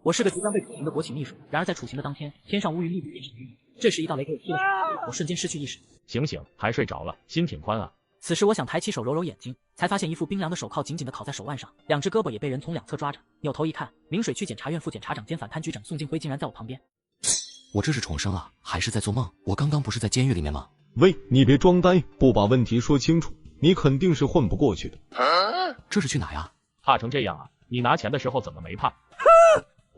我是个即将被处刑的国企秘书，然而在处刑的当天，天上乌云密布，电闪雨雨。这时一道雷给我劈了下来，我瞬间失去意识。醒醒，还睡着了，心挺宽啊。此时我想抬起手揉揉眼睛，才发现一副冰凉的手铐紧紧地铐在手腕上，两只胳膊也被人从两侧抓着。扭头一看，明水区检察院副检察长兼反贪局长宋静辉竟然在我旁边。我这是重生了，还是在做梦？我刚刚不是在监狱里面吗？喂，你别装呆，不把问题说清楚，你肯定是混不过去的。这是去哪呀？怕成这样啊？你拿钱的时候怎么没怕？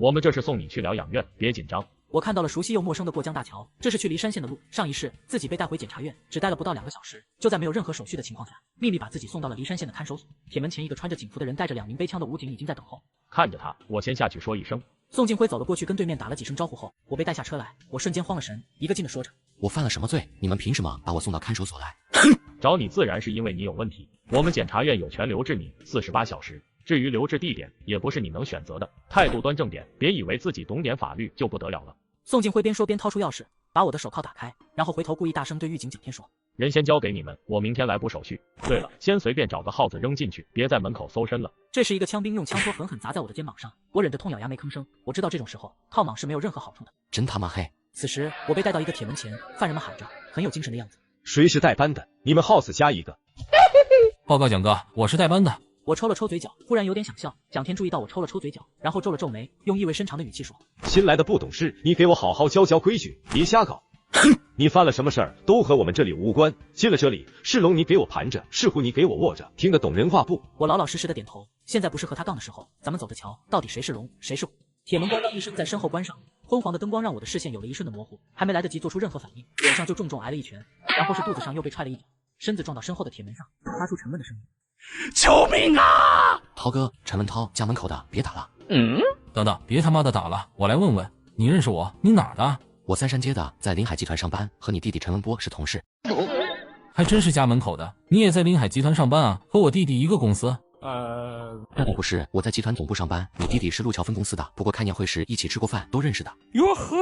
我们这是送你去疗养院，别紧张。我看到了熟悉又陌生的过江大桥，这是去骊山县的路。上一世自己被带回检察院，只待了不到2个小时，就在没有任何手续的情况下，秘密把自己送到了骊山县的看守所。铁门前，一个穿着警服的人带着2名背枪的武警已经在等候。看着他，我先下去说一声。宋静辉走了过去，跟对面打了几声招呼后，我被带下车来。我瞬间慌了神，一个劲地说着：“我犯了什么罪？你们凭什么把我送到看守所来？”找你自然是因为你有问题，我们检察院有权留置你48小时。至于留置地点，也不是你能选择的。态度端正点，别以为自己懂点法律就不得了了。宋静辉边说边掏出钥匙，把我的手铐打开，然后回头故意大声对狱警景天说：“人先交给你们，我明天来补手续。对了，先随便找个耗子扔进去，别在门口搜身了。”这时一个枪兵用枪托狠狠砸在我的肩膀上，我忍着痛咬牙没吭声。我知道这种时候靠莽是没有任何好处的。真他妈黑！此时我被带到一个铁门前，犯人们喊着，很有精神的样子。谁是代班的？你们耗死加一个。报告蒋哥，我是代班的。我抽了抽嘴角，忽然有点想笑。蒋天注意到我抽了抽嘴角，然后皱了皱眉，用意味深长的语气说：“新来的不懂事，你给我好好教规矩，别瞎搞。哼，你犯了什么事儿都和我们这里无关。进了这里，是龙你给我盘着，是虎你给我握着，听得懂人话不？”我老老实实的点头。现在不是和他杠的时候，咱们走着瞧，到底谁是龙，谁是虎。铁门咣当一声在身后关上，昏黄的灯光让我的视线有了一瞬的模糊，还没来得及做出任何反应，脸上就重重挨了一拳，然后是肚子上又被踹了一脚，身子撞到身后的铁门上，发出沉闷的声音。救命啊！涛哥，陈文涛家门口的，别打了。等等，别他妈的打了，我来问问，你认识我？你哪儿的？我三山街的，在临海集团上班，和你弟弟陈文波是同事。还真是家门口的，你也在临海集团上班啊？和我弟弟一个公司？不是，我在集团总部上班，你弟弟是路桥分公司的，不过开年会时一起吃过饭，都认识的。哟呵，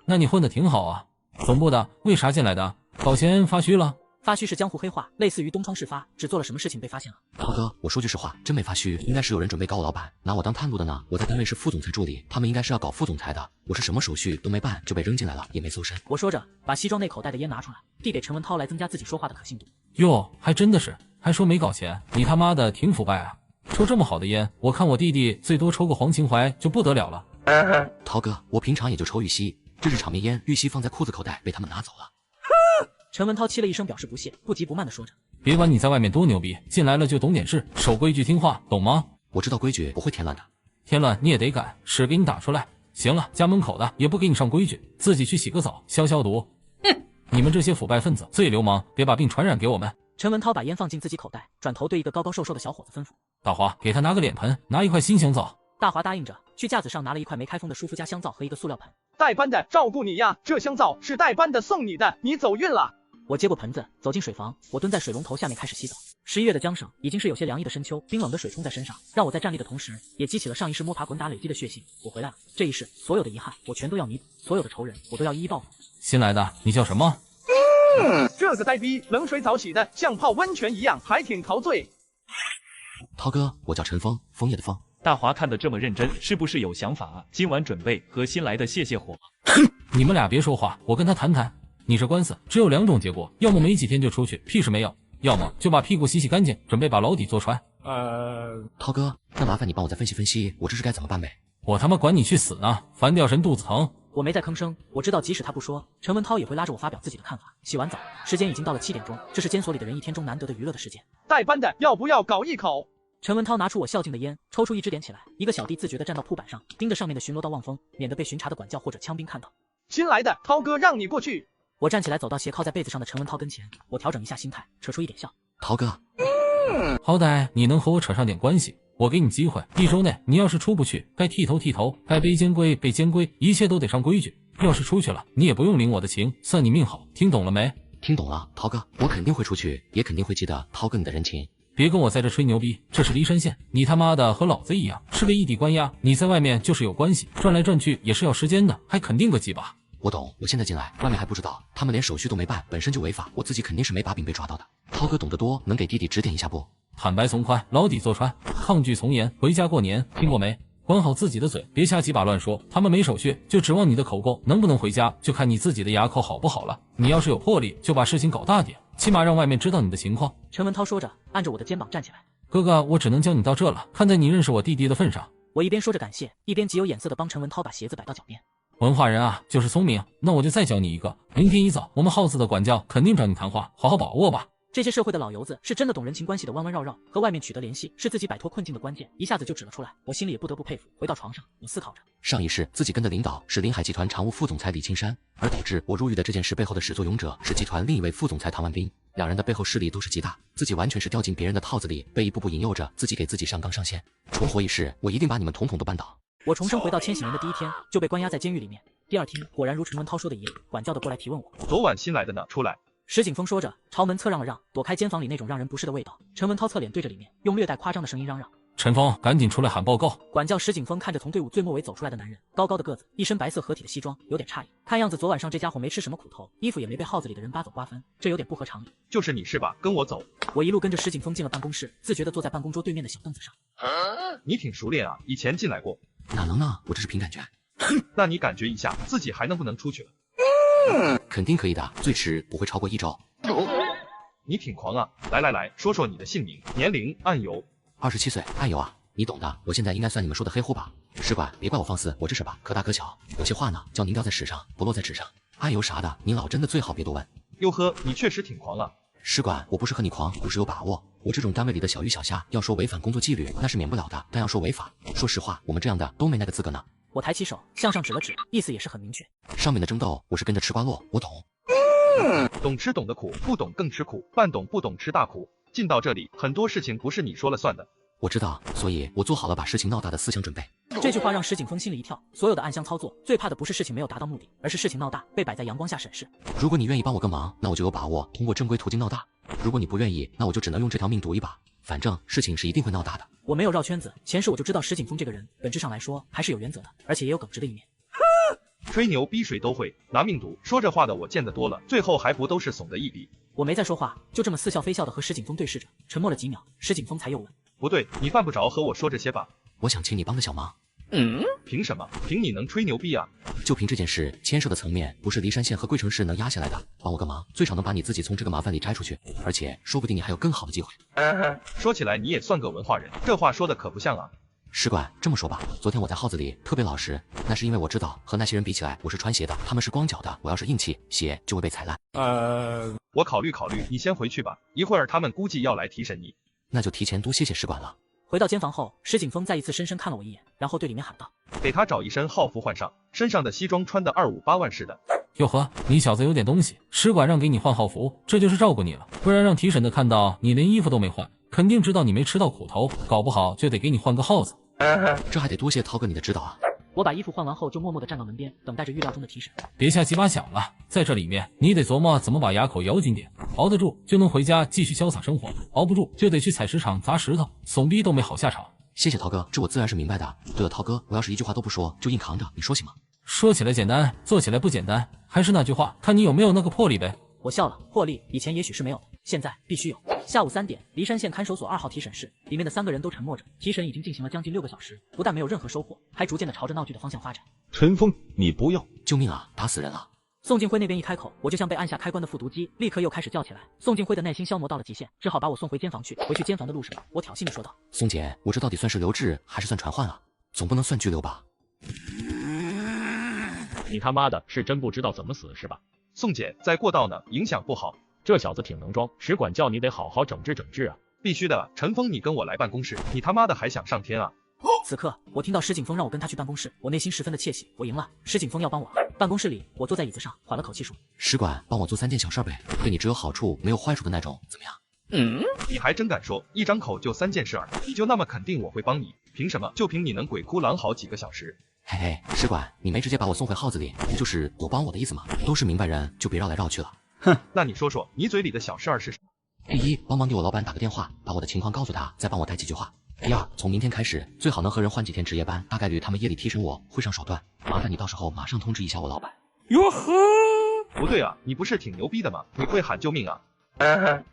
那你混得挺好啊。总部的为啥进来的？搞钱发虚了？发虚是江湖黑话，类似于东窗事发，只做了什么事情被发现了。涛哥，我说句实话，真没发虚，应该是有人准备告我老板，拿我当探路的呢。我在单位是副总裁助理，他们应该是要搞副总裁的，我是什么手续都没办就被扔进来了，也没搜身。我说着，把西装内口袋的烟拿出来，递给陈文涛来增加自己说话的可信度。哟，还真的是，还说没搞钱，你他妈的挺腐败啊！抽这么好的烟，我看我弟弟最多抽个黄情怀就不得了了。涛哥，我平常也就抽玉溪，这是场面烟，玉溪放在裤子口袋被他们拿走了。陈文涛气了一声表示不屑，不急不慢地说着：“别管你在外面多牛逼，进来了就懂点事，守规矩听话，懂吗？”我知道规矩，不会添乱的。添乱你也得改，屎给你打出来。行了，家门口的也不给你上规矩，自己去洗个澡消消毒。你们这些腐败分子最流氓，别把病传染给我们。陈文涛把烟放进自己口袋，转头对一个高高瘦瘦的小伙子吩咐：“大华，给他拿个脸盆，拿一块新香皂。”大华答应着，去架子上拿了一块没开封的舒肤佳香皂和一个塑料盆。代班的照顾你呀，这香皂是代班的送你的，你走运了。我接过盆子，走进水房，我蹲在水龙头下面开始洗澡。11月的江省已经是有些凉意的深秋，冰冷的水冲在身上，让我在站立的同时，也激起了上一世摸爬滚打累积的血性。我回来了，这一世所有的遗憾，我全都要弥补，所有的仇人，我都要一一报复。新来的，你叫什么？这个呆逼，冷水澡洗的像泡温泉一样，还挺陶醉。涛哥，我叫陈峰，枫叶的枫。大华看得这么认真，是不是有想法啊？今晚准备和新来的泄火。你们俩别说话，我跟他谈谈。你这官司只有2种结果，要么没几天就出去，屁事没有；要么就把屁股洗洗干净，准备把牢底坐穿。涛哥，那麻烦你帮我再分析分析，我这是该怎么办呗？我他妈管你去死呢！烦掉神肚子疼。我没再吭声，我知道即使他不说，陈文涛也会拉着我发表自己的看法。洗完澡，时间已经到了7点钟，这是监所里的人一天中难得的娱乐的时间。代班的要不要搞一口？陈文涛拿出我孝敬的烟，抽出一支点起来。一个小弟自觉地站到铺板上，盯着上面的巡逻道望风，免得被巡查的管教或者枪兵看到。新来的，涛哥让你过去。我站起来走到斜靠在被子上的陈文涛跟前，我调整一下心态，扯出一点笑。涛哥，好歹你能和我扯上点关系，我给你机会，1周内你要是出不去，该剃头剃头，该背监规背监规，一切都得上规矩。要是出去了，你也不用领我的情，算你命好，听懂了没？听懂了，涛哥，我肯定会出去，也肯定会记得涛哥你的人情。别跟我在这吹牛逼，这是骊山县，你他妈的和老子一样是个异地关押，你在外面就是有关系，转来转去也是要时间的，还肯定个鸡巴。我懂，我现在进来，外面还不知道，他们连手续都没办，本身就违法，我自己肯定是没把柄被抓到的。涛哥懂得多，能给弟弟指点一下不？坦白从宽，牢底坐穿，抗拒从严，回家过年，听过没？管好自己的嘴，别瞎鸡巴乱说。他们没手续，就指望你的口供，能不能回家，就看你自己的牙口好不好了。你要是有魄力，就把事情搞大点，起码让外面知道你的情况。陈文涛说着，按着我的肩膀站起来。哥哥，我只能教你到这了，看在你认识我弟弟的份上。我一边说着感谢，一边极有眼色地帮陈文涛把鞋子摆到脚边。文化人啊，就是聪明。那我就再教你一个，明天一早，我们 house 的管教肯定找你谈话，好好把握吧。这些社会的老油子是真的懂人情关系的弯弯绕绕，和外面取得联系是自己摆脱困境的关键，一下子就指了出来，我心里也不得不佩服。回到床上，我思考着，上一世自己跟的领导是临海集团常务副总裁李青山，而导致我入狱的这件事背后的始作俑者是集团另一位副总裁唐万斌，两人的背后势力都是极大，自己完全是掉进别人的套子里，被一步步引诱着自己给自己上纲上线。重活一世，我一定把你们统统都扳倒。我重生回到千禧年的第一天就被关押在监狱里面，第二天果然如陈文涛说的一样，管教的过来提问我，昨晚新来的呢，出来。石景峰说着，朝门侧让了让，躲开间房里那种让人不适的味道。陈文涛侧脸对着里面，用略带夸张的声音嚷嚷：“陈峰，赶紧出来喊报告！”管教石景峰看着从队伍最末尾走出来的男人，高高的个子，一身白色合体的西装，有点诧异。看样子昨晚上这家伙没吃什么苦头，衣服也没被耗子里的人扒走瓜分，这有点不合常理。就是你是吧？跟我走。我一路跟着石景峰进了办公室，自觉地坐在办公桌对面的小凳子上。你挺熟练啊，以前进来过。哪能呢？我这是凭感觉。那你感觉一下，自己还能不能出去了？肯定可以的，最迟不会超过1周。你挺狂啊！来，说说你的姓名、年龄、案由。27岁，案由啊，你懂的。我现在应该算你们说的黑户吧？使馆，别怪我放肆，我这事吧可大可小，有些话呢叫您掉在史上，不落在纸上。案由啥的，您老真的最好别多问。哟呵，你确实挺狂啊！使馆，我不是和你狂，我是有把握。我这种单位里的小鱼小虾，要说违反工作纪律，那是免不了的，但要说违法，说实话，我们这样的都没那个资格呢。我抬起手向上指了指，意思也是很明确。上面的争斗，我是跟着吃瓜落，我懂。懂吃懂得苦，不懂更吃苦，半懂不懂吃大苦。进到这里，很多事情不是你说了算的。我知道，所以我做好了把事情闹大的思想准备。这句话让石景峰心里一跳，所有的暗箱操作，最怕的不是事情没有达到目的，而是事情闹大，被摆在阳光下审视。如果你愿意帮我个忙，那我就有把握通过正规途径闹大；如果你不愿意，那我就只能用这条命赌一把。反正事情是一定会闹大的。我没有绕圈子，前世我就知道石景峰这个人，本质上来说还是有原则的，而且也有耿直的一面。吹牛逼谁都会，拿命赌，说这话的我见得多了，最后还不都是怂的一笔。我没再说话，就这么似笑非笑的和石景峰对视着，沉默了几秒，石景峰才又问：不对，你犯不着和我说这些吧？我想请你帮个小忙。凭什么？凭你能吹牛逼啊？就凭这件事牵涉的层面，不是梨山县和桂城市能压下来的。帮我个忙，最少能把你自己从这个麻烦里摘出去，而且说不定你还有更好的机会。说起来你也算个文化人，这话说的可不像啊。使馆，这么说吧，昨天我在号子里特别老实，那是因为我知道和那些人比起来，我是穿鞋的，他们是光脚的，我要是硬气，鞋就会被踩烂。我考虑，你先回去吧，一会儿他们估计要来提审你。那就提前多谢谢使馆了。回到间房后，石景峰再一次深深看了我一眼，然后对里面喊道：给他找一身号服换上，身上的西装穿的258万似的。哟呵，你小子有点东西，使馆让给你换号服，这就是照顾你了，不然让提审的看到你连衣服都没换，肯定知道你没吃到苦头，搞不好就得给你换个号子。这还得多谢涛哥你的指导啊。我把衣服换完后，就默默地站到门边，等待着预料中的提审。别瞎鸡巴想了，在这里面你得琢磨怎么把牙口咬紧点，熬得住就能回家继续潇洒生活，熬不住就得去采石场砸石头，怂逼都没好下场。谢谢涛哥，这我自然是明白的。对了，涛哥，我要是一句话都不说，就硬扛着，你说行吗？说起来简单，做起来不简单，还是那句话，看你有没有那个魄力呗。我笑了，魄力以前也许是没有的，现在必须有。下午3点，梨山县看守所2号提审室里面的3个人都沉默着，提审已经进行了将近6个小时，不但没有任何收获，还逐渐的朝着闹剧的方向发展。陈峰，你不要！救命啊，打死人了！宋静辉那边一开口，我就像被按下开关的复读机，立刻又开始叫起来。宋静辉的耐心消磨到了极限，只好把我送回监房去。回去监房的路上，我挑衅的说道：宋姐，我这到底算是留置还是算传唤啊？总不能算拘留吧？你他妈的是真不知道怎么死是吧？宋姐在过道呢，影响不好。这小子挺能装，使馆叫你得好好整治整治啊！必须的，陈峰，你跟我来办公室，你他妈的还想上天啊？此刻，我听到石景峰让我跟他去办公室，我内心十分的窃喜，我赢了，石景峰要帮我了。办公室里，我坐在椅子上，缓了口气说：使馆，帮我做3件小事呗，对你只有好处没有坏处的那种，怎么样？你还真敢说，一张口就3件事儿，你就那么肯定我会帮你？凭什么？就凭你能鬼哭狼嚎几个小时？嘿嘿，使馆，你没直接把我送回号子里，不就是有帮我的意思吗？都是明白人，就别绕来绕去了。哼，那你说说，你嘴里的小事儿是什么？第一，帮忙给我老板打个电话，把我的情况告诉他，再帮我带几句话。第二，从明天开始，最好能和人换几天值夜班，大概率他们夜里提审我会上手段，麻烦你到时候马上通知一下我老板。哟呵，不对啊，你不是挺牛逼的吗？你会喊救命啊？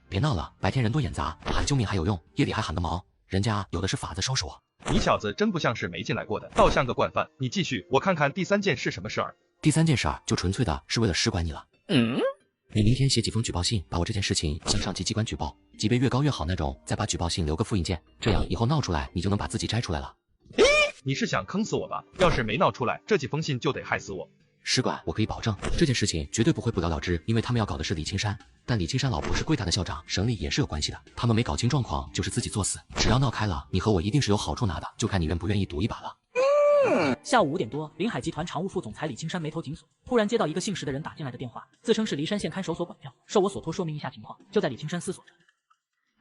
别闹了，白天人多眼杂，喊救命还有用，夜里还喊个毛？人家有的是法子收拾我。你小子真不像是没进来过的，倒像个惯犯。你继续，我看看第3件是什么事儿。第3件事儿就纯粹的是为了使馆你了。你明天写几封举报信，把我这件事情向上级机关举报，级别越高越好那种，再把举报信留个复印件，这样以后闹出来你就能把自己摘出来了。你是想坑死我吧？要是没闹出来，这几封信就得害死我。使馆，我可以保证这件事情绝对不会不了了之，因为他们要搞的是李青山，但李青山老婆是贵大的校长，省里也是有关系的，他们没搞清状况就是自己作死，只要闹开了，你和我一定是有好处拿的，就看你愿不愿意赌一把了。下午5点多，临海集团常务副总裁李青山眉头紧锁，突然接到一个姓石的人打进来的电话，自称是梨山县看守所管教，受我所托说明一下情况。就在李青山思索着，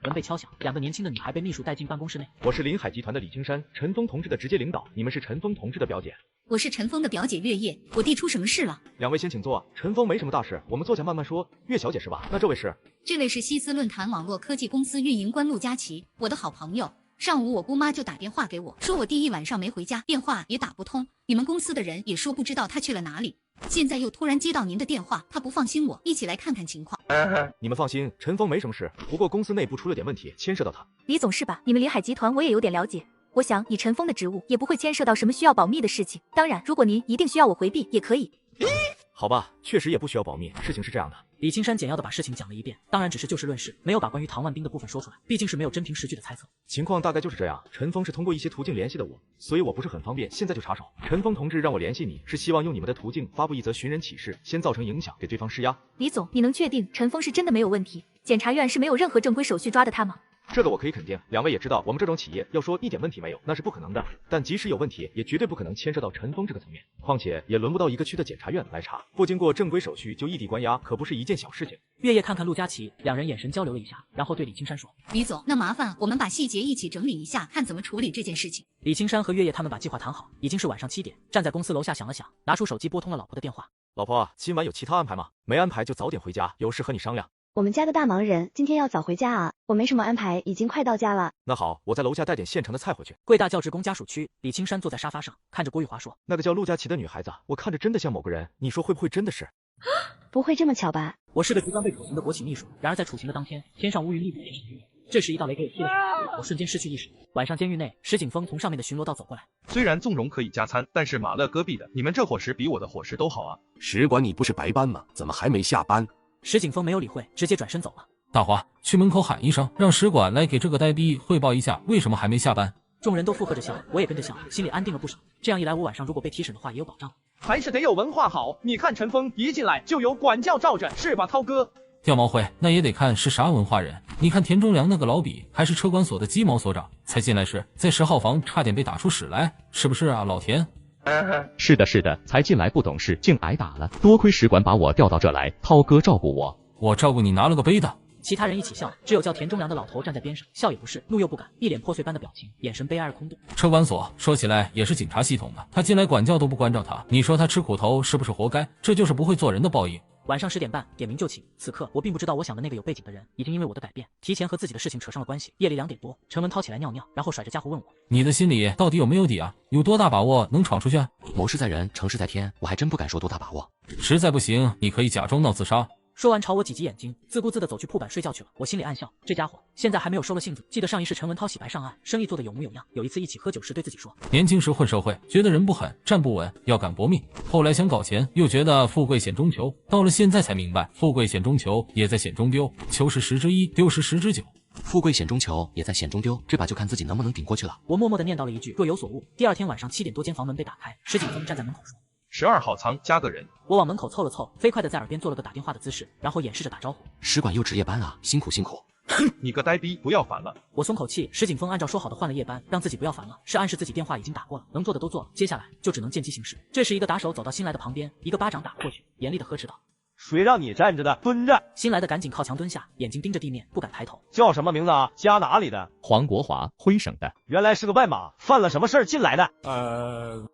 门被敲响，2个年轻的女孩被秘书带进办公室内。我是临海集团的李青山，陈峰同志的直接领导，你们是陈峰同志的表姐。我是陈峰的表姐月夜，我弟出什么事了？2位先请坐，陈峰没什么大事，我们坐下慢慢说。月小姐是吧？那这位是？这位是西斯论坛网络科技公司运营官陆佳琪，我的好朋友。上午我姑妈就打电话给我，说我弟一晚上没回家，电话也打不通，你们公司的人也说不知道他去了哪里。现在又突然接到您的电话，他不放心我，一起来看看情况。你们放心，陈峰没什么事，不过公司内部出了点问题，牵涉到他。李总是吧？你们临海集团我也有点了解，我想以陈峰的职务也不会牵涉到什么需要保密的事情。当然，如果您一定需要我回避，也可以。好吧，确实也不需要保密。事情是这样的，李青山简要的把事情讲了一遍，当然只是就事论事，没有把关于唐万兵的部分说出来，毕竟是没有真凭实据的猜测。情况大概就是这样，陈峰是通过一些途径联系的我，所以我不是很方便现在就插手。陈峰同志让我联系你，是希望用你们的途径发布一则寻人启事，先造成影响，给对方施压。李总，你能确定陈峰是真的没有问题？检察院是没有任何正规手续抓的他吗？这个我可以肯定，2位也知道，我们这种企业要说一点问题没有，那是不可能的。但即使有问题，也绝对不可能牵涉到陈峰这个层面，况且也轮不到一个区的检察院来查，不经过正规手续就异地关押，可不是一件小事情。月夜看看陆佳琪，2人眼神交流了一下，然后对李青山说：“李总，那麻烦我们把细节一起整理一下，看怎么处理这件事情。”李青山和月夜他们把计划谈好，已经是晚上7点，站在公司楼下想了想，拿出手机拨通了老婆的电话。老婆，今晚有其他安排吗？没安排就早点回家，有事和你商量。我们家的大忙人今天要早回家啊，我没什么安排，已经快到家了。那好，我在楼下带点现成的菜回去。贵大教职工家属区，李青山坐在沙发上，看着郭玉华说：“那个叫陆佳琪的女孩子，我看着真的像某个人，你说会不会真的是？”不会这么巧吧？我是个即将被处刑的国企秘书，然而在处刑的当天，天上乌云密布，电闪雷鸣。这时一道雷给我劈了下来，我瞬间失去意识。晚上监狱内，石景峰从上面的巡逻道走过来。虽然纵容可以加餐，但是马勒戈壁的，你们这伙食比我的伙食都好啊。使馆你不是白班吗？怎么还没下班？石景峰没有理会，直接转身走了。大华，去门口喊一声，让使馆来给这个呆逼汇报一下为什么还没下班。众人都附和着笑，我也跟着笑，心里安定了不少。这样一来，我晚上如果被提审的话也有保障。还是得有文化好，你看陈峰一进来就有管教罩着，是吧，涛哥？掉毛会，那也得看是啥文化人。你看田中良那个老比，还是车管所的鸡毛所长，才进来时在10号房差点被打出屎来，是不是啊，老田？是的，是的，才进来不懂事，竟挨打了，多亏使馆把我调到这来，涛哥照顾我。我照顾你拿了个杯的。其他人一起笑，只有叫田中良的老头站在边上，笑也不是，怒又不敢，一脸破碎般的表情，眼神悲哀而空洞。车管所说起来也是警察系统的，他进来管教都不关照他，你说他吃苦头是不是活该？这就是不会做人的报应。晚上10点半，点名就寝。此刻我并不知道，我想的那个有背景的人，已经因为我的改变，提前和自己的事情扯上了关系。夜里2点多，陈文涛起来尿尿，然后甩着家伙问我：“你的心里到底有没有底啊？有多大把握能闯出去？”谋事在人，成事在天，我还真不敢说多大把握。实在不行，你可以假装闹自杀。说完朝我挤挤眼睛，自顾自地走去铺板睡觉去了。我心里暗笑，这家伙现在还没有收了性子。记得上一世陈文涛洗白上岸，生意做得有模有样。有一次一起喝酒时对自己说，年轻时混社会，觉得人不狠站不稳，要敢搏命。后来想搞钱，又觉得富贵险中求，到了现在才明白，富贵险中求，也在险中丢。求是10之1，丢是10之9。富贵险中求，也在险中丢，这把就看自己能不能顶过去了。我默默地念叨了一句，若有所悟。第二天晚上7点多，间房门被打开，石景峰站在门口说：“12号舱加个人。”我往门口凑了凑，飞快地在耳边做了个打电话的姿势，然后掩饰着打招呼。使馆又值夜班啊，辛苦辛苦。你个呆逼，不要烦了。我松口气，石景峰按照说好的换了夜班，让自己不要烦了，是暗示自己电话已经打过了，能做的都做了，接下来就只能见机行事。这时一个打手走到新来的旁边，一个巴掌打过去，严厉地呵斥道：“谁让你站着的？蹲着！”新来的赶紧靠墙蹲下，眼睛盯着地面，不敢抬头。叫什么名字啊？家哪里的？黄国华，徽省的。原来是个外马，犯了什么事儿进来的？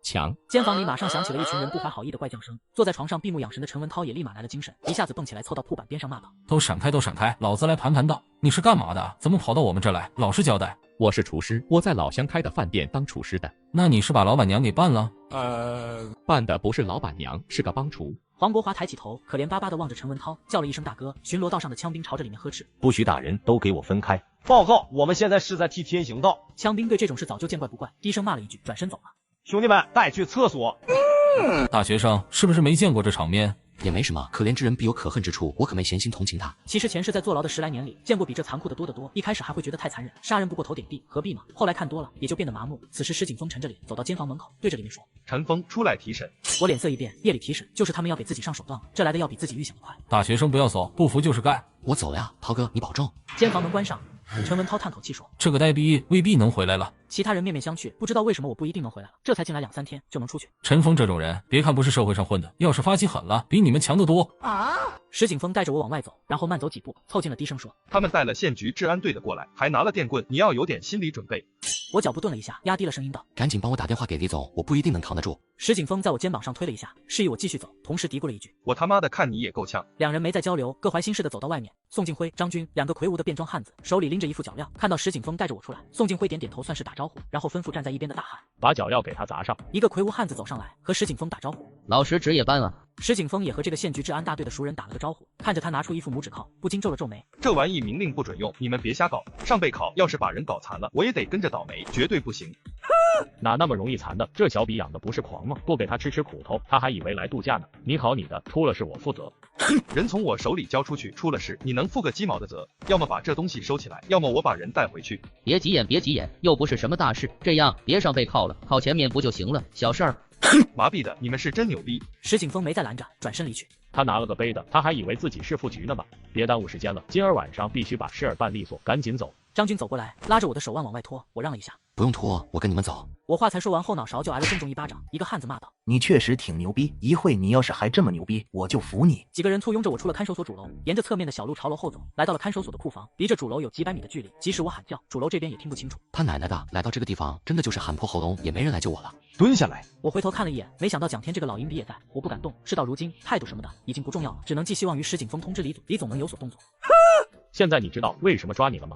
强。间房里马上响起了一群人不怀好意的怪叫声。坐在床上闭目养神的陈文涛也立马来了精神，一下子蹦起来凑到铺板边上骂道：“都闪开，都闪开！老子来盘盘道，你是干嘛的？怎么跑到我们这来？老实交代。”我是厨师，我在老乡开的饭店当厨师的。那你是把老板娘给办了？办的不是老板娘，是个帮厨。黄国华抬起头，可怜巴巴地望着陈文涛，叫了一声大哥。巡逻道上的枪兵朝着里面呵斥：“不许打人，都给我分开！”报告，我们现在是在替天行道。枪兵对这种事早就见怪不怪，低声骂了一句，转身走了。兄弟们，带去厕所。大学生是不是没见过这场面？也没什么，可怜之人必有可恨之处，我可没闲心同情他。其实前世在坐牢的10来年里，见过比这残酷的多得多。一开始还会觉得太残忍，杀人不过头点地，何必嘛？后来看多了，也就变得麻木。此时石景峰沉着脸走到监房门口，对着里面说：“陈峰，出来提审。”我脸色一变，夜里提审就是他们要给自己上手段了，这来的要比自己预想的快。大学生不要走，不服就是干。我走了呀，涛哥，你保重。监房门关上，陈文涛叹口气说：“这个呆逼未必能回来了。”其他人面面相觑，不知道为什么我不一定能回来了，这才进来2、3天就能出去。陈峰这种人，别看不是社会上混的，要是发起狠了，比你们强得多啊！石景峰带着我往外走，然后慢走几步，凑近了低声说：“他们带了县局治安队的过来，还拿了电棍，你要有点心理准备。”我脚步顿了一下，压低了声音道：“赶紧帮我打电话给李总，我不一定能扛得住。”石景峰在我肩膀上推了一下，示意我继续走，同时嘀咕了一句：“我他妈的看你也够呛。”两人没再交流，各怀心事的走到外面。宋敬辉、张军2个魁梧的便装汉子，手里拎着一副脚镣，看到石景峰带着我出来，宋敬辉点点头，算是打招呼，然后吩咐站在一边的大汉：“把脚镣给他砸上。”一个魁梧汉子走上来，和石景峰打招呼：“老石值夜班啊。”石景峰也和这个县局治安大队的熟人打了个招呼，看着他拿出一副拇指铐，不禁皱了皱眉：“这玩意明令不准用，你们别瞎搞。上辈考要是把人搞残了，我也得跟着倒霉，绝对不行。”哪那么容易残的？这小比养的不是狂吗？不给他吃苦头，他还以为来度假呢。你考你的，出了事我负责。人从我手里交出去，出了事你能负个鸡毛的责？要么把这东西收起来，要么我把人带回去。别急眼，别急眼，又不是什么大事，这样别上背靠了，靠前面不就行了？小事儿。麻痹的，你们是真牛逼！石景峰没再拦着，转身离去。他拿了个背的，他还以为自己是副局呢吧？别耽误时间了，今儿晚上必须把事儿办利索，赶紧走。张军走过来，拉着我的手腕往外拖，我让了一下。不用拖，我跟你们走。我话才说完，后脑勺就挨了重重一巴掌。一个汉子骂道：“你确实挺牛逼，一会你要是还这么牛逼，我就服你。”几个人簇拥着我出了看守所主楼，沿着侧面的小路朝楼后走，来到了看守所的库房。离着主楼有几百米的距离，即使我喊叫，主楼这边也听不清楚。他奶奶的，来到这个地方，真的就是喊破喉咙也没人来救我了。蹲下来。我回头看了一眼，没想到蒋天这个老阴笔也在，我不敢动。事到如今，态度什么的已经不重要了，只能寄希望于石景峰通知李总，李总能有所动作。现在你知道为什么抓你了吗？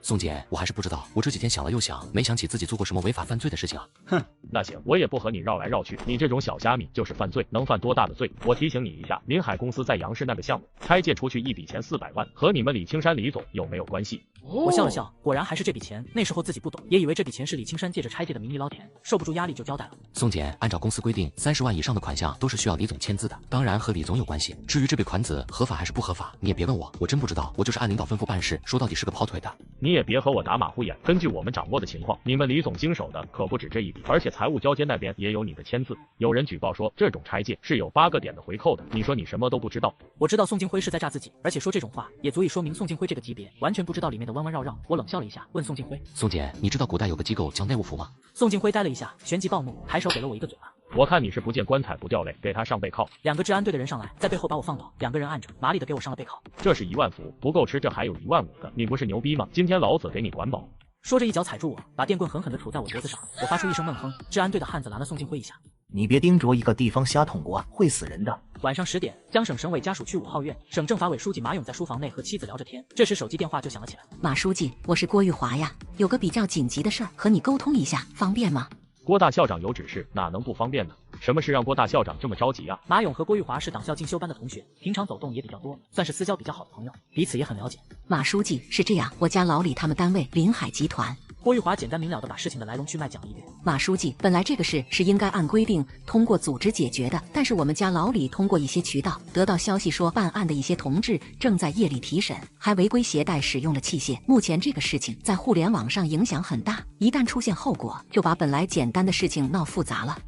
宋姐，我还是不知道，我这几天想了又想，没想起自己做过什么违法犯罪的事情啊。哼，那行，我也不和你绕来绕去，你这种小虾米就是犯罪，能犯多大的罪？我提醒你一下，临海公司在杨市那个项目拆借出去一笔钱400万，和你们李青山李总有没有关系？我笑了笑，果然还是这笔钱。那时候自己不懂，也以为这笔钱是李青山借着拆借的名义捞田，受不住压力就交代了。宋姐，按照公司规定，30万以上的款项都是需要李总签字的，当然和李总有关系。至于这笔款子合法还是不合法，你也别问我，我真不知道，我就是按领导吩咐办事，说到底是个跑腿的。你也别和我打马虎眼，根据我们掌握的情况，你们李总经手的可不止这一笔，而且财务交接那边也有你的签字。有人举报说这种拆借是有8个点的回扣的，你说你什么都不知道？我知道宋敬辉是在诈自己，而且说这种话也足以说明宋敬辉这个级别完全不知道里面的弯弯绕绕。我冷笑了一下，问宋敬辉：“宋姐，你知道古代有个机构叫内务府吗？”宋敬辉呆了一下，旋即暴怒，抬手给了我一个嘴巴。我看你是不见棺材不掉泪，给他上背铐。2个治安队的人上来，在背后把我放倒，2个人按着，麻利的给我上了背铐。这是1万伏，不够吃，这还有15000个，你不是牛逼吗？今天老子给你管饱。说着一脚踩住我，把电棍狠狠地杵在我脖子上。我发出一声闷哼，治安队的汉子拦了宋敬辉一下：“你别盯着一个地方瞎捅过啊，会死人的。”晚上10点，江省省委家属区5号院，省政法委书记马勇在书房内和妻子聊着天，这时手机电话就响了起来。马书记，我是郭玉华呀，有个比较紧急的事儿和你沟通一下，方便吗？郭大校长有指示，哪能不方便呢？什么事让郭大校长这么着急啊？马勇和郭玉华是党校进修班的同学，平常走动也比较多，算是私交比较好的朋友，彼此也很了解。马书记，是这样，我家老李他们单位临海集团。郭玉华简单明了地把事情的来龙去脉讲了一遍。马书记，本来这个事是应该按规定通过组织解决的，但是我们家老李通过一些渠道得到消息说，办案的一些同志正在夜里提审，还违规携带使用了器械。目前这个事情在互联网上影响很大，一旦出现后果，就把本来简单的事情闹复杂了。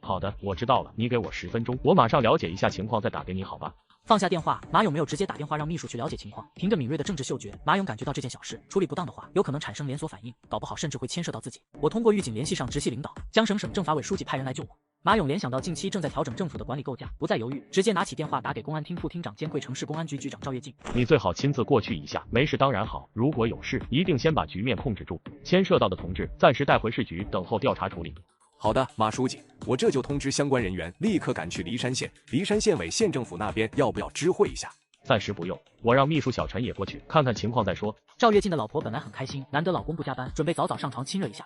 好的，我知道了，你给我10分钟，我马上了解一下情况再打给你，好吧？放下电话，马勇没有直接打电话让秘书去了解情况。凭着敏锐的政治嗅觉，马勇感觉到这件小事处理不当的话，有可能产生连锁反应，搞不好甚至会牵涉到自己。我通过狱警联系上直系领导，江省省政法委书记派人来救我。马勇联想到近期正在调整政府的管理构架，不再犹豫，直接拿起电话打给公安厅副厅长兼贵城市公安局局长赵跃进。你最好亲自过去一下，没事当然好，如果有事，一定先把局面控制住，牵涉到的同志暂时带回市局，等候调查处理。好的，马书记，我这就通知相关人员立刻赶去梨山县，梨山县委县政府那边要不要知会一下？暂时不用，我让秘书小陈也过去看看情况再说。赵月静的老婆本来很开心，难得老公不加班，准备早早上床亲热一下。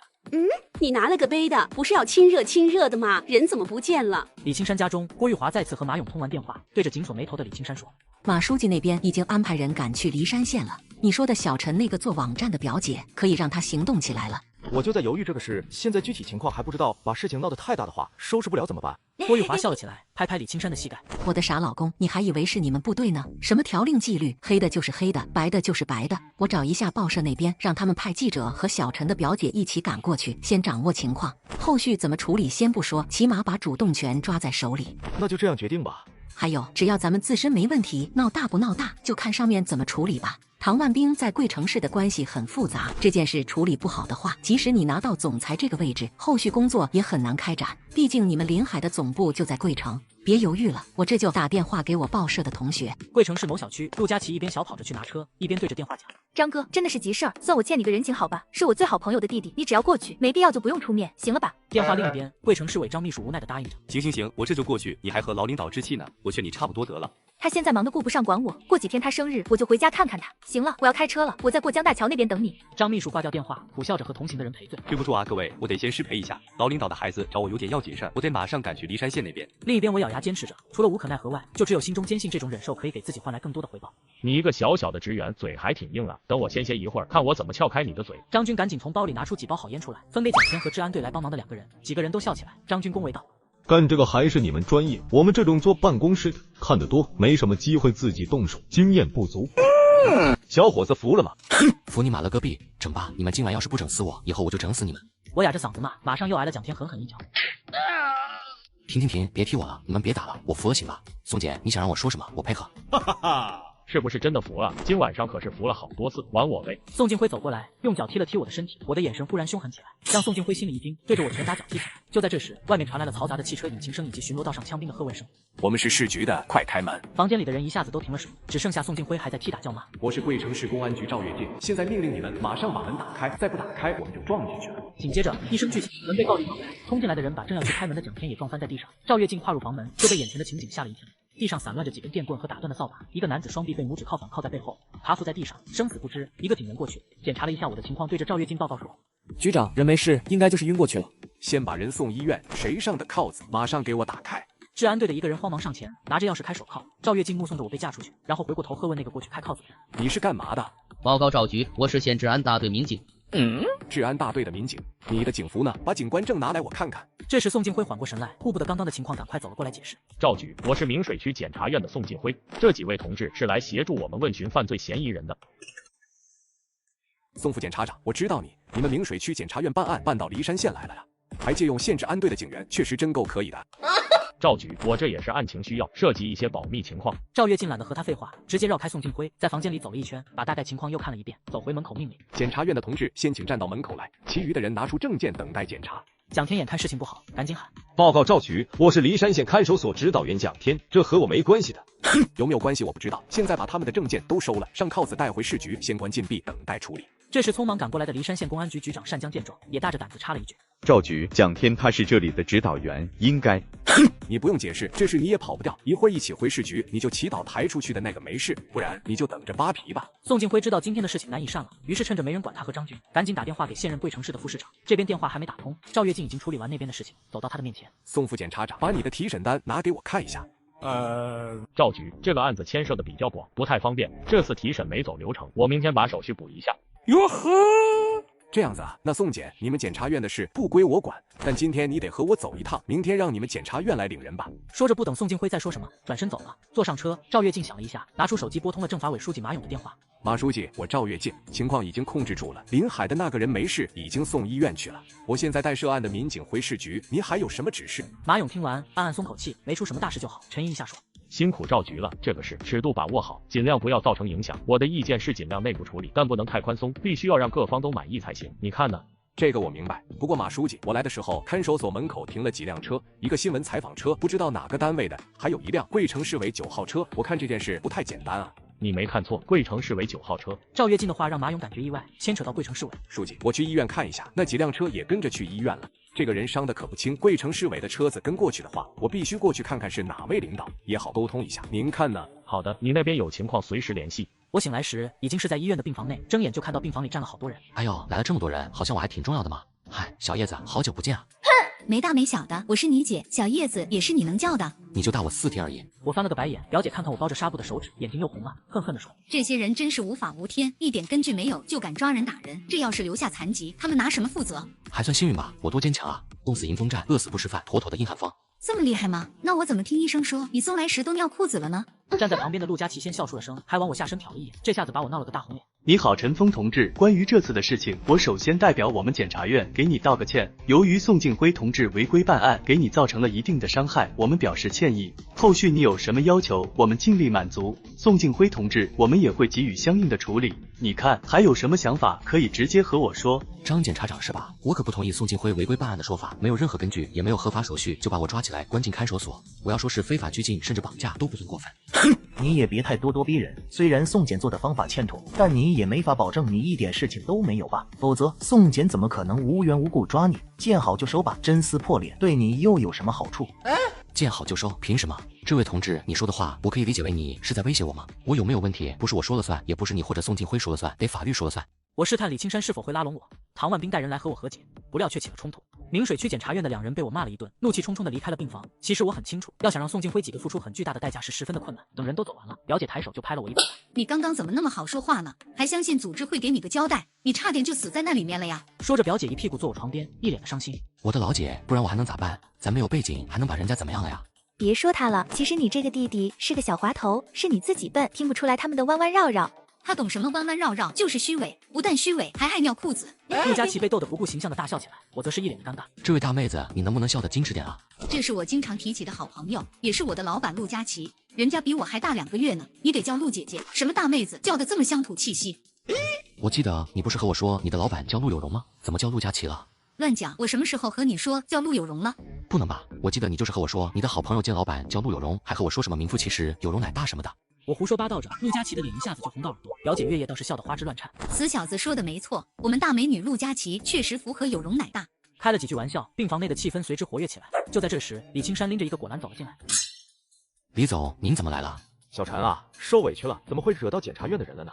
你拿了个杯的，不是要亲热的吗？人怎么不见了？李青山家中，郭玉华再次和马勇通完电话，对着紧锁眉头的李青山说：“马书记那边已经安排人赶去骊山县了。你说的小陈那个做网站的表姐，可以让她行动起来了。”我就在犹豫这个事，现在具体情况还不知道，把事情闹得太大的话，收拾不了怎么办？郭玉华笑了起来，拍拍李青山的膝盖：“我的傻老公，你还以为是你们部队呢？什么条令纪律，黑的就是黑的，白的就是白的。我找一下报社那边，让他们派记者和小陈的表姐一起赶过去，先掌握情况。后续怎么处理先不说，起码把主动权抓在手里。那就这样决定吧。还有，只要咱们自身没问题，闹大不闹大，就看上面怎么处理吧。”唐万兵在贵城市的关系很复杂，这件事处理不好的话，即使你拿到总裁这个位置，后续工作也很难开展。毕竟你们临海的总部就在贵城。别犹豫了，我这就打电话给我报社的同学。贵城市某小区，陆佳琪一边小跑着去拿车，一边对着电话讲：“张哥，真的是急事儿，算我欠你个人情好吧？是我最好朋友的弟弟，你只要过去，没必要就不用出面，行了吧？”电话另一边，贵城市委张秘书无奈地答应着：“行，我这就过去。你还和老领导置气呢，我劝你差不多得了。”他现在忙得顾不上管我，过几天他生日，我就回家看看他。行了，我要开车了，我在过江大桥那边等你。张秘书挂掉电话，苦笑着和同行的人赔罪：“对不住啊，各位，我得先失陪一下。老领导的孩子找我有点要紧事，我得马上赶去骊山县那边。”另一边，我咬牙坚持着，除了无可奈何外，就只有心中坚信这种忍受可以给自己换来更多的回报。你一个小小的职员，嘴还挺硬啊！等我先歇一会儿，看我怎么撬开你的嘴。张军赶紧从包里拿出几包好烟出来，分给蒋天和治安队来帮忙的2个人。几个人都笑起来。张军恭维道：“干这个还是你们专业，我们这种坐办公室的看得多，没什么机会自己动手，经验不足。”小伙子服了吗？服你马了个屁！整吧，你们今晚要是不整死我，以后我就整死你们！我哑着嗓子骂，马上又挨了蒋天狠狠一脚。停，别踢我了，你们别打了，我服了行吧？宋姐，你想让我说什么，我配合。哈哈哈，是不是真的服了？今晚上可是服了好多次，玩我呗！宋静辉走过来，用脚踢了踢我的身体，我的眼神忽然凶狠起来，让宋静辉心里一惊，对着我拳打脚踢起来。就在这时，外面传来了嘈杂的汽车引擎声以及巡逻道上枪兵的喝问声。我们是市局的，快开门！房间里的人一下子都停了手，只剩下宋静辉还在踢打叫骂。我是贵城市公安局赵月静，现在命令你们马上把门打开，再不打开我们就撞进去了。紧接着一声巨响，门被暴力撞开，冲进来的人把正要去开门的蒋天也撞翻在地上。赵月静跨入房门，就被眼前的情景吓了一跳。地上散乱着几根电棍和打断的扫把，一个男子双臂被拇指靠反靠在背后，爬伏在地上，生死不知。一个警员过去检查了一下我的情况，对着赵月静报告说：“局长，人没事，应该就是晕过去了。先把人送医院，谁上的铐子，马上给我打开。”治安队的一个人慌忙上前，拿着钥匙开手铐。赵月静目送着我被架出去，然后回过头喝问那个过去开铐子的人：“你是干嘛的？”报告赵局，我是县治安大队民警。治安大队的民警，你的警服呢？把警官证拿来我看看。这时宋静辉缓过神来，顾不得刚刚的情况，赶快走了过来解释：“赵局，我是明水区检察院的宋静辉，这几位同志是来协助我们问询犯罪嫌疑人的。”宋副检察长，我知道你们明水区检察院办案办到骊山县来了呀，还借用县治安队的警员，确实真够可以的。赵局，我这也是案情需要，涉及一些保密情况。赵月静懒得和他废话，直接绕开宋静辉，在房间里走了一圈，把大概情况又看了一遍，走回门口命令：“检察院的同志先请站到门口来，其余的人拿出证件等待检查。”蒋天眼看事情不好，赶紧喊：“报告赵局，我是骊山县看守所指导员蒋天，这和我没关系的。”有没有关系我不知道，现在把他们的证件都收了，上铐子带回市局，先关禁闭，等待处理。这时匆忙赶过来的骊山县公安局局长单江见状，也大着胆子插了一句：“赵局，蒋天他是这里的指导员，应该……”你不用解释，这事你也跑不掉，一会儿一起回市局，你就祈祷抬出去的那个没事，不然你就等着扒皮吧。宋静辉知道今天的事情难以善了，于是趁着没人管他和张军，赶紧打电话给现任贵城市的副市长。这边电话还没打通，赵月静已经处理完那边的事情，走到他的面前：“宋副检察长，把你的提审单拿给我看一下。”赵局，这个案子牵涉的比较广，不太方便，这次提审没走流程，我明天把手续补一下。哟呵，这样子啊，那宋检，你们检察院的事不归我管，但今天你得和我走一趟，明天让你们检察院来领人吧。说着不等宋静辉再说什么，转身走了。坐上车，赵月静想了一下，拿出手机拨通了政法委书记马勇的电话。马书记，我赵月静，情况已经控制住了，临海的那个人没事，已经送医院去了。我现在带涉案的民警回市局，您还有什么指示？马勇听完，暗暗松口气，没出什么大事就好，沉吟一下说：“辛苦赵局了，这个事尺度把握好，尽量不要造成影响。我的意见是尽量内部处理，但不能太宽松，必须要让各方都满意才行。你看呢？”这个我明白，不过马书记，我来的时候看守所门口停了几辆车，一个新闻采访车，不知道哪个单位的，还有一辆贵城市委9号车。我看这件事不太简单啊。你没看错，贵城市委9号车。赵月静的话让马勇感觉意外，牵扯到贵城市委。书记，我去医院看一下，那几辆车也跟着去医院了。这个人伤的可不轻，贵城市委的车子跟过去的话，我必须过去看看是哪位领导，也好沟通一下。您看呢？好的，你那边有情况随时联系。我醒来时已经是在医院的病房内，睁眼就看到病房里站了好多人。哎呦，来了这么多人，好像我还挺重要的嘛。嗨，小叶子，好久不见啊！没大没小的，我是你姐，小叶子也是你能叫的。你就大我4天而已。我翻了个白眼，表姐看看我包着纱布的手指，眼睛又红了，恨恨地说：这些人真是无法无天，一点根据没有就敢抓人打人，这要是留下残疾，他们拿什么负责？还算幸运吧，我多坚强啊！冻死迎风站，饿死不吃饭，妥妥的硬汉方。这么厉害吗？那我怎么听医生说你送来时都尿裤子了呢？站在旁边的陆佳琪先笑出了声，还往我下身瞟了一眼，这下子把我闹了个大红脸。你好，陈峰同志，关于这次的事情，我首先代表我们检察院给你道个歉。由于宋敬辉同志违规办案，给你造成了一定的伤害，我们表示歉意。后续你有什么要求，我们尽力满足。宋敬辉同志，我们也会给予相应的处理。你看还有什么想法，可以直接和我说。张检察长是吧？我可不同意宋敬辉违规办案的说法，没有任何根据，也没有合法手续，就把我抓起来关进看守所。我要说是非法拘禁，甚至绑架，都不算过分。你也别太咄咄逼人，虽然宋检做的方法欠妥，但你也没法保证你一点事情都没有吧？否则宋检怎么可能无缘无故抓你？见好就收吧，真撕破脸对你又有什么好处？见好就收，凭什么？这位同志，你说的话，我可以理解为你是在威胁我吗？我有没有问题，不是我说了算，也不是你或者宋敬辉说了算，得法律说了算。我试探李青山是否会拉拢我，唐万兵带人来和我和解，不料却起了冲突。明水区检察院的2人被我骂了一顿，怒气冲冲地离开了病房。其实我很清楚，要想让宋敬辉几个付出很巨大的代价是十分的困难。等人都走完了，表姐抬手就拍了我一把。你刚刚怎么那么好说话呢？还相信组织会给你个交代？你差点就死在那里面了呀！说着，表姐一屁股坐我床边，一脸的伤心。我的老姐，不然我还能咋办？咱没有背景，还能把人家怎么样了呀？别说他了，其实你这个弟弟是个小滑头，是你自己笨，听不出来他们的弯弯绕绕。他懂什么弯弯绕绕，就是虚伪，不但虚伪，还爱尿裤子。陆佳琪被逗得不顾形象的大笑起来，我则是一脸的尴尬。这位大妹子，你能不能笑得矜持点啊？这是我经常提起的好朋友，也是我的老板陆佳琪，人家比我还大2个月呢，你得叫陆姐姐，什么大妹子，叫得这么乡土气息。我记得你不是和我说你的老板叫陆有容吗？怎么叫陆佳琪了？乱讲，我什么时候和你说叫陆有容了？不能吧，我记得你就是和我说你的好朋友兼老板叫陆有容，还和我说什么名副其实有容乃大什么的。我胡说八道着，陆佳琪的脸一下子就红到耳朵，表姐月夜倒是笑得花枝乱颤。死小子说的没错，我们大美女陆佳琪确实符合有容乃大。开了几句玩笑，病房内的气氛随之活跃起来。就在这时，李青山拎着一个果篮走了进来。李总，您怎么来了？小陈啊，受委屈了，怎么会惹到检察院的人了呢？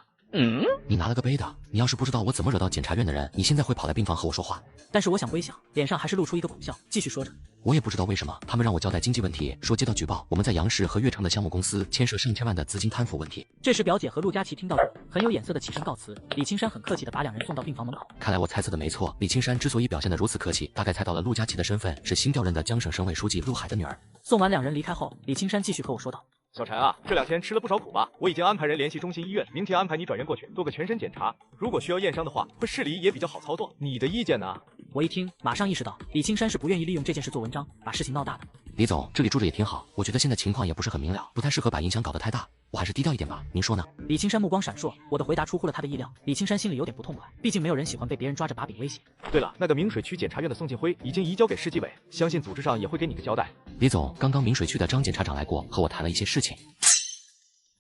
你拿了个杯的，你要是不知道我怎么惹到检察院的人，你现在会跑来病房和我说话。但是我想归想，脸上还是露出一个苦笑，继续说着。我也不知道为什么，他们让我交代经济问题，说接到举报，我们在杨氏和悦城的项目公司牵涉上千万的资金贪腐问题。这时表姐和陆佳琪听到这，很有眼色的起身告辞。李青山很客气的把2人送到病房门口。看来我猜测的没错，李青山之所以表现得如此客气，大概猜到了陆佳琪的身份是新调任的江省省委书记陆海的女儿。送完2人离开后，李青山继续和我说道。小陈啊，这2天吃了不少苦吧？我已经安排人联系中心医院，明天安排你转院过去做个全身检查。如果需要验伤的话，会视离也比较好操作。你的意见呢？我一听，马上意识到李青山是不愿意利用这件事做文章，把事情闹大的。李总，这里住着也挺好，我觉得现在情况也不是很明了，不太适合把影响搞得太大，我还是低调一点吧，您说呢？李青山目光闪烁，我的回答出乎了他的意料。李青山心里有点不痛快，毕竟没有人喜欢被别人抓着把柄威胁。对了，那个明水区检察院的宋敬辉已经移交给市纪委，相信组织上也会给你个交代。李总，刚刚明水区的张检察长来过，和我谈了一些事情。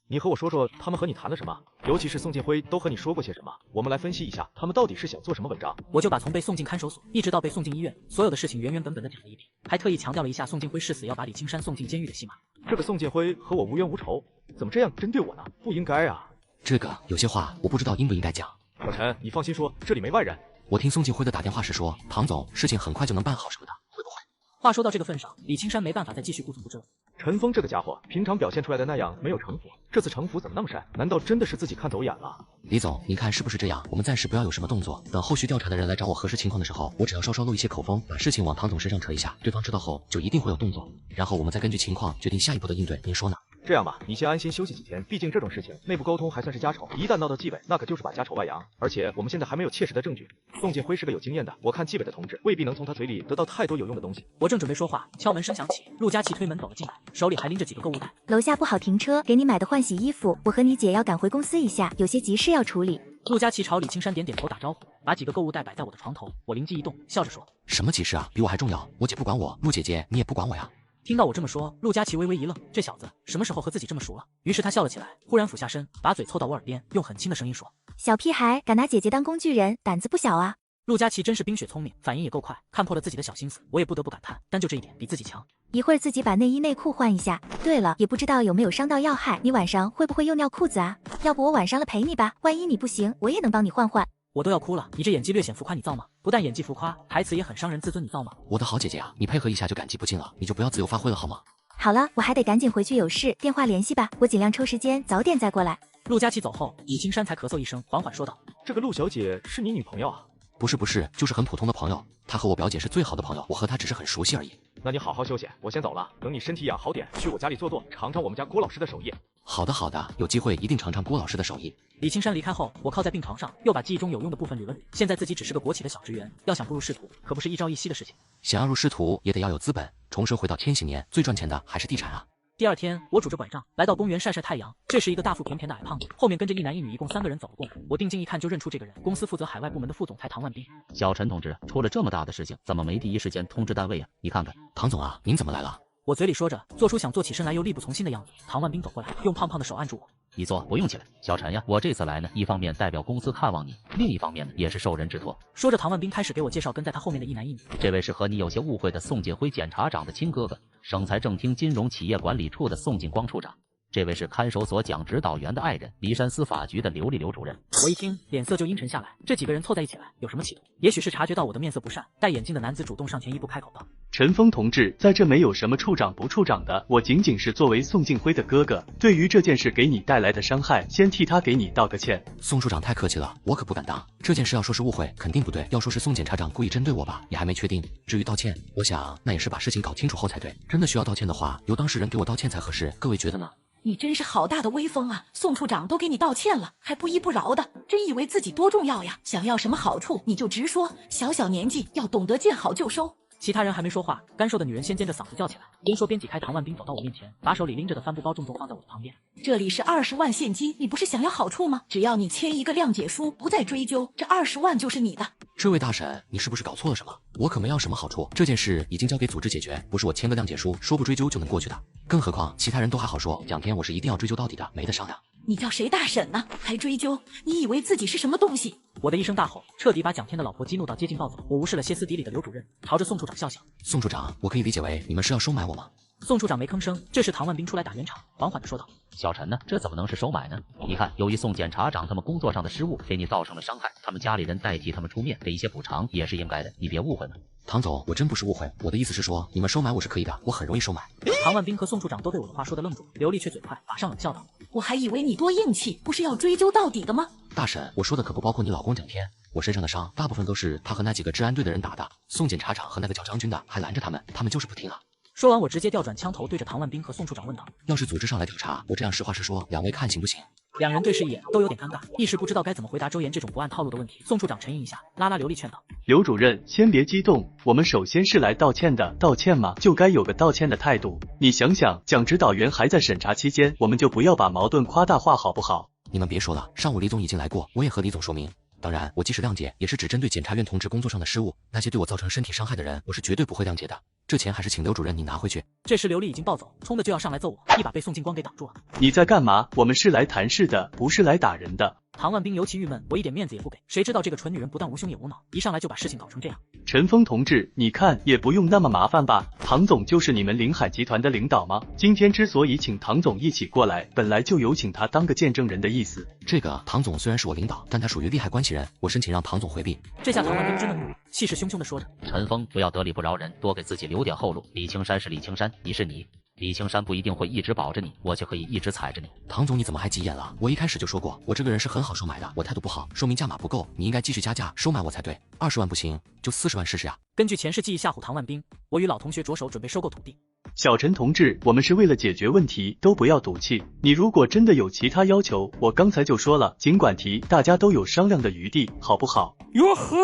你和我说说他们和你谈了什么，尤其是宋敬辉都和你说过些什么，我们来分析一下他们到底是想做什么文章。我就把从被送进看守所一直到被送进医院所有的事情原原本本的讲了一遍，还特意强调了一下宋敬辉誓死要把李青山送进监狱的戏码。这个宋敬辉和我无冤无仇，怎么这样针对我呢？不应该啊。这个有些话我不知道应不应该讲。小陈，你放心说，这里没外人。我听宋敬辉的打电话时说，唐总，事情很快就能办好什么的，会不会？话说到这个份上，李青山没办法再继续顾左不遮。陈峰这个家伙，平常表现出来的那样没有城府，这次城府怎么那么深？难道真的是自己看走眼了？李总，您看是不是这样？我们暂时不要有什么动作，等后续调查的人来找我核实情况的时候，我只要稍稍露一些口风，把事情往唐总身上扯一下，对方知道后就一定会有动作，然后我们再根据情况决定下一步的应对，您说呢？这样吧，你先安心休息几天，毕竟这种事情内部沟通还算是家丑，一旦闹到纪委，那可就是把家丑外扬。而且我们现在还没有切实的证据。宋敬辉是个有经验的，我看纪委的同志未必能从他嘴里得到太多有用的东西。我正准备说话，敲门声响起，陆佳琪推门走了进来，手里还拎着几个购物袋。楼下不好停车，给你买的换洗衣服，我和你姐要赶回公司一下，有些急事要处理。陆佳琪朝李青山点点头打招呼，把几个购物袋摆在我的床头。我灵机一动，笑着说：什么急事啊？比我还重要？我姐不管我，陆姐姐你也不管我呀？听到我这么说，陆佳琪微微一愣，这小子什么时候和自己这么熟了？于是他笑了起来，忽然俯下身，把嘴凑到我耳边，用很轻的声音说：小屁孩敢拿姐姐当工具人，胆子不小啊。陆佳琪真是冰雪聪明，反应也够快，看破了自己的小心思，我也不得不感叹，但就这一点比自己强。一会儿自己把内衣内裤换一下。对了，也不知道有没有伤到要害，你晚上会不会又尿裤子啊？要不我晚上了陪你吧，万一你不行，我也能帮你换换。我都要哭了，你这演技略显浮夸，你造吗？不但演技浮夸，台词也很伤人自尊，你造吗？我的好姐姐啊，你配合一下就感激不尽了，你就不要自由发挥了好吗？好了，我还得赶紧回去有事，电话联系吧，我尽量抽时间早点再过来。陆佳琪走后，李青山才咳嗽一声，缓缓说道：“这个陆小姐是你女朋友啊？”不是，就是很普通的朋友。她和我表姐是最好的朋友，我和她只是很熟悉而已。那你好好休息，我先走了。等你身体养好点，去我家里坐坐，尝尝我们家郭老师的手艺。好的，有机会一定尝尝郭老师的手艺。李青山离开后，我靠在病床上，又把记忆中有用的部分捋了捋。现在自己只是个国企的小职员，要想步入仕途，可不是一朝一夕的事情。想要入仕途，也得要有资本。重生回到千禧年，最赚钱的还是地产啊。第二天，我拄着拐杖来到公园晒晒太阳。这时，一个大腹便便的矮胖子后面跟着一男一女，一共3个人走了过来。我定睛一看，就认出这个人，公司负责海外部门的副总裁唐万斌。小陈同志，出了这么大的事情，怎么没第一时间通知单位啊？你看看，唐总啊，您怎么来了？我嘴里说着，做出想做起身来又力不从心的样子。唐万斌走过来，用胖胖的手按住我。你坐，不用起来。小陈呀，我这次来呢，一方面代表公司看望你，另一方面呢，也是受人之托。说着，唐万斌开始给我介绍跟在他后面的一男一女。这位是和你有些误会的宋锦辉检察长的亲哥哥，省财政厅金融企业管理处的宋锦光处长。这位是看守所蒋指导员的爱人，梨山司法局的刘丽刘主任。我一听，脸色就阴沉下来。这几个人凑在一起来，有什么企图？也许是察觉到我的面色不善，戴眼镜的男子主动上前一步开口道：“陈峰同志，在这没有什么处长不处长的，我仅仅是作为宋敬辉的哥哥，对于这件事给你带来的伤害，先替他给你道个歉。”宋处长太客气了，我可不敢当。这件事要说是误会，肯定不对；要说是宋检察长故意针对我吧，也还没确定。至于道歉，我想那也是把事情搞清楚后才对。真的需要道歉的话，由当事人给我道歉才合适。各位觉得呢？你真是好大的威风啊！宋处长都给你道歉了，还不依不饶的，真以为自己多重要呀？想要什么好处你就直说，小小年纪要懂得见好就收。其他人还没说话，干瘦的女人先尖着嗓子叫起来，边说边挤开唐万斌走到我面前，把手里拎着的帆布包重重放在我的旁边。这里是20万现金，你不是想要好处吗？只要你签一个谅解书，不再追究，这20万就是你的。这位大婶，你是不是搞错了什么？我可没要什么好处，这件事已经交给组织解决，不是我签个谅解书说不追究就能过去的。更何况其他人都还好说，蒋天我是一定要追究到底的，没得商量。你叫谁大婶呢？还追究？你以为自己是什么东西？我的一声大吼，彻底把蒋天的老婆激怒到接近暴走。我无视了歇斯底里的刘主任，朝着宋处长笑笑。宋处长，我可以理解为你们是要收买我吗？宋处长没吭声。这时唐万斌出来打圆场，缓缓地说道：“小陈呢？这怎么能是收买呢？你看，由于宋检察长他们工作上的失误，给你造成了伤害，他们家里人代替他们出面给一些补偿，也是应该的，你别误会了。”唐总，我真不是误会，我的意思是说，你们收买我是可以的，我很容易收买。唐万斌和宋处长都被我的话说得愣住，刘丽却嘴快，马上冷笑道：“我还以为你多硬气，不是要追究到底的吗？”大婶，我说的可不包括你老公蒋天，我身上的伤大部分都是他和那几个治安队的人打的，宋检察长和那个叫张军的还拦着他们，他们就是不听啊。说完，我直接调转枪头对着唐万斌和宋处长问道：“要是组织上来调查，我这样实话实说，两位看行不行？”两人对视一眼，都有点尴尬，一时不知道该怎么回答周岩这种不按套路的问题。宋处长沉吟一下，拉拉刘丽劝道：“刘主任，先别激动，我们首先是来道歉的，道歉嘛，就该有个道歉的态度。你想想，蒋指导员还在审查期间，我们就不要把矛盾夸大化，好不好？”你们别说了，上午李总已经来过，我也和李总说明。当然，我即使谅解，也是只针对检察院同志工作上的失误，那些对我造成身体伤害的人，我是绝对不会谅解的。这钱还是请刘主任你拿回去。这时刘丽已经暴走，冲的就要上来揍我，一把被宋敬光给挡住了。你在干嘛？我们是来谈事的，不是来打人的。唐万斌尤其郁闷，我一点面子也不给，谁知道这个蠢女人不但无胸也无脑，一上来就把事情搞成这样。陈峰同志，你看也不用那么麻烦吧？唐总就是你们临海集团的领导吗？今天之所以请唐总一起过来，本来就有请他当个见证人的意思。这个唐总虽然是我领导，但他属于利害关系人，我申请让唐总回避。这下唐万斌真的怒了，气势汹汹地说着：“陈峰，不要得理不饶人，多给自己留点后路。李青山是李青山，你是你。李青山不一定会一直保着你，我却可以一直踩着你。”唐总，你怎么还急眼了？我一开始就说过，我这个人是很好收买的，我态度不好，说明价码不够，你应该继续加价收买我才对。20万不行，就40万试试啊！根据前世记忆吓唬唐万斌，我与老同学着手准备收购土地。小陈同志，我们是为了解决问题，都不要赌气。你如果真的有其他要求，我刚才就说了，尽管提，大家都有商量的余地，好不好？哟呵，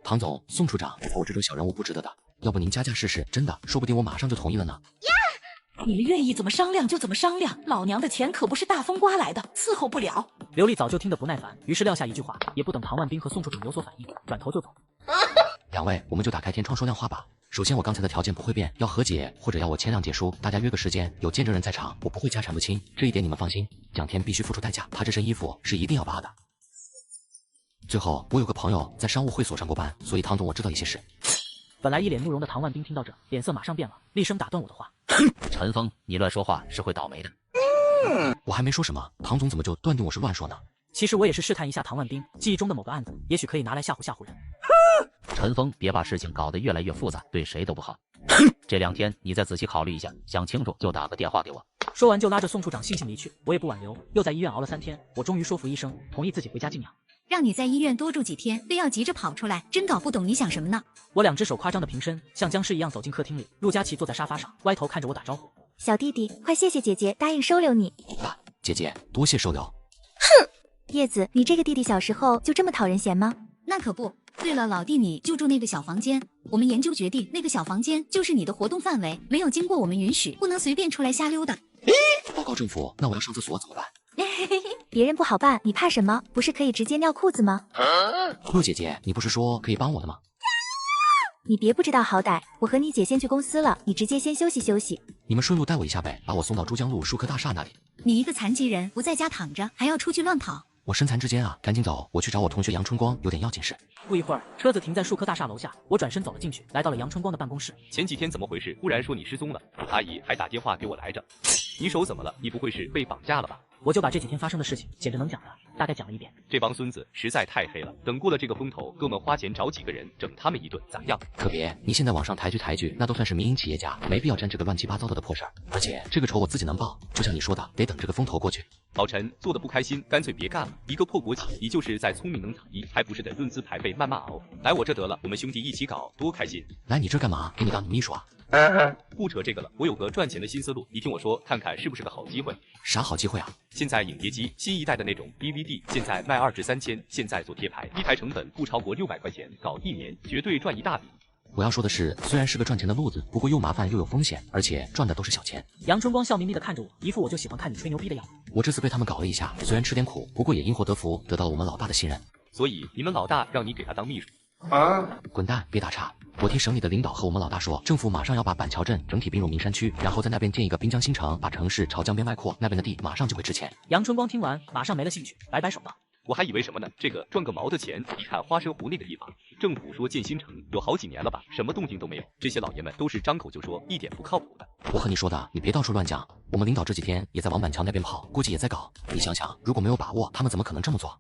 唐总、宋处长，我这种小人物不值得的，要不您加价试试，真的，说不定我马上就同意了呢。呀，你们愿意怎么商量就怎么商量，老娘的钱可不是大风刮来的，伺候不了。刘丽早就听得不耐烦，于是撂下一句话，也不等唐万斌和宋处长有所反应，转头就走。两位，我们就打开天窗说亮话吧。首先，我刚才的条件不会变，要和解或者要我签谅解书，大家约个时间，有见证人在场，我不会家产不清，这一点你们放心。蒋天必须付出代价，他这身衣服是一定要扒的。最后，我有个朋友在商务会所上过班，所以唐总我知道一些事。本来一脸怒容的唐万兵听到这，脸色马上变了，厉声打断我的话：“陈峰，你乱说话是会倒霉的。”我还没说什么，唐总怎么就断定我是乱说呢？其实我也是试探一下唐万兵记忆中的某个案子，也许可以拿来吓唬吓唬人。陈峰，别把事情搞得越来越复杂，对谁都不好。这2天你再仔细考虑一下，想清楚就打个电话给我。说完就拉着宋处长悻悻离去，我也不挽留，又在医院熬了3天，我终于说服医生同意自己回家静养。让你在医院多住几天，非要急着跑出来，真搞不懂你想什么呢？我2只手夸张的平伸，像僵尸一样走进客厅里，陆佳琪坐在沙发上，歪头看着我打招呼：“小弟弟，快谢谢姐姐答应收留你。”姐姐，多谢收留。哼，叶子，你这个弟弟小时候就这么讨人嫌吗？那可不。对了，老弟，你就住那个小房间。我们研究决定，那个小房间就是你的活动范围，没有经过我们允许，不能随便出来瞎溜达。报告政府，那我要上厕所怎么办？别人不好办，你怕什么？不是可以直接尿裤子吗？陆姐姐，你不是说可以帮我的吗？你别不知道好歹，我和你姐先去公司了，你直接先休息休息。你们顺路带我一下呗，把我送到珠江路舒科大厦那里。你一个残疾人，不在家躺着，还要出去乱跑。我身残志坚啊，赶紧走，我去找我同学杨春光，有点要紧事。不一会儿，车子停在舒科大厦楼下，我转身走了进去，来到了杨春光的办公室。前几天怎么回事？忽然说你失踪了，阿姨还打电话给我来着。你手怎么了？你不会是被绑架了吧？我就把这几天发生的事情捡着能讲的大概讲了一遍。这帮孙子实在太黑了，等过了这个风头，哥们花钱找几个人整他们一顿，咋样？可别，你现在往上抬举，那都算是民营企业家，没必要沾这个乱七八糟的破事儿。而且这个仇我自己能报，就像你说的，得等这个风头过去。老陈做的不开心，干脆别干了。一个破国企，你就是再聪明能躺一，还不是得论资排辈慢慢熬。来我这得了，我们兄弟一起搞，多开心！来你这干嘛？给你当女秘书啊？不扯这个了，我有个赚钱的新思路，你听我说，看看是不是个好机会。啥好机会啊？现在影碟机新一代的那种 DVD， 现在卖2至3千，现在做贴牌，一台成本不超过600块钱，搞1年绝对赚一大笔。我要说的是，虽然是个赚钱的路子，不过又麻烦又有风险，而且赚的都是小钱。杨春光笑眯眯的看着我，一副我就喜欢看你吹牛逼的样子。我这次被他们搞了一下，虽然吃点苦，不过也因祸得福，得到了我们老大的信任。所以你们老大让你给他当秘书？滚蛋，别打岔！我听省里的领导和我们老大说，政府马上要把板桥镇整体并入名山区，然后在那边建一个滨江新城，把城市朝江边外扩，那边的地马上就会值钱。杨春光听完，马上没了兴趣，摆摆手道：“我还以为什么呢？这个赚个毛的钱！你看花生湖那个地方，政府说建新城，有好几年了吧，什么动静都没有。这些老爷们都是张口就说，一点不靠谱的。我和你说的，你别到处乱讲。我们领导这几天也在往板桥那边跑，估计也在搞。你想想，如果没有把握，他们怎么可能这么做？”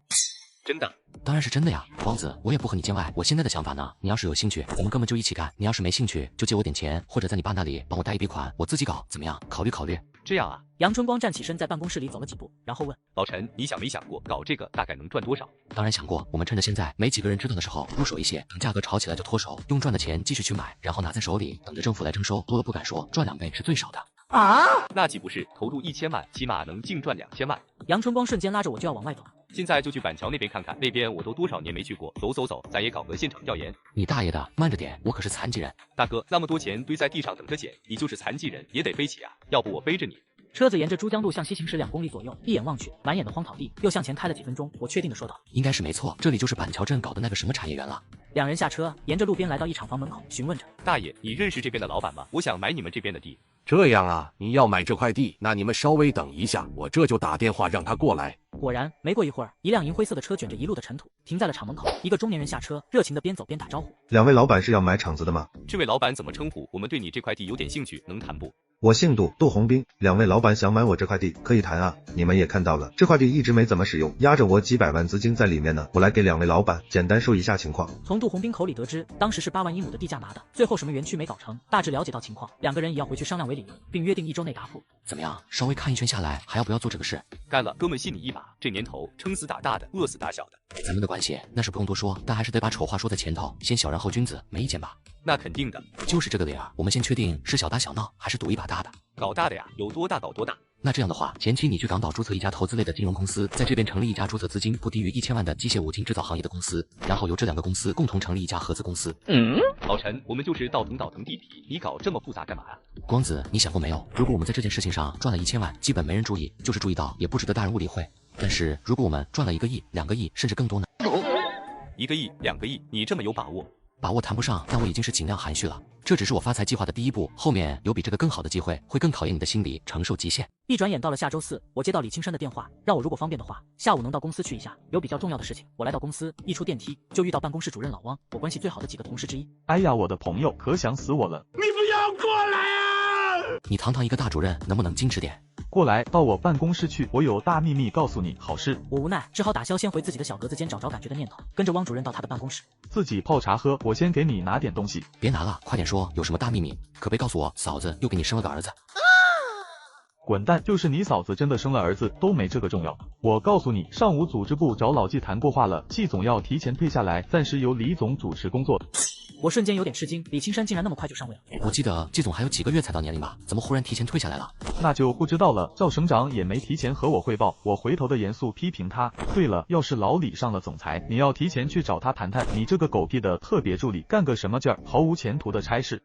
真的？当然是真的呀，王子，我也不和你见外。我现在的想法呢，你要是有兴趣，咱们根本就一起干；你要是没兴趣，就借我点钱，或者在你爸那里帮我贷一笔款，我自己搞，怎么样？考虑考虑。这样啊。杨春光站起身，在办公室里走了几步，然后问老陈：“你想没想过搞这个大概能赚多少？”当然想过，我们趁着现在没几个人知道的时候入手一些，等价格炒起来就脱手，用赚的钱继续去买，然后拿在手里，等着政府来征收，多了不敢说，赚2倍是最少的。啊，那岂不是投入1000万，起码能净赚2000万？杨春光瞬间拉着我就要往外走。现在就去板桥那边看看，那边我都多少年没去过。走走走，咱也搞个现场调研。你大爷的，慢着点，我可是残疾人。大哥，那么多钱堆在地上等着捡，你就是残疾人也得背起啊，要不我背着你。车子沿着珠江路向西行驶2公里左右，一眼望去，满眼的荒草地，又向前开了几分钟，我确定的说道：“应该是没错，这里就是板桥镇搞的那个什么产业园了。”2人下车，沿着路边来到一厂房门口，询问着：“大爷，你认识这边的老板吗？我想买你们这边的地。”这样啊，你要买这块地，那你们稍微等一下，我这就打电话让他过来。果然，没过一会儿，一辆银灰色的车卷着一路的尘土，停在了厂门口。一个中年人下车，热情的边走边打招呼：“2位老板是要买厂子的吗？”这位老板怎么称呼？我们对你这块地有点兴趣，能谈不？我姓杜，杜红兵。2位老板想买我这块地，可以谈啊。你们也看到了，这块地一直没怎么使用，压着我几百万资金在里面呢。我来给2位老板简单说一下情况。从杜红兵口里得知，当时是8万1亩的地价拿的，最后什么园区没搞成，大致了解到情况，2个人也要回去商量为理由，并约定1周内答复。怎么样？稍微看一圈下来，还要不要做这个事？干了，哥们信你一把。这年头，撑死打大的，饿死打小的。咱们的关系那是不用多说，但还是得把丑话说在前头，先小人后君子，没意见吧？那肯定的，就是这个理儿。我们先确定是小打小闹，还是赌一把大的？搞大的呀，有多大搞多大。那这样的话，前期你去港岛注册一家投资类的金融公司，在这边成立一家注册资金不低于1000万的机械五金制造行业的公司，然后由这2个公司共同成立一家合资公司。老陈，我们就是倒腾地皮，你搞这么复杂干嘛呀？光子，你想过没有？如果我们在这件事情上赚了1000万，基本没人注意，就是注意到也不值得大人物理会。但是如果我们赚了1个亿、2个亿，甚至更多呢？ 1个亿、2个亿，你这么有把握？把握谈不上，但我已经是尽量含蓄了。这只是我发财计划的第一步，后面有比这个更好的机会，会更考验你的心理承受极限。一转眼到了下周四，我接到李青山的电话，让我如果方便的话，下午能到公司去一下，有比较重要的事情。我来到公司，一出电梯就遇到办公室主任老汪，我关系最好的几个同事之一。哎呀，我的朋友，可想死我了！你不要过来啊！你堂堂一个大主任，能不能矜持点？过来，到我办公室去，我有大秘密告诉你。好事。我无奈，只好打消先回自己的小格子间找找感觉的念头，跟着汪主任到他的办公室。自己泡茶喝，我先给你拿点东西。别拿了，快点说，有什么大秘密？可别告诉我嫂子又给你生了个儿子。滚蛋！就是你嫂子真的生了儿子都没这个重要。我告诉你，上午组织部找老季谈过话了，季总要提前退下来，暂时由李总主持工作。我瞬间有点吃惊，李青山竟然那么快就上位了。我记得季总还有几个月才到年龄吧，怎么忽然提前退下来了？那就不知道了。赵省长也没提前和我汇报，我回头的严肃批评他。对了，要是老李上了总裁，你要提前去找他谈谈，你这个狗屁的特别助理干个什么劲儿，毫无前途的差事。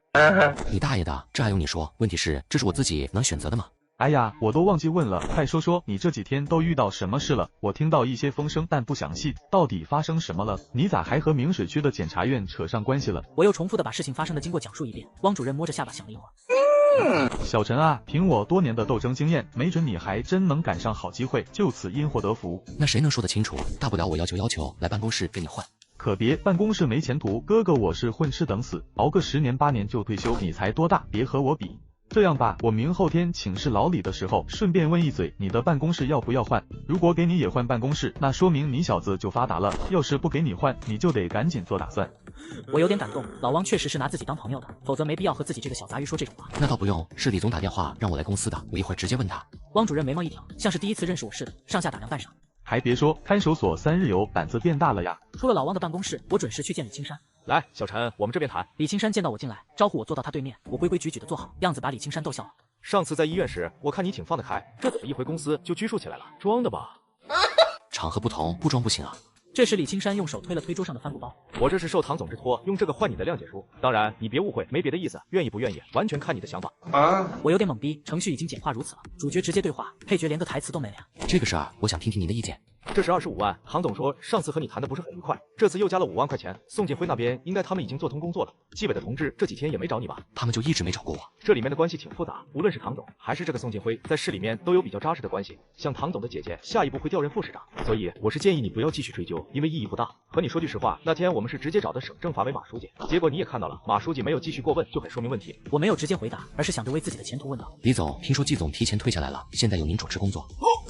你大爷的，这还用你说？问题是，这是我自己能选择的吗？哎呀，我都忘记问了，快说说你这几天都遇到什么事了？我听到一些风声，但不详细，到底发生什么了？你咋还和明水区的检察院扯上关系了？我又重复的把事情发生的经过讲述一遍。汪主任摸着下巴想了一会儿，小陈啊，凭我多年的斗争经验，没准你还真能赶上好机会，就此因祸得福。那谁能说得清楚？大不了我要求来办公室跟你换。可别，办公室没前途，哥哥我是混吃等死，熬个10年8年就退休，你才多大？别和我比。这样吧，我明后天请示老李的时候，顺便问一嘴，你的办公室要不要换？如果给你也换办公室，那说明你小子就发达了；要是不给你换，你就得赶紧做打算。我有点感动，老汪确实是拿自己当朋友的，否则没必要和自己这个小杂鱼说这种话。那倒不用，是李总打电话让我来公司的，我一会儿直接问他。汪主任眉毛一挑，像是第一次认识我似的，上下打量半晌。还别说，看守所3日游，胆子变大了呀。出了老汪的办公室，我准时去见李青山。来，小陈，我们这边谈。李青山见到我进来，招呼我坐到他对面，我规规矩矩的坐好，样子把李青山逗笑了。上次在医院时，我看你挺放得开，这怎么一回公司就拘束起来了？装的吧？场合不同，不装不行啊。这时李青山用手推了推桌上的帆布包，我这是受唐总之托，用这个换你的谅解书。当然你别误会，没别的意思，愿意不愿意完全看你的想法啊。我有点懵逼，程序已经简化如此了，主角直接对话，配角连个台词都没了呀。这个事儿我想听听您的意见。这是25万，唐总说上次和你谈的不是很愉快，这次又加了5万块钱。宋建辉那边应该他们已经做通工作了，纪委的同志这几天也没找你吧？他们就一直没找过我。这里面的关系挺复杂，无论是唐总还是这个宋建辉，在市里面都有比较扎实的关系。像唐总的姐姐，下一步会调任副市长，所以我是建议你不要继续追究，因为意义不大。和你说句实话，那天我们是直接找的省政法委马书记，结果你也看到了，马书记没有继续过问，就很说明问题。我没有直接回答，而是想着为自己的前途问道。李总，听说季总提前退下来了，现在由您主持工作。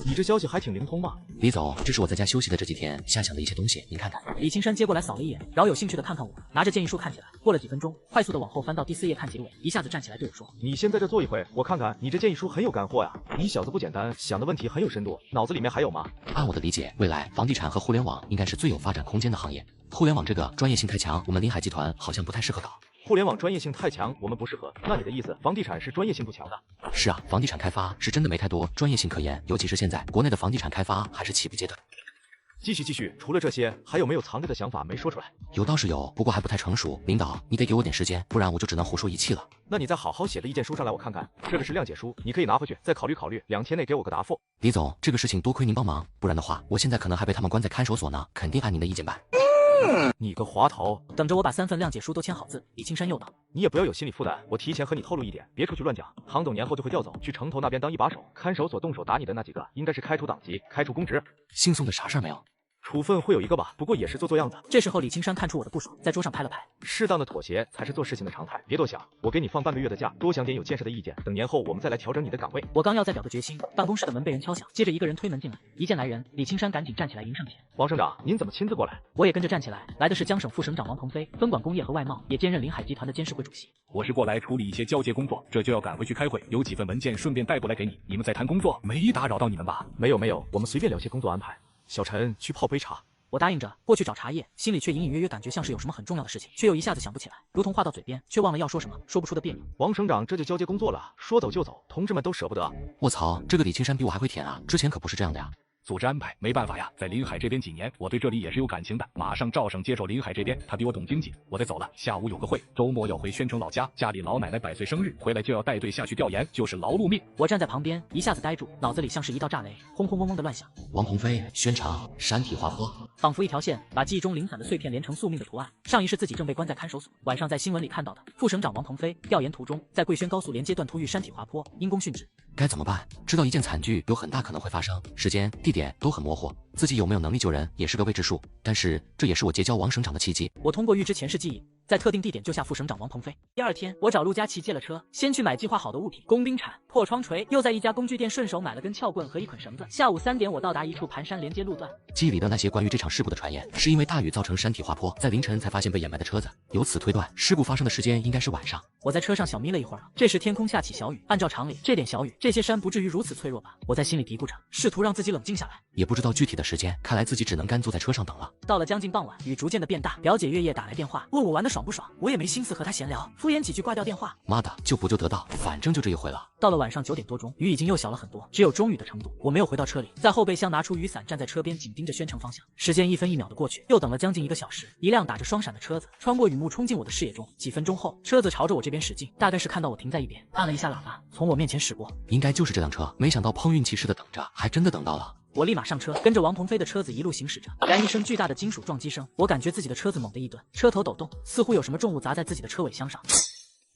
你这消息还挺灵通嘛。李总，这是我在家休息的这几天瞎想的一些东西，您看看。李青山接过来扫了一眼，饶有兴趣的看看我，拿着建议书看起来。过了几分钟，快速的往后翻到第4页看结尾，一下子站起来对我说：“你先在这坐一会，我看看。你这建议书很有干货呀，你小子不简单，想的问题很有深度，脑子里面还有吗？”按我的理解，未来房地产和互联网应该是最有发展空间的行业。互联网这个专业性太强，我们临海集团好像不太适合搞。互联网专业性太强，我们不适合。那你的意思，房地产是专业性不强的？是啊，房地产开发是真的没太多专业性可言，尤其是现在国内的房地产开发还是起步阶段。继续，除了这些，还有没有藏着的想法没说出来？有倒是有，不过还不太成熟。领导，你得给我点时间，不然我就只能胡说一气了。那你再好好写的意见书上来，我看看。这个是谅解书，你可以拿回去，再考虑考虑，2天内给我个答复。李总，这个事情多亏您帮忙，不然的话，我现在可能还被他们关在看守所呢。肯定按您的意见办。你个滑头！等着我把3份谅解书都签好字。李青山又道：“你也不要有心理负担，我提前和你透露一点，别出去乱讲。唐总年后就会调走，去城头那边当一把手，看守所动手打你的那几个，应该是开除党籍、开除公职。姓宋的啥事儿没有？处分会有一个吧，不过也是做样子。”这时候李青山看出我的不爽，在桌上拍了拍。适当的妥协才是做事情的常态，别多想。我给你放半个月的假，多想点有建设的意见，等年后我们再来调整你的岗位。我刚要再表个决心，办公室的门被人敲响，接着一个人推门进来。一见来人，李青山赶紧站起来迎上前。王省长，您怎么亲自过来？我也跟着站起来，来的是江省副省长王鹏飞，分管工业和外贸，也兼任临海集团的监事会主席。我是过来处理一些交接工作，这就要赶回去开会，有几份文件顺便带过来给你。你们在谈工作，没打扰到你们吧？没有，我们随便聊些工作安排。小陈，去泡杯茶。我答应着过去找茶叶，心里却隐隐约约感觉像是有什么很重要的事情，却又一下子想不起来，如同话到嘴边，却忘了要说什么，说不出的别扭。王省长，这就交接工作了，说走就走，同志们都舍不得。卧槽，这个李青山比我还会舔啊，之前可不是这样的呀。组织安排，没办法呀，在临海这边几年，我对这里也是有感情的。马上赵省接手临海这边，他比我懂经济，我得走了。下午有个会，周末要回宣城老家，家里老奶奶100岁生日，回来就要带队下去调研，就是劳碌命。我站在旁边，一下子呆住，脑子里像是一道炸雷，轰轰嗡嗡的乱响。王鹏飞、宣城、山体滑坡，仿佛一条线把记忆中零散的碎片连成宿命的图案。上一世自己正被关在看守所，晚上在新闻里看到的副省长王鹏飞调研途中，在贵宣高速连接段突遇山体滑坡，因公殉职。该怎么办？知道一件惨剧有很大可能会发生，时间、地点都很模糊，自己有没有能力救人也是个未知数。但是这也是我结交王省长的契机。我通过预知前世记忆，在特定地点救下副省长王鹏飞。第二天，我找陆佳琪借了车，先去买计划好的物品，工兵铲、破窗锤，又在一家工具店顺手买了根撬棍和一捆绳子。下午3点，我到达一处盘山连接路段。记忆里的那些关于这场事故的传言，是因为大雨造成山体滑坡，在凌晨才发现被掩埋的车子，由此推断事故发生的时间应该是晚上。我在车上小眯了一会儿，这时天空下起小雨。按照常理，这点小雨，这些山不至于如此脆弱吧？我在心里嘀咕着，试图让自己冷静下来。也不知道具体的时间，看来自己只能干坐在车上等了。到了将近傍晚，雨逐渐的变大，表姐月夜打来电话，问我玩的爽不爽，我也没心思和她闲聊，敷衍几句挂掉电话。妈的，救不救得到，反正就这一回了。到了晚上9点多钟，雨已经又小了很多，只有中雨的程度。我没有回到车里，在后备箱拿出雨伞，站在车边紧盯着宣城方向。时间1分1秒的过去，又等了将近1个小时，一辆打着双闪的车子穿过雨幕冲进我的视野中。几分钟后，车子朝着我这边驶近，大概是看到我停在一边，按了一下喇叭，从我面前驶过。应该就是这辆车，没想到碰运气似的等着，还真的等到了。我立马上车，跟着王鹏飞的车子一路行驶着。然一声巨大的金属撞击声，我感觉自己的车子猛地一顿，车头抖动，似乎有什么重物砸在自己的车尾箱上。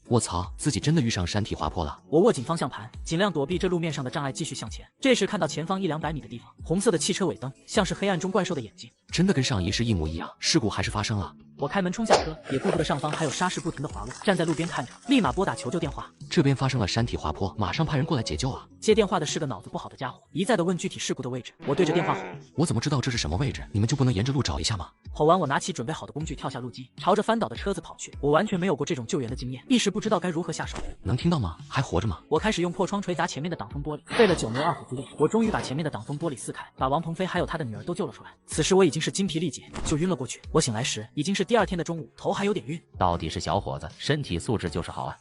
我操，自己真的遇上山体滑坡了。我握紧方向盘，尽量躲避这路面上的障碍，继续向前。这时看到前方100-200米的地方，红色的汽车尾灯像是黑暗中怪兽的眼睛，真的跟上一世一模一样。事故还是发生了。我开门冲下车，也顾不得上方还有沙石不停的滑落，站在路边看着，立马拨打求救电话。这边发生了山体滑坡，马上派人过来解救啊！接电话的是个脑子不好的家伙，一再的问具体事故的位置。我对着电话吼：“我怎么知道这是什么位置？你们就不能沿着路找一下吗？”吼完，我拿起准备好的工具，跳下路基，朝着翻倒的车子跑去。我完全没有过这种救援的经验，一时不知道该如何下手。能听到吗？还活着吗？我开始用破窗锤砸前面的挡风玻璃，费了9牛2虎之力，我终于把前面的挡风玻璃撕开，把王鹏飞还有他的女儿都救了出来。此时我已经是筋疲力竭，就晕了过去。我醒来时已经是第2天的中午，头还有点晕。到底是小伙子，身体素质就是好啊。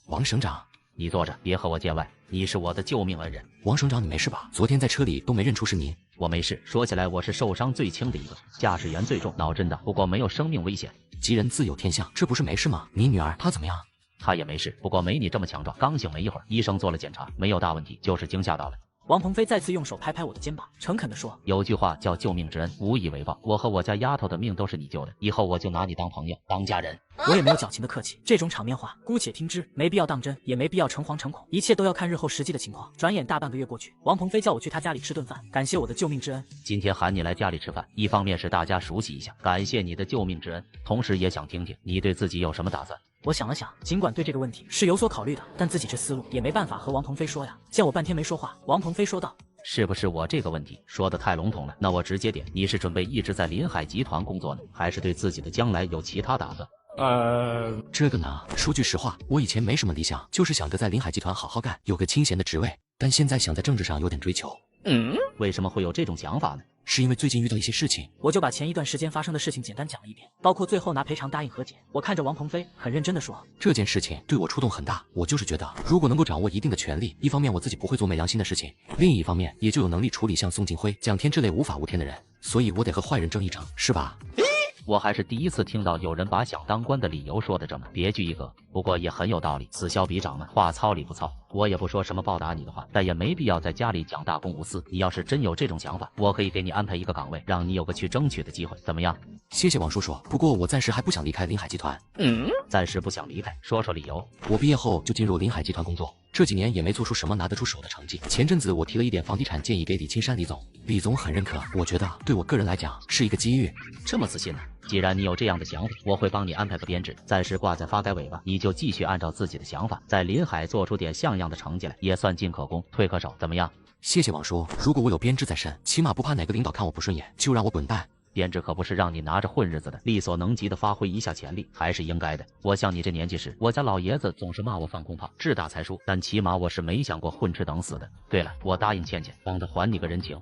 王省长，你坐着，别和我见外，你是我的救命恩人。王省长，你没事吧？昨天在车里都没认出是您。我没事，说起来我是受伤最轻的一个，驾驶员最重，脑震荡，不过没有生命危险。吉人自有天相，这不是没事吗？你女儿她怎么样？她也没事，不过没你这么强壮。刚醒没一会儿，医生做了检查，没有大问题，就是惊吓到了。王鹏飞再次用手拍拍我的肩膀，诚恳地说：“有句话叫救命之恩，无以为报。我和我家丫头的命都是你救的，以后我就拿你当朋友，当家人。”我也没有矫情的客气，这种场面话姑且听之，没必要当真，也没必要诚惶诚恐，一切都要看日后实际的情况。转眼大半个月过去，王鹏飞叫我去他家里吃顿饭，感谢我的救命之恩。今天喊你来家里吃饭，一方面是大家熟悉一下，感谢你的救命之恩，同时也想听听你对自己有什么打算。我想了想，尽管对这个问题是有所考虑的，但自己这思路也没办法和王鹏飞说呀。见我半天没说话，王鹏飞说道：“是不是我这个问题说的太笼统了？那我直接点，你是准备一直在临海集团工作呢，还是对自己的将来有其他打算？”这个呢，说句实话，我以前没什么理想，就是想着在临海集团好好干，有个清闲的职位。但现在想在政治上有点追求。为什么会有这种想法呢？是因为最近遇到一些事情，我就把前一段时间发生的事情简单讲了一遍，包括最后拿赔偿答应和解。我看着王鹏飞，很认真地说：“这件事情对我触动很大，我就是觉得，如果能够掌握一定的权力，一方面我自己不会做昧良心的事情，另一方面也就有能力处理像宋晋辉、蒋天这类无法无天的人，所以我得和坏人争一争，是吧？”我还是第一次听到有人把想当官的理由说的这么别具一格，不过也很有道理。此消彼长嘛，话糙理不糙。我也不说什么报答你的话，但也没必要在家里讲大公无私。你要是真有这种想法，我可以给你安排一个岗位，让你有个去争取的机会，怎么样？谢谢王叔叔，不过我暂时还不想离开临海集团。暂时不想离开，说说理由。我毕业后就进入临海集团工作，这几年也没做出什么拿得出手的成绩。前阵子我提了一点房地产建议给李青山李总，李总很认可，我觉得对我个人来讲是一个机遇。这么自信呢？既然你有这样的想法，我会帮你安排个编制，暂时挂在发改委吧。你就继续按照自己的想法，在临海做出点像样的成绩来，也算进可攻退可守，怎么样？谢谢王叔，如果我有编制在身，起码不怕哪个领导看我不顺眼，就让我滚蛋。编制可不是让你拿着混日子的，力所能及的发挥一下潜力还是应该的。我像你这年纪时，我家老爷子总是骂我放空炮，志大才疏，但起码我是没想过混吃等死的。对了，我答应倩倩，帮她还你个人情。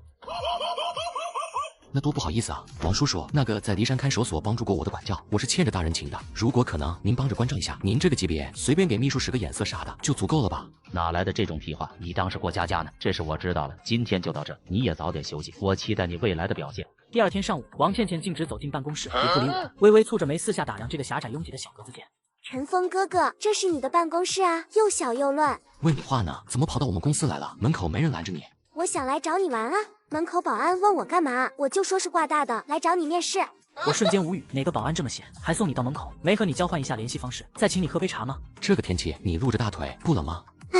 那多不好意思啊，王叔叔，那个在骊山看守所帮助过我的管教，我是欠着大人情的。如果可能，您帮着关照一下。您这个级别，随便给秘书使个眼色啥的就足够了吧？哪来的这种屁话？你当是过家家呢？这事我知道了，今天就到这，你也早点休息。我期待你未来的表现。第二天上午，王倩倩径直走进办公室，也不理我，微微蹙着眉，四下打量这个狭窄拥挤的小格子间。陈峰哥哥，这是你的办公室啊，又小又乱。问你话呢，怎么跑到我们公司来了？门口没人拦着你。我想来找你玩啊，门口保安问我干嘛，我就说是挂大的，来找你面试。我瞬间无语，哪个保安这么闲，还送你到门口？没和你交换一下联系方式，再请你喝杯茶吗？这个天气，你露着大腿不冷吗？唉，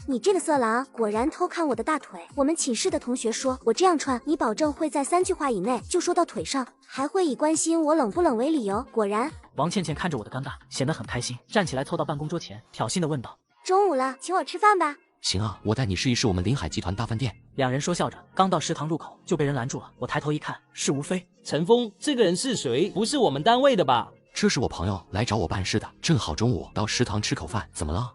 你这个色狼，果然偷看我的大腿。我们寝室的同学说，我这样穿，你保证会在3句话以内就说到腿上，还会以关心我冷不冷为理由。果然。王倩倩看着我的尴尬，显得很开心，站起来凑到办公桌前，挑衅地问道：“中午了，请我吃饭吧。”行啊，我带你试一试我们临海集团大饭店。两人说笑着，刚到食堂入口就被人拦住了。我抬头一看，是吴飞。陈峰，这个人是谁？不是我们单位的吧？这是我朋友来找我办事的，正好中午到食堂吃口饭，怎么了？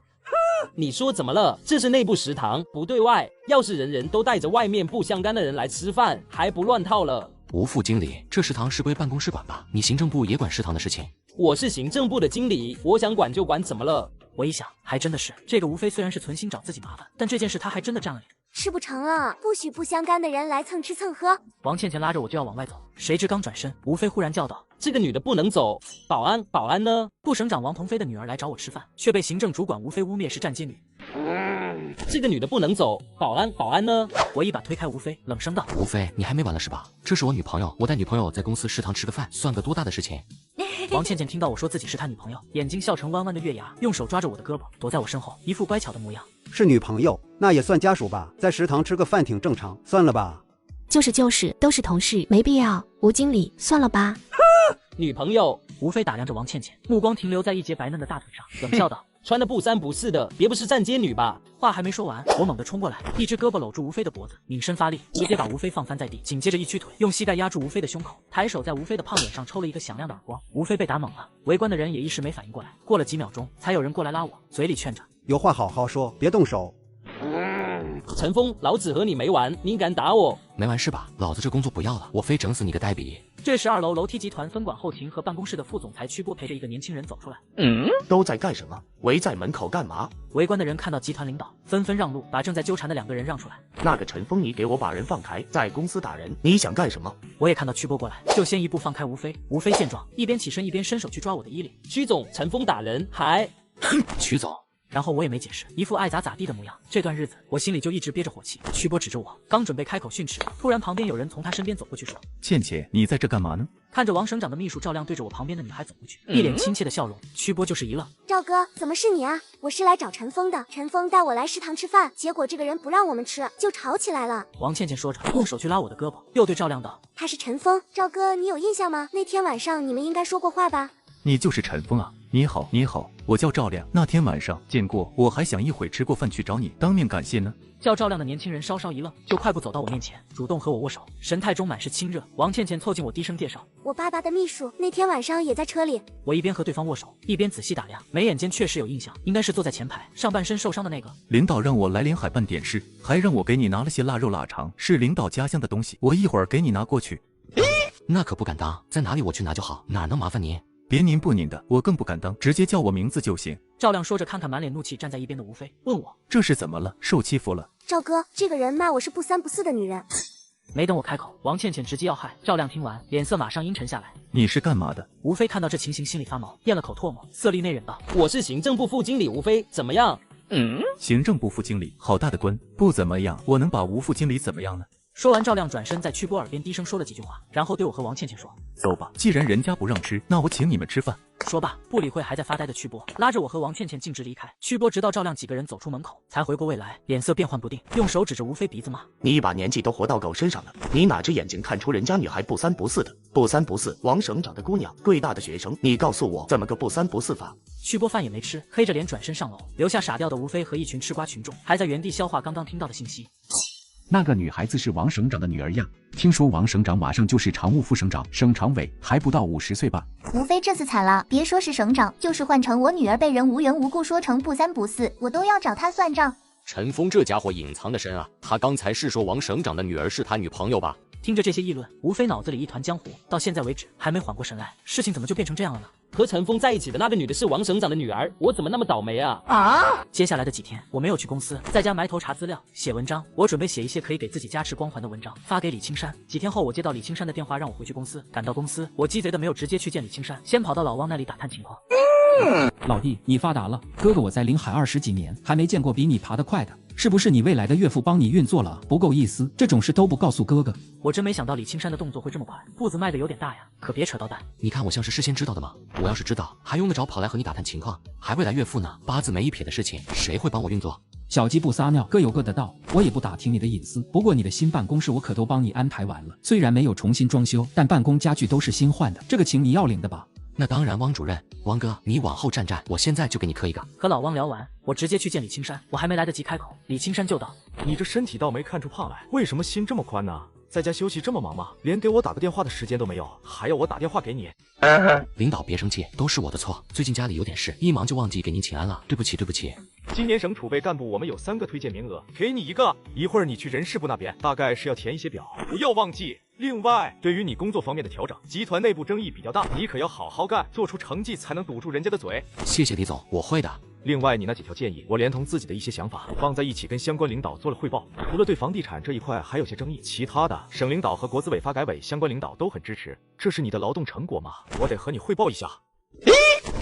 你说怎么了？这是内部食堂，不对外。要是人人都带着外面不相干的人来吃饭，还不乱套了？吴副经理，这食堂是归办公室管吧？你行政部也管食堂的事情？我是行政部的经理，我想管就管，怎么了？我一想，还真的是，这个吴飞虽然是存心找自己麻烦，但这件事他还真的占了脸。吃不成了，不许不相干的人来蹭吃蹭喝。王倩倩拉着我就要往外走，谁知刚转身，吴飞忽然叫道：“这个女的不能走！保安，保安呢？”部省长王鹏飞的女儿来找我吃饭，却被行政主管吴飞污蔑是站街女。这个女的不能走，保安，保安呢？我一把推开吴飞，冷声道：“吴飞，你还没完了是吧？这是我女朋友，我带女朋友在公司食堂吃个饭，算个多大的事情？”王倩倩听到我说自己是她女朋友，眼睛笑成弯弯的月牙，用手抓着我的胳膊，躲在我身后，一副乖巧的模样。是女朋友，那也算家属吧，在食堂吃个饭挺正常，算了吧。就是，都是同事，没必要。吴经理，算了吧。女朋友，吴飞打量着王倩倩，目光停留在一截白嫩的大腿上，冷笑道：“穿的不三不四的，别不是站街女吧？”话还没说完，我猛地冲过来，一只胳膊搂住吴飞的脖子，拧身发力，直接把吴飞放翻在地，紧接着一屈腿，用膝盖压住吴飞的胸口，抬手在吴飞的胖脸上抽了一个响亮的耳光。吴飞被打懵了，围观的人也一时没反应过来，过了几秒钟，才有人过来拉我，嘴里劝着：“有话好好说，别动手。”陈峰，老子和你没完，你敢打我？没完是吧？老子这工作不要了，我非整死你个呆逼！这时2楼楼梯集团分管后勤和办公室的副总裁曲波陪着一个年轻人走出来。都在干什么？围在门口干嘛？围观的人看到集团领导，纷纷让路，把正在纠缠的2个人让出来。那个陈峰，你给我把人放开，在公司打人，你想干什么？我也看到曲波过来，就先一步放开吴飞。吴飞见状，一边起身一边伸手去抓我的衣领。曲总，陈峰打人还……曲总。然后我也没解释，一副爱咋咋地的模样。这段日子我心里就一直憋着火气。曲波指着我，刚准备开口训斥，突然旁边有人从他身边走过去说：“倩倩，你在这干嘛呢？”看着王省长的秘书赵亮对着我旁边的女孩走过去，一脸亲切的笑容。曲波就是一愣：“赵哥，怎么是你啊？我是来找陈峰的。陈峰带我来食堂吃饭，结果这个人不让我们吃，就吵起来了。”王倩倩说着，用手去拉我的胳膊，又对赵亮道：“他是陈峰，赵哥，你有印象吗？那天晚上你们应该说过话吧？”你就是陈峰啊！你好，你好，我叫赵亮。那天晚上见过，我还想一会吃过饭去找你当面感谢呢。叫赵亮的年轻人稍稍一愣，就快步走到我面前，主动和我握手，神态中满是亲热。王倩倩凑近我低声介绍：“我爸爸的秘书，那天晚上也在车里。”我一边和对方握手，一边仔细打量，眉眼间确实有印象，应该是坐在前排，上半身受伤的那个。领导让我来临海办点事，还让我给你拿了些腊肉腊肠，是领导家乡的东西，我一会儿给你拿过去。那可不敢当，在哪里我去拿就好，哪能麻烦您？别您不您的，我更不敢当，直接叫我名字就行。赵亮说着，看看满脸怒气站在一边的吴飞，问我这是怎么了？受欺负了？赵哥，这个人骂我是不三不四的女人。没等我开口，王倩倩直击要害。赵亮听完，脸色马上阴沉下来。你是干嘛的？吴飞看到这情形，心里发毛，咽了口唾沫，色厉内荏道：“我是行政部副经理吴飞，怎么样？”行政部副经理，好大的官，不怎么样。我能把吴副经理怎么样呢？说完，赵亮转身在曲波耳边低声说了几句话，然后对我和王倩倩说：“走吧，既然人家不让吃，那我请你们吃饭。”说罢，不理会还在发呆的曲波，拉着我和王倩倩径直离开。曲波直到赵亮几个人走出门口，才回过味来，脸色变幻不定，用手指着吴飞鼻子骂：“你一把年纪都活到狗身上了，你哪只眼睛看出人家女孩不三不四的？不三不四，王省长的姑娘，贵大的学生，你告诉我怎么个不三不四法？”曲波饭也没吃，黑着脸转身上楼，留下傻掉的吴飞和一群吃瓜群众还在原地消化刚刚听到的信息。那个女孩子是王省长的女儿呀，听说王省长马上就是常务副省长、省常委，还不到50岁吧？吴飞这次惨了，别说是省长，就是换成我女儿被人无缘无故说成不三不四，我都要找他算账。陈峰这家伙隐藏的深啊，他刚才是说王省长的女儿是他女朋友吧？听着这些议论，吴非脑子里一团浆糊，到现在为止还没缓过神来，事情怎么就变成这样了呢？和陈峰在一起的那个女的是王省长的女儿，我怎么那么倒霉啊？接下来的几天，我没有去公司，在家埋头查资料、写文章。我准备写一些可以给自己加持光环的文章，发给李青山。几天后，我接到李青山的电话，让我回去公司。赶到公司，我鸡贼的没有直接去见李青山，先跑到老汪那里打探情况。老弟，你发达了，哥哥我在临海20几年，还没见过比你爬得快的。是不是你未来的岳父帮你运作了？不够意思，这种事都不告诉哥哥。我真没想到李青山的动作会这么快，步子迈得有点大呀，可别扯到蛋。你看我像是事先知道的吗？我要是知道，还用得着跑来和你打探情况？还未来岳父呢？八字没一撇的事情，谁会帮我运作？小鸡不撒尿，各有各的道。我也不打听你的隐私，不过你的新办公室我可都帮你安排完了，虽然没有重新装修，但办公家具都是新换的，这个情你要领的吧？那当然，汪主任，汪哥，你往后站站，我现在就给你磕一个。和老汪聊完，我直接去见李青山，我还没来得及开口，李青山就道：“你这身体倒没看出胖来，为什么心这么宽呢？在家休息这么忙吗？连给我打个电话的时间都没有，还要我打电话给你？”领导别生气，都是我的错，最近家里有点事，一忙就忘记给您请安了，对不起对不起。今年省储备干部我们有3个推荐名额，给你1个，一会儿你去人事部那边，大概是要填一些表，不要忘记。另外，对于你工作方面的调整，集团内部争议比较大，你可要好好干，做出成绩才能堵住人家的嘴。谢谢李总，我会的。另外，你那几条建议，我连同自己的一些想法放在一起，跟相关领导做了汇报。除了对房地产这一块还有些争议，其他的省领导和国资委发改委相关领导都很支持。这是你的劳动成果嘛，我得和你汇报一下。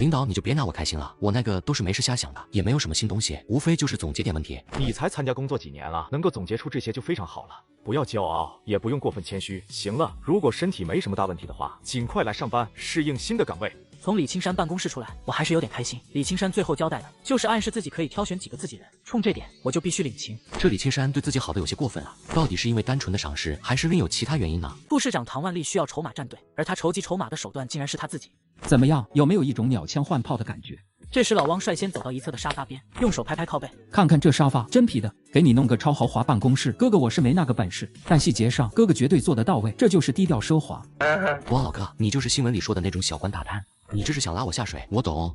领导，你就别拿我开心了，我那个都是没事瞎想的，也没有什么新东西，无非就是总结点问题。你才参加工作几年了，能够总结出这些就非常好了。不要骄傲，也不用过分谦虚。行了，如果身体没什么大问题的话，尽快来上班，适应新的岗位。从李青山办公室出来，我还是有点开心。李青山最后交代的就是暗示自己可以挑选几个自己人，冲这点我就必须领情。这李青山对自己好的有些过分啊，到底是因为单纯的赏识，还是另有其他原因呢？副市长唐万历需要筹码站队，而他筹集筹码的手段竟然是他自己。怎么样，有没有一种鸟枪换炮的感觉？这时老汪率先走到一侧的沙发边，用手拍拍靠背，看看这沙发，真皮的，给你弄个超豪华办公室。哥哥我是没那个本事，但细节上哥哥绝对做得到位，这就是低调奢华。汪老哥，你就是新闻里说的那种小官大贪，你这是想拉我下水，我懂。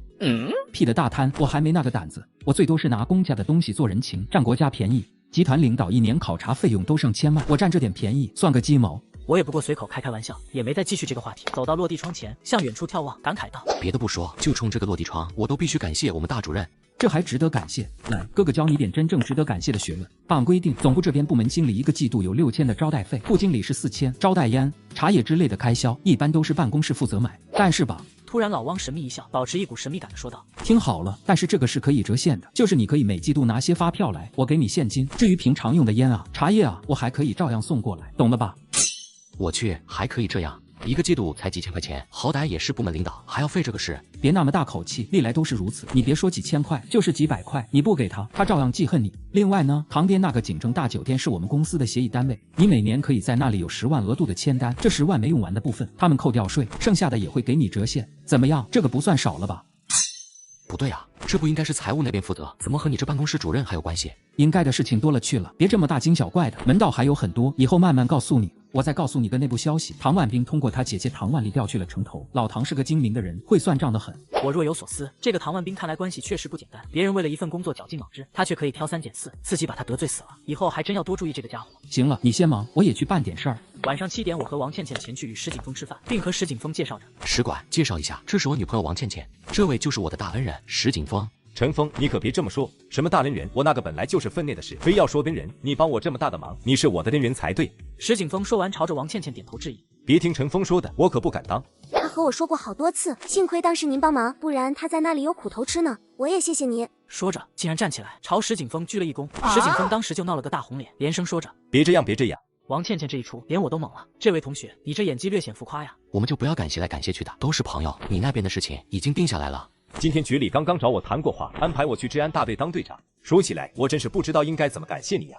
屁的大贪，我还没那个胆子，我最多是拿公家的东西做人情，占国家便宜。集团领导1年考察费用都上千万，我占这点便宜算个鸡毛。我也不过随口开开玩笑，也没再继续这个话题。走到落地窗前，向远处眺望，感慨道：“别的不说，就冲这个落地窗，我都必须感谢我们大主任。这还值得感谢？来，哥哥教你点真正值得感谢的学问。按规定，总部这边部门经理1个季度有6000的招待费，副经理是4000，招待烟、茶叶之类的开销，一般都是办公室负责买。但是吧。”突然，老汪神秘一笑，保持一股神秘感的说道：“听好了，但是这个是可以折现的，就是你可以每季度拿些发票来，我给你现金。至于平常用的烟啊、茶叶啊，我还可以照样送过来，懂了吧？”我去，还可以这样？1个季度才几千块钱，好歹也是部门领导，还要费这个事？别那么大口气，历来都是如此。你别说几千块，就是几百块，你不给他，他照样记恨你。另外呢，旁边那个景正大酒店是我们公司的协议单位，你每年可以在那里有10万额度的签单，这10万没用完的部分，他们扣掉税，剩下的也会给你折现。怎么样？这个不算少了吧？不对啊，这不应该是财务那边负责，怎么和你这办公室主任还有关系？应该的事情多了去了，别这么大惊小怪的，门道还有很多，以后慢慢告诉你。我再告诉你个内部消息，唐万兵通过他姐姐唐万里调去了城头。老唐是个精明的人，会算账的很。我若有所思，这个唐万兵看来关系确实不简单。别人为了一份工作绞尽脑汁，他却可以挑3拣4，自己把他得罪死了。以后还真要多注意这个家伙。行了，你先忙，我也去办点事儿。晚上7点，我和王倩倩前去与石景峰吃饭，并和石景峰介绍着。使馆介绍一下，这是我女朋友王倩倩，这位就是我的大恩人石景峰。陈峰，你可别这么说，什么大恩人，我那个本来就是分内的事，非要说恩人，你帮我这么大的忙，你是我的恩人才对。石景峰说完，朝着王倩倩点头致意。别听陈峰说的，我可不敢当。他和我说过好多次，幸亏当时您帮忙，不然他在那里有苦头吃呢。我也谢谢你。说着，竟然站起来朝石景峰鞠了一躬。石景峰当时就闹了个大红脸，连声说着：“别这样，别这样。”王倩倩这一出，连我都懵了。这位同学，你这演技略显浮夸呀。我们就不要感谢来感谢去的，都是朋友。你那边的事情已经定下来了。今天局里刚刚找我谈过话，安排我去治安大队当队长。说起来，我真是不知道应该怎么感谢你呀。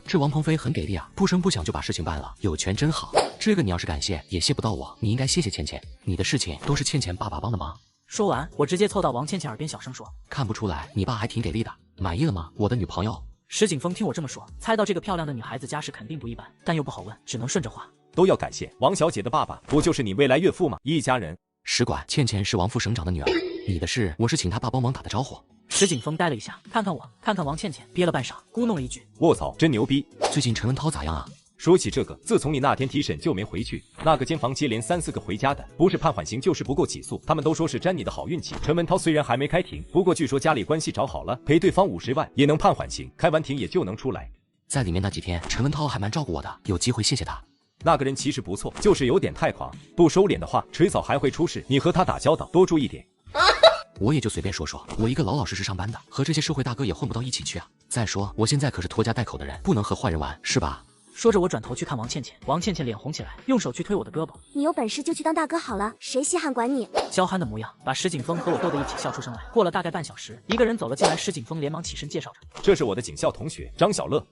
这王鹏飞很给力啊，不声不响就把事情办了，有权真好。这个你要是感谢，也谢不到我，你应该谢谢倩倩，你的事情都是倩倩爸爸帮的忙。说完，我直接凑到王倩倩耳边小声说：“看不出来，你爸还挺给力的，满意了吗？我的女朋友。”石景峰听我这么说，猜到这个漂亮的女孩子家世肯定不一般，但又不好问，只能顺着话。都要感谢王小姐的爸爸，不就是你未来岳父吗？一家人。使馆，倩倩是王副省长的女儿。你的事我是请他爸帮忙打的招呼。石景峰呆了一下，看看我，看看王倩倩，憋了半晌，咕哝了一句：“卧槽，真牛逼！”最近陈文涛咋样啊？说起这个，自从你那天提审就没回去，那个监房接连3、4个回家的，不是判缓刑就是不够起诉，他们都说是沾你的好运气。陈文涛虽然还没开庭，不过据说家里关系找好了，赔对方50万也能判缓刑，开完庭也就能出来。在里面那几天，陈文涛还蛮照顾我的，有机会谢谢他。那个人其实不错，就是有点太狂，不收敛的话，迟早还会出事。你和他打交道多注意点。我也就随便说说，我一个老老实实上班的，和这些社会大哥也混不到一起去啊。再说我现在可是拖家带口的人，不能和坏人玩，是吧？说着，我转头去看王倩倩，王倩倩脸红起来，用手去推我的胳膊。你有本事就去当大哥好了，谁稀罕管你？娇憨的模样，把石景峰和我逗得一起笑出声来。过了大概半小时，一个人走了进来，石景峰连忙起身介绍着：“这是我的警校同学张小乐。”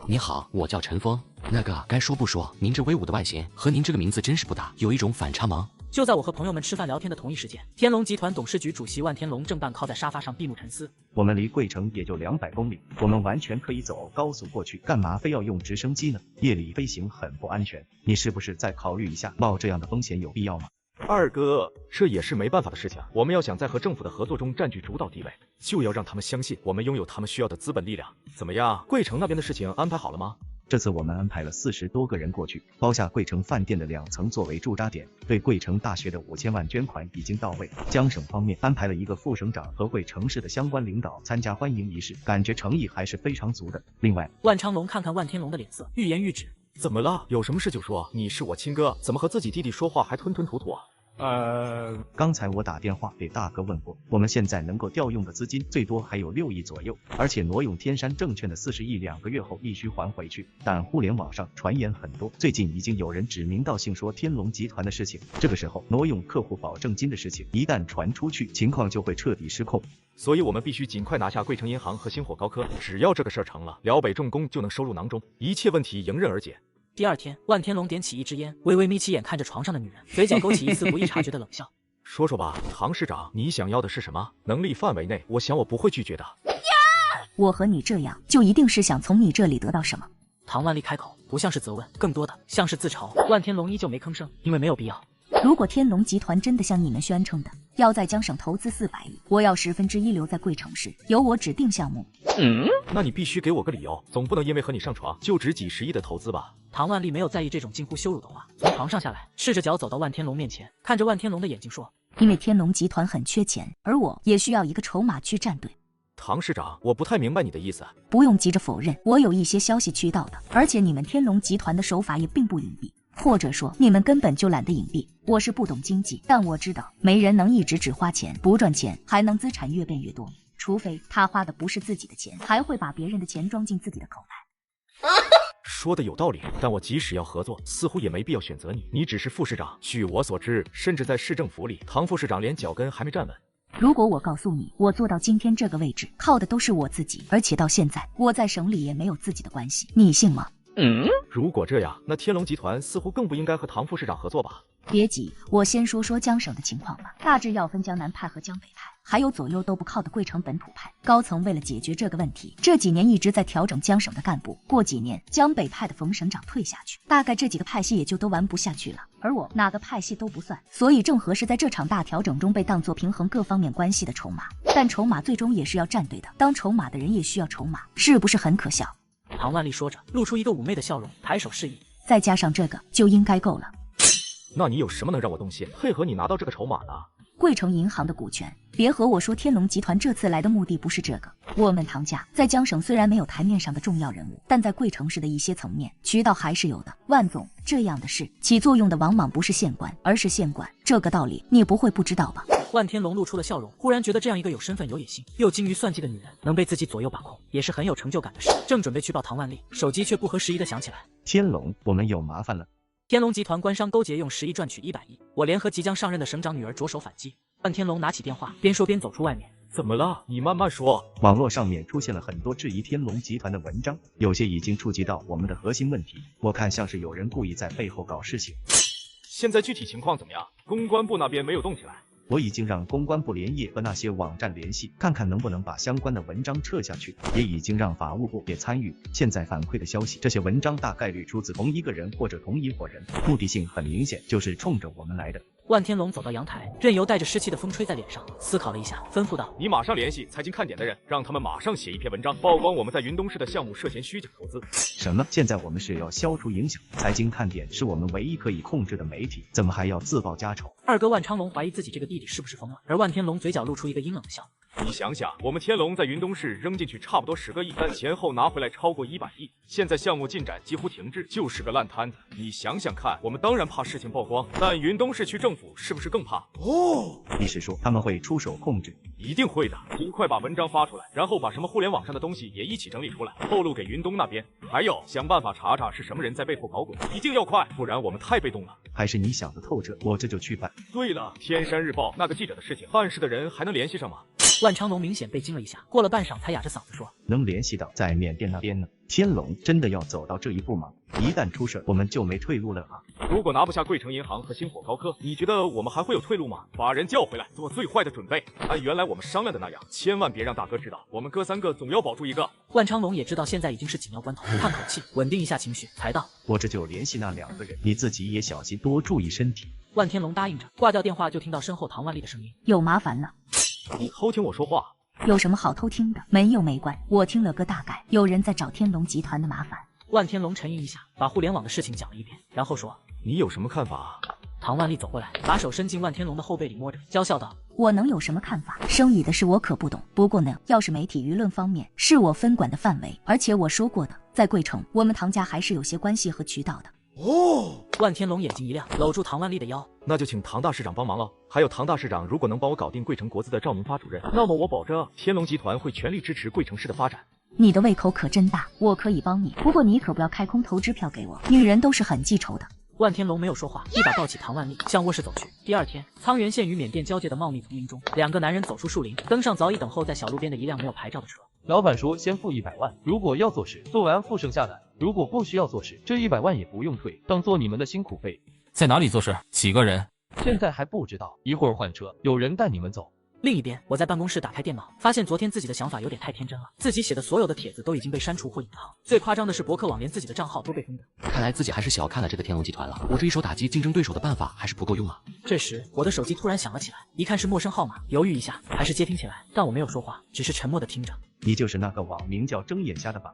你好，我叫陈峰。那个该说不说，您这威武的外形和您这个名字真是不搭，有一种反差萌。就在我和朋友们吃饭聊天的同一时间，天龙集团董事局主席万天龙正半靠在沙发上闭目沉思。我们离桂城也就200公里，我们完全可以走高速过去，干嘛非要用直升机呢？夜里飞行很不安全，你是不是再考虑一下，冒这样的风险有必要吗？二哥，这也是没办法的事情。我们要想在和政府的合作中占据主导地位，就要让他们相信我们拥有他们需要的资本力量。怎么样，桂城那边的事情安排好了吗？这次我们安排了40多个人过去，包下桂城饭店的2层作为驻扎点，对桂城大学的5000万捐款已经到位。江省方面安排了一个副省长和桂城市的相关领导参加欢迎仪式，感觉诚意还是非常足的。另外，万昌龙看看万天龙的脸色，欲言欲止。怎么了？有什么事就说。你是我亲哥，怎么和自己弟弟说话还吞吞吐吐啊？刚才我打电话给大哥问过，我们现在能够调用的资金最多还有6亿左右，而且挪用天山证券的40亿2个月后必须还回去。但互联网上传言很多，最近已经有人指名道姓说天龙集团的事情，这个时候挪用客户保证金的事情一旦传出去，情况就会彻底失控。所以我们必须尽快拿下桂城银行和星火高科，只要这个事儿成了，辽北重工就能收入囊中，一切问题迎刃而解。第二天，万天龙点起一支烟，微微眯起眼看着床上的女人，嘴角勾起一丝不易察觉的冷笑。说说吧，唐市长，你想要的是什么？能力范围内，我想我不会拒绝的。我和你这样，就一定是想从你这里得到什么？唐万丽开口，不像是责问，更多的像是自嘲。万天龙依旧没吭声，因为没有必要。如果天龙集团真的像你们宣称的，要在江省投资400亿，我要1/10留在桂城市，由我指定项目。那你必须给我个理由，总不能因为和你上床就值几10亿的投资吧？唐万丽没有在意这种近乎羞辱的话，从床上下来，赤着脚走到万天龙面前，看着万天龙的眼睛说：“因为天龙集团很缺钱，而我也需要一个筹码去站队。”唐市长，我不太明白你的意思。不用急着否认，我有一些消息渠道的，而且你们天龙集团的手法也并不隐蔽。或者说你们根本就懒得隐蔽。我是不懂经济，但我知道没人能一直只花钱不赚钱，还能资产越变越多，除非他花的不是自己的钱，还会把别人的钱装进自己的口袋。说的有道理，但我即使要合作，似乎也没必要选择你。你只是副市长，据我所知，甚至在市政府里，唐副市长连脚跟还没站稳。如果我告诉你，我做到今天这个位置，靠的都是我自己，而且到现在我在省里也没有自己的关系，你信吗？如果这样，那天龙集团似乎更不应该和唐副市长合作吧？别急，我先说说江省的情况吧。大致要分江南派和江北派，还有左右都不靠的桂城本土派。高层为了解决这个问题，这几年一直在调整江省的干部。过几年，江北派的冯省长退下去，大概这几个派系也就都玩不下去了。而我哪个派系都不算，所以正合适在这场大调整中被当作平衡各方面关系的筹码。但筹码最终也是要站队的，当筹码的人也需要筹码，是不是很可笑？唐万丽说着，露出一个妩媚的笑容，抬手示意。再加上这个，就应该够了。那你有什么能让我动心，配合你拿到这个筹码呢？桂城银行的股权。别和我说天龙集团这次来的目的不是这个。我们唐家在江省虽然没有台面上的重要人物，但在桂城市的一些层面，渠道还是有的。万总，这样的事起作用的往往不是县官，而是县管。这个道理你不会不知道吧？万天龙露出了笑容，忽然觉得这样一个有身份、有野心又精于算计的女人，能被自己左右把控，也是很有成就感的事。正准备去抱唐万丽，手机却不合时宜的响起来。天龙，我们有麻烦了。天龙集团官商勾结，用10亿赚取100亿，我联合即将上任的省长女儿着手反击。万天龙拿起电话，边说边走出外面。怎么了？你慢慢说。网络上面出现了很多质疑天龙集团的文章，有些已经触及到我们的核心问题，我看像是有人故意在背后搞事情。现在具体情况怎么样？公关部那边没有动起来？我已经让公关部连夜和那些网站联系，看看能不能把相关的文章撤下去，也已经让法务部也参与。现在反馈的消息，这些文章大概率出自同一个人或者同一伙人，目的性很明显，就是冲着我们来的。万天龙走到阳台，任由带着湿气的风吹在脸上，思考了一下，吩咐道：“你马上联系财经看点的人，让他们马上写一篇文章，曝光我们在云东市的项目涉嫌虚假投资。”什么？现在我们是要消除影响？财经看点是我们唯一可以控制的媒体，怎么还要自曝家丑？二哥万昌龙怀疑自己这个弟弟是不是疯了，而万天龙嘴角露出一个阴冷的笑。你想想，我们天龙在云东市扔进去差不多10个亿，但前后拿回来超过100亿，现在项目进展几乎停滞，就是个烂摊子。你想想看，我们当然怕事情曝光，但云东市区政府是不是更怕？你是说他们会出手控制？一定会的，尽快把文章发出来，然后把什么互联网上的东西也一起整理出来，透露给云东那边。还有，想办法查查是什么人在背后搞鬼，一定要快，不然我们太被动了。还是你想的透彻，我这就去办。对了，天山日报那个记者的事情，办事的人还能联系上吗？万昌龙明显被惊了一下，过了半晌才哑着嗓子说：“能联系到在缅甸那边呢。天龙真的要走到这一步吗？一旦出事，我们就没退路了啊！如果拿不下贵城银行和星火高科，你觉得我们还会有退路吗？把人叫回来，做最坏的准备。按原来我们商量的那样，千万别让大哥知道，我们哥3个总要保住一个。”万昌龙也知道现在已经是紧要关头，叹口气，稳定一下情绪，才道：“我这就联系那2个人，你自己也小心，多注意身体。”万天龙答应着，挂掉电话就听到身后唐万丽的声音：“有麻烦了。”你偷听我说话？有什么好偷听的？没有没关，我听了个大概，有人在找天龙集团的麻烦。万天龙沉吟一下，把互联网的事情讲了一遍，然后说：“你有什么看法？”唐万丽走过来，把手伸进万天龙的后背里摸着，娇笑道：“我能有什么看法？生意的事我可不懂。不过呢，要是媒体舆论方面，是我分管的范围，而且我说过的，在贵城，我们唐家还是有些关系和渠道的。”万天龙眼睛一亮，搂住唐万丽的腰：“那就请唐大市长帮忙了。还有唐大市长，如果能帮我搞定贵城国资的赵明发主任，那么我保证天龙集团会全力支持贵城市的发展。”你的胃口可真大，我可以帮你，不过你可不要开空头支票给我，女人都是很记仇的。万天龙没有说话，一把抱起唐万丽，向卧室走去。第二天，沧源县与缅甸交界的茂密丛林中，2个男人走出树林，登上早已等候在小路边的一辆没有牌照的车。老板说先付100万，如果要做事，做完付剩下的；如果不需要做事，这100万也不用退，当做你们的辛苦费。在哪里做事？几个人？现在还不知道，一会儿换车，有人带你们走。另一边，我在办公室打开电脑，发现昨天自己的想法有点太天真了，自己写的所有的帖子都已经被删除或隐藏。最夸张的是，博客网连自己的账号都被封掉。看来自己还是小看了这个天龙集团了，我这一手打击竞争对手的办法还是不够用啊。这时，我的手机突然响了起来，一看是陌生号码，犹豫一下，还是接听起来，但我没有说话，只是沉默地听着。你就是那个网名叫睁眼瞎的吧？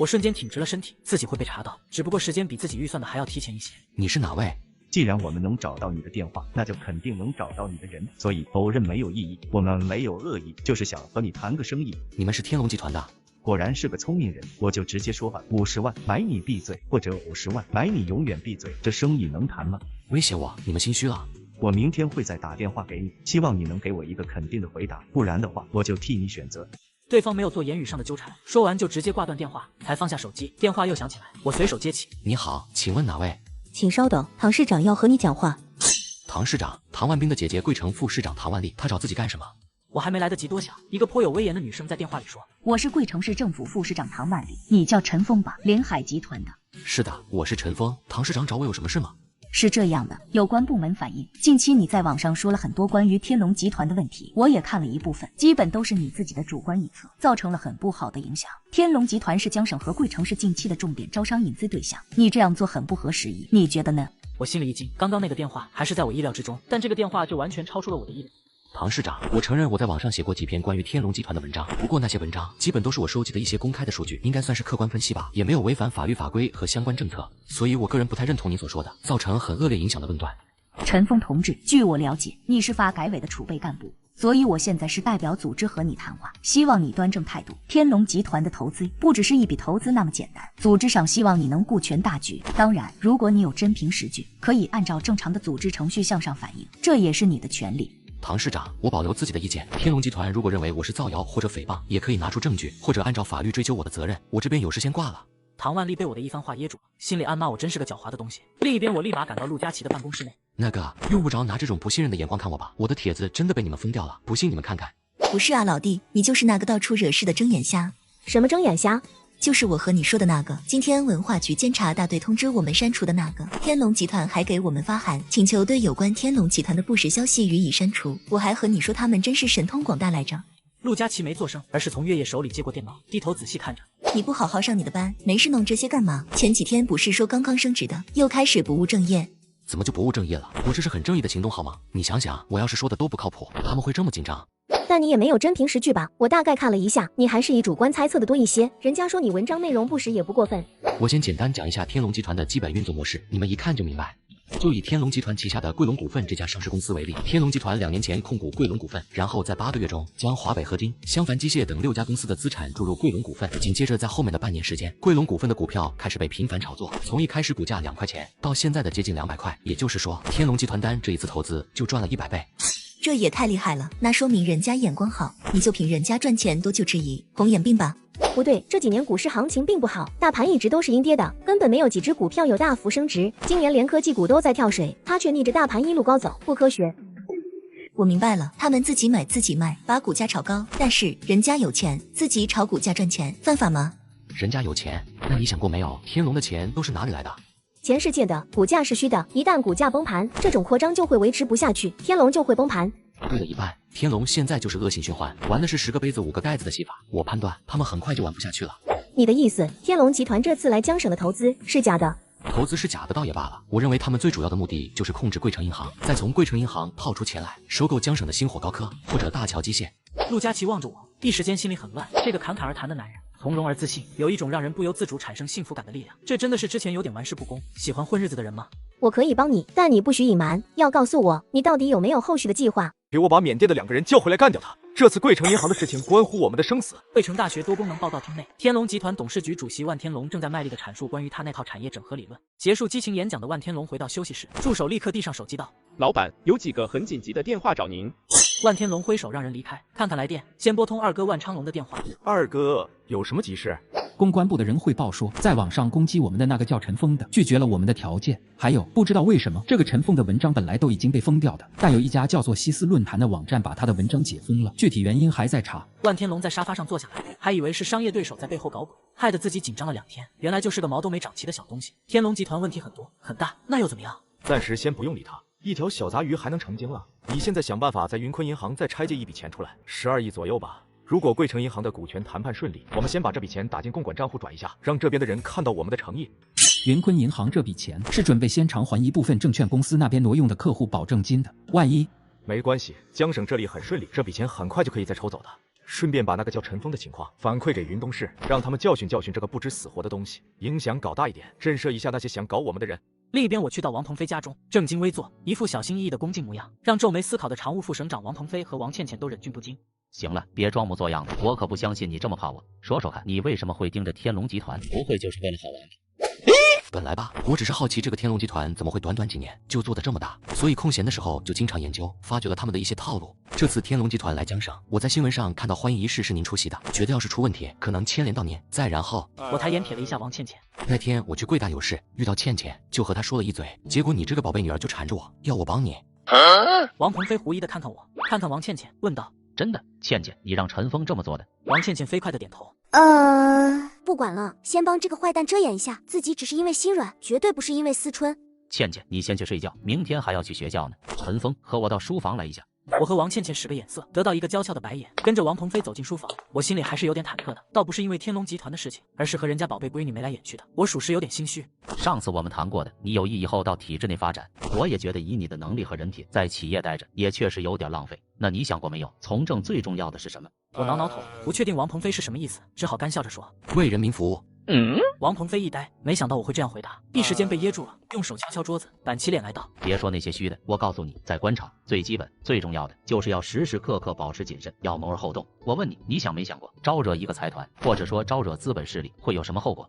我瞬间挺直了身体，自己会被查到，只不过时间比自己预算的还要提前一些。你是哪位？既然我们能找到你的电话，那就肯定能找到你的人，所以否认没有意义。我们没有恶意，就是想和你谈个生意。你们是天龙集团的？果然是个聪明人，我就直接说吧，50万买你闭嘴，或者50万买你永远闭嘴，这生意能谈吗？威胁我？你们心虚了？我明天会再打电话给你，希望你能给我一个肯定的回答，不然的话，我就替你选择。对方没有做言语上的纠缠，说完就直接挂断电话，才放下手机。电话又响起来，我随手接起。你好，请问哪位？请稍等，唐市长要和你讲话。唐市长，唐万兵的姐姐，贵城副市长唐万丽，她找自己干什么？我还没来得及多想，一个颇有威严的女生在电话里说：“我是贵城市政府副市长唐万里，你叫陈峰吧，临海集团的。”是的，我是陈峰。唐市长找我有什么事吗？是这样的，有关部门反映，近期你在网上说了很多关于天龙集团的问题，我也看了一部分，基本都是你自己的主观臆测，造成了很不好的影响。天龙集团是江省和贵城市近期的重点招商引资对象，你这样做很不合时宜，你觉得呢？我心里一惊，刚刚那个电话还是在我意料之中，但这个电话就完全超出了我的意料。唐市长，我承认我在网上写过几篇关于天龙集团的文章，不过那些文章基本都是我收集的一些公开的数据，应该算是客观分析吧，也没有违反法律法规和相关政策，所以我个人不太认同你所说的造成很恶劣影响的论断。陈峰同志，据我了解，你是发改委的储备干部，所以我现在是代表组织和你谈话，希望你端正态度。天龙集团的投资不只是一笔投资那么简单，组织上希望你能顾全大局。当然，如果你有真凭实据，可以按照正常的组织程序向上反映，这也是你的权利。唐市长，我保留自己的意见。天龙集团如果认为我是造谣或者诽谤，也可以拿出证据，或者按照法律追究我的责任。我这边有事先挂了。唐万丽被我的一番话噎住了，心里暗骂我真是个狡猾的东西。另一边，我立马赶到陆佳琪的办公室内。那个，用不着拿这种不信任的眼光看我吧，我的帖子真的被你们封掉了，不信你们看看。不是啊，老弟，你就是那个到处惹事的睁眼瞎。什么睁眼瞎？就是我和你说的那个，今天文化局监察大队通知我们删除的那个。天龙集团还给我们发函，请求对有关天龙集团的不实消息予以删除。我还和你说他们真是神通广大来着。陆佳琪没作声，而是从月夜手里接过电脑，低头仔细看着。你不好好上你的班，没事弄这些干嘛？前几天不是说刚刚升职的，又开始不务正业。怎么就不务正业了？我这是很正义的行动好吗？你想想，我要是说的都不靠谱，他们会这么紧张？但你也没有真凭实据吧？我大概看了一下，你还是以主观猜测的多一些。人家说你文章内容不实也不过分。我先简单讲一下天龙集团的基本运作模式，你们一看就明白。就以天龙集团旗下的桂龙股份这家上市公司为例，天龙集团2年前控股桂龙股份，然后在8个月中将华北合金、襄樊机械等6家公司的资产注入桂龙股份，紧接着在后面的半年时间，桂龙股份的股票开始被频繁炒作，从一开始股价2块钱，到现在的接近200块，也就是说，天龙集团单这一次投资就赚了100倍。这也太厉害了，那说明人家眼光好，你就凭人家赚钱多就质疑，红眼病吧？不对，这几年股市行情并不好，大盘一直都是阴跌的，根本没有几只股票有大幅升值。今年连科技股都在跳水，它却逆着大盘一路高走，不科学。我明白了，他们自己买自己卖，把股价炒高，但是人家有钱，自己炒股价赚钱，犯法吗？人家有钱，那你想过没有，天龙的钱都是哪里来的？钱是借的，股价是虚的，一旦股价崩盘，这种扩张就会维持不下去，天龙就会崩盘。对了一半，天龙现在就是恶性循环，玩的是10个杯子5个盖子的戏法，我判断他们很快就玩不下去了。你的意思，天龙集团这次来江省的投资是假的？投资是假的倒也罢了，我认为他们最主要的目的就是控制桂城银行，再从桂城银行套出钱来，收购江省的星火高科或者大桥机械。陆佳琪望着我，一时间心里很乱。这个侃侃而谈的男人，从容而自信，有一种让人不由自主产生幸福感的力量。这真的是之前有点玩世不恭、喜欢混日子的人吗？我可以帮你，但你不许隐瞒，要告诉我你到底有没有后续的计划。给我把缅甸的2个人叫回来干掉他！这次桂城银行的事情关乎我们的生死。桂城大学多功能报告厅内，天龙集团董事局主席万天龙正在卖力地阐述关于他那套产业整合理论。结束激情演讲的万天龙回到休息室，助手立刻递上手机道：“老板，有几个很紧急的电话找您。”万天龙挥手让人离开，看看来电，先拨通二哥万昌龙的电话。二哥，有什么急事？公关部的人汇报说，在网上攻击我们的那个叫陈峰的，拒绝了我们的条件。还有，不知道为什么，这个陈峰的文章本来都已经被封掉的，但有一家叫做西斯论坛的网站把他的文章解封了，具体原因还在查。万天龙在沙发上坐下来，还以为是商业对手在背后搞鬼，害得自己紧张了2天。原来就是个毛都没长齐的小东西。天龙集团问题很多很大，那又怎么样？暂时先不用理他，一条小杂鱼还能成精啊！你现在想办法在云坤银行再拆借一笔钱出来，12亿左右吧。如果桂城银行的股权谈判顺利，我们先把这笔钱打进共管账户转一下，让这边的人看到我们的诚意。云坤银行这笔钱是准备先偿还一部分证券公司那边挪用的客户保证金的，万一……没关系，江省这里很顺利，这笔钱很快就可以再抽走的。顺便把那个叫陈峰的情况反馈给云东市，让他们教训教训这个不知死活的东西，影响搞大一点，震慑一下那些想搞我们的人。另一边，我去到王鹏飞家中，正襟危坐，一副小心翼翼的恭敬模样，让皱眉思考的常务副省长王鹏飞和王倩倩都忍俊不禁。行了，别装模作样的，我可不相信你这么怕我。说说看，你为什么会盯着天龙集团？不会就是为了好玩吧？本来吧，我只是好奇这个天龙集团怎么会短短几年就做得这么大，所以空闲的时候就经常研究，发掘了他们的一些套路。这次天龙集团来江省，我在新闻上看到欢迎仪式是您出席的，觉得要是出问题，可能牵连到您。再然后，我抬眼瞥了一下王倩倩。那天我去贵大有事，遇到倩倩，就和她说了一嘴，结果你这个宝贝女儿就缠着我，要我帮你。王鹏飞狐疑的看看我，看看王倩倩，问道：“真的，倩倩，你让陈峰这么做的？”王倩倩飞快的点头。不管了，先帮这个坏蛋遮掩一下，自己只是因为心软，绝对不是因为思春。倩倩，你先去睡觉，明天还要去学校呢。陈峰，和我到书房来一下。我和王倩倩使个眼色，得到一个娇俏的白眼，跟着王鹏飞走进书房。我心里还是有点忐忑的，倒不是因为天龙集团的事情，而是和人家宝贝闺女眉来眼去的，我属实有点心虚。上次我们谈过的，你有意以后到体制内发展，我也觉得以你的能力和人品，在企业待着也确实有点浪费。那你想过没有，从政最重要的是什么？我挠挠头，不确定王鹏飞是什么意思，只好干笑着说：“为人民服务。”王鹏飞一呆，没想到我会这样回答，一时间被噎住了，用手敲敲桌子，板起脸来道：“别说那些虚的，我告诉你，在官场最基本、最重要的就是要时时刻刻保持谨慎，要谋而后动。我问你，你想没想过，招惹一个财团，或者说招惹资本势力，会有什么后果？”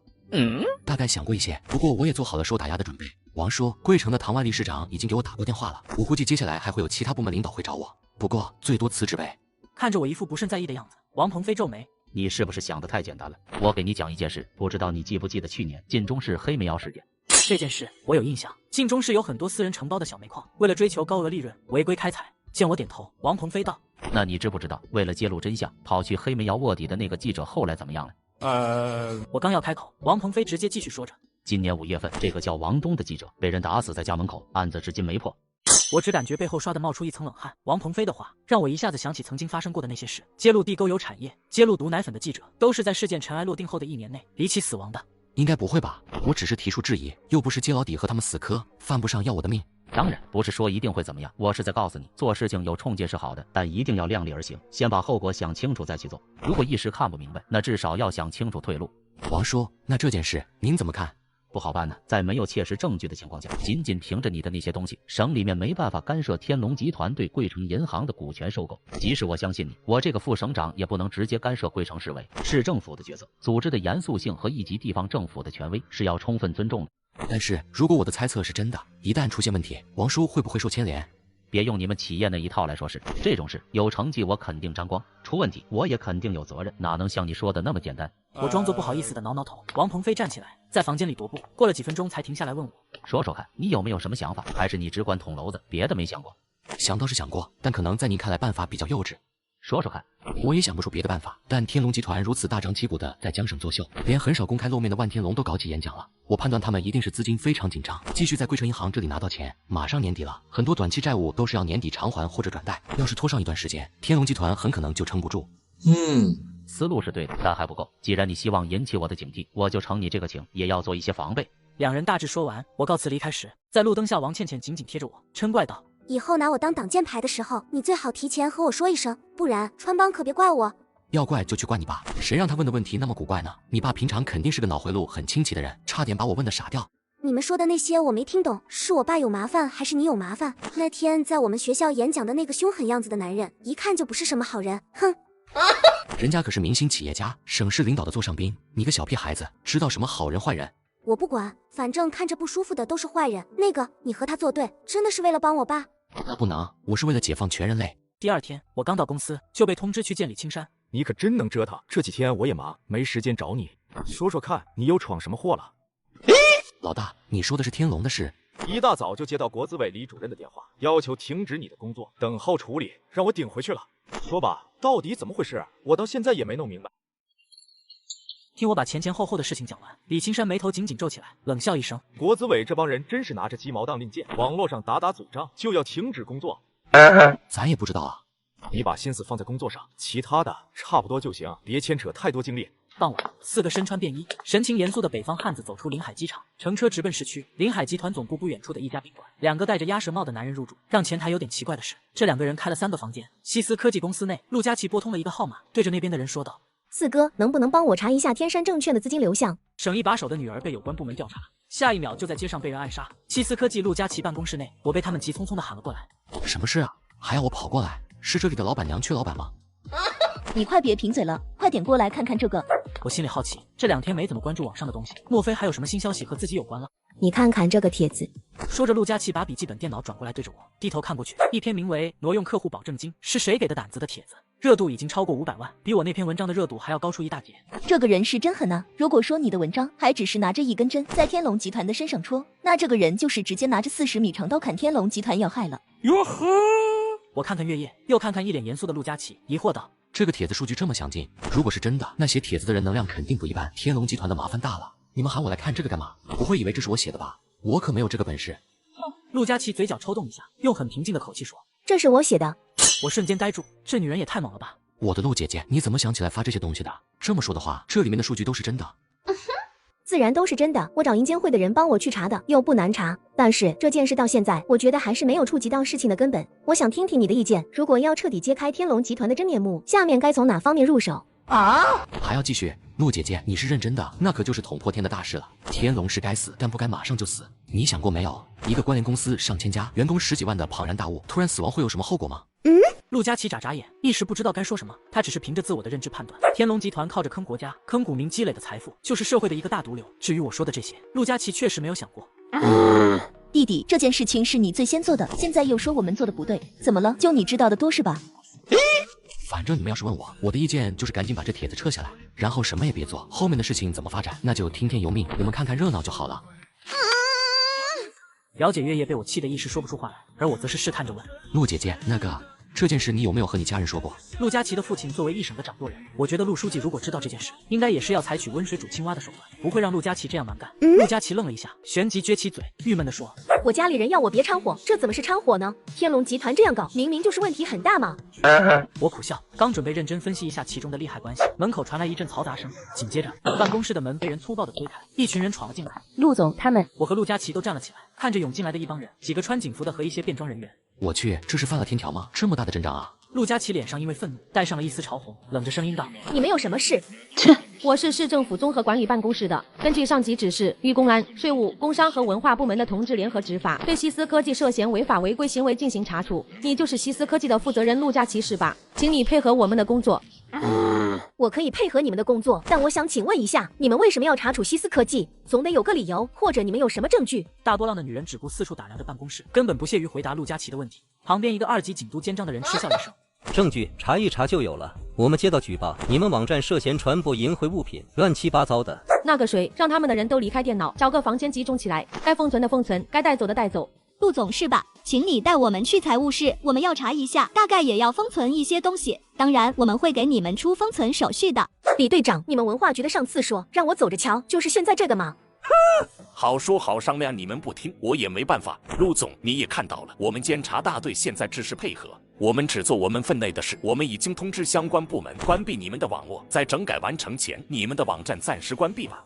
大概想过一些，不过我也做好了受打压的准备。王叔，桂城的唐万丽市长已经给我打过电话了，我估计接下来还会有其他部门领导会找我，不过最多辞职呗。看着我一副不甚在意的样子，王鹏飞皱眉。你是不是想得太简单了？我给你讲一件事，不知道你记不记得去年晋中市黑煤窑事件？这件事我有印象，晋中市有很多私人承包的小煤矿，为了追求高额利润，违规开采。见我点头，王鹏飞道：“那你知不知道，为了揭露真相，跑去黑煤窑卧底的那个记者后来怎么样了？”我刚要开口，王鹏飞直接继续说着：“今年5月份，这个叫王东的记者被人打死在家门口，案子至今没破。”我只感觉背后刷的冒出一层冷汗。王鹏飞的话让我一下子想起曾经发生过的那些事，揭露地沟油产业、揭露毒奶粉的记者，都是在事件尘埃落定后的1年内离奇死亡的。应该不会吧？我只是提出质疑，又不是接老底和他们死磕，犯不上要我的命。当然不是说一定会怎么样，我是在告诉你，做事情有冲劲是好的，但一定要量力而行，先把后果想清楚再去做。如果一时看不明白，那至少要想清楚退路。王叔，那这件事您怎么看？不好办呢，在没有切实证据的情况下，仅仅凭着你的那些东西，省里面没办法干涉天龙集团对桂城银行的股权收购。即使我相信你，我这个副省长也不能直接干涉桂城市委、市政府的决策。组织的严肃性和一级地方政府的权威是要充分尊重的。但是如果我的猜测是真的，一旦出现问题，王叔会不会受牵连？别用你们企业那一套来说事，这种事有成绩我肯定沾光，出问题我也肯定有责任，哪能像你说的那么简单？我装作不好意思的挠挠头。王鹏飞站起来，在房间里踱步，过了几分钟才停下来问我：“说说看，你有没有什么想法？还是你只管捅娄子，别的没想过？”想倒是想过，但可能在您看来办法比较幼稚。说说看。我也想不出别的办法，但天龙集团如此大张旗鼓的在江省作秀，连很少公开露面的万天龙都搞起演讲了。我判断他们一定是资金非常紧张，继续在桂城银行这里拿到钱。马上年底了，很多短期债务都是要年底偿还或者转贷，要是拖上一段时间，天龙集团很可能就撑不住。思路是对的，但还不够。既然你希望引起我的警惕，我就承你这个情，也要做一些防备。两人大致说完，我告辞离开时，在路灯下，王倩倩紧紧贴着我，嗔怪道：“以后拿我当挡箭牌的时候，你最好提前和我说一声，不然川帮可别怪我。”要怪就去怪你爸，谁让他问的问题那么古怪呢？你爸平常肯定是个脑回路很清奇的人，差点把我问得傻掉。你们说的那些我没听懂，是我爸有麻烦还是你有麻烦？那天在我们学校演讲的那个凶狠样子的男人，一看就不是什么好人，哼！人家可是明星企业家，省市领导的座上宾，你个小屁孩子，知道什么好人坏人？我不管，反正看着不舒服的都是坏人。那个，你和他作对，真的是为了帮我爸？那不能，我是为了解放全人类。第二天，我刚到公司就被通知去见李青山。你可真能折腾，这几天我也忙，没时间找你。说说看，你又闯什么祸了？老大，你说的是天龙的事？一大早就接到国资委李主任的电话，要求停止你的工作，等候处理，让我顶回去了。说吧，到底怎么回事？我到现在也没弄明白。听我把前前后后的事情讲完，李青山眉头紧紧皱起来，冷笑一声：“国资委这帮人真是拿着鸡毛当令箭，网络上打打嘴仗就要停止工作。咱也不知道啊。你把心思放在工作上，其他的差不多就行，别牵扯太多精力。”傍晚，4个身穿便衣、神情严肃的北方汉子走出临海机场，乘车直奔市区。临海集团总部不远处的一家宾馆，2个戴着鸭舌帽的男人入住。让前台有点奇怪的是，这2个人开了3个房间。西斯科技公司内，陆佳琪拨通了一个号码，对着那边的人说道：“四哥，能不能帮我查一下天山证券的资金流向？”省一把手的女儿被有关部门调查，下一秒就在街上被人暗杀。西斯科技陆佳琪办公室内，我被他们急匆匆地喊了过来。什么事啊？还要我跑过来？是这里的老板娘缺老板吗？你快别贫嘴了，快点过来看看这个。我心里好奇，这2天没怎么关注网上的东西，莫非还有什么新消息和自己有关了？你看看这个帖子。说着，陆佳琪把笔记本电脑转过来对着我，低头看过去，一篇名为《挪用客户保证金是谁给的胆子》的帖子，热度已经超过500万，比我那篇文章的热度还要高出一大截。这个人是真狠啊！如果说你的文章还只是拿着一根针在天龙集团的身上戳，那这个人就是直接拿着40米长刀砍天龙集团要害了。哟呵！我看看月夜，又看看一脸严肃的陆佳琪，疑惑道：“这个帖子数据这么详尽，如果是真的，那写帖子的人能量肯定不一般。天龙集团的麻烦大了，你们喊我来看这个干嘛？不会以为这是我写的吧？我可没有这个本事。”陆佳琪嘴角抽动一下，用很平静的口气说：“这是我写的。”我瞬间呆住，这女人也太猛了吧！我的陆姐姐，你怎么想起来发这些东西的？这么说的话，这里面的数据都是真的？自然都是真的，我找银监会的人帮我去查的，又不难查。但是这件事到现在，我觉得还是没有触及到事情的根本。我想听听你的意见，如果要彻底揭开天龙集团的真面目，下面该从哪方面入手？还要继续？陆姐姐，你是认真的？那可就是捅破天的大事了。天龙是该死，但不该马上就死。你想过没有，一个关联公司上千家，员工10几万的庞然大物，突然死亡会有什么后果吗？陆佳琪眨眨眼，一时不知道该说什么。他只是凭着自我的认知判断，天龙集团靠着坑国家、坑股民积累的财富，就是社会的一个大毒瘤。至于我说的这些，陆佳琪确实没有想过。弟弟，这件事情是你最先做的，现在又说我们做的不对，怎么了？就你知道的多是吧？反正你们要是问我，我的意见就是赶紧把这帖子撤下来，然后什么也别做。后面的事情怎么发展，那就听天由命，你们看看热闹就好了。姚姐月夜被我气得一时说不出话来，而我则是试探着问：“陆姐姐，那个……这件事你有没有和你家人说过？陆佳琪的父亲作为一省的掌舵人，我觉得陆书记如果知道这件事，应该也是要采取温水煮青蛙的手段，不会让陆佳琪这样蛮干。陆佳琪愣了一下，旋即撅起嘴，郁闷地说：“我家里人要我别掺和，这怎么是掺和呢？天龙集团这样搞，明明就是问题很大嘛。”我苦笑，刚准备认真分析一下其中的利害关系，门口传来一阵嘈杂声，紧接着办公室的门被人粗暴地推开，一群人闯了进来。陆总他们，我和陆佳琪都站了起来，看着涌进来的一帮人，几个穿警服的和一些便装人员。我去，这是犯了天条吗？这么大的阵仗啊！陆佳琪脸上因为愤怒带上了一丝潮红，冷着声音道：“你们有什么事？”我是市政府综合管理办公室的，根据上级指示，与公安、税务、工商和文化部门的同志联合执法，对西思科技涉嫌违法违规行为进行查处。你就是西思科技的负责人陆佳琪是吧？请你配合我们的工作。我可以配合你们的工作，但我想请问一下，你们为什么要查处西思科技？总得有个理由，或者你们有什么证据？大波浪的女人只顾四处打量着办公室，根本不屑于回答陆佳琪的问题。旁边一个2级警督肩章的人嗤笑一声：“证据查一查就有了。我们接到举报，你们网站涉嫌传播淫秽物品，乱七八糟的。那个谁，让他们的人都离开电脑，找个房间集中起来，该封存的封存，该带走的带走。”陆总是吧？请你带我们去财务室，我们要查一下，大概也要封存一些东西。当然，我们会给你们出封存手续的。李队长，你们文化局的上次说让我走着瞧，就是现在这个吗？好说好商量，你们不听，我也没办法。陆总，你也看到了，我们监察大队现在只是配合，我们只做我们分内的事。我们已经通知相关部门关闭你们的网络，在整改完成前，你们的网站暂时关闭吧。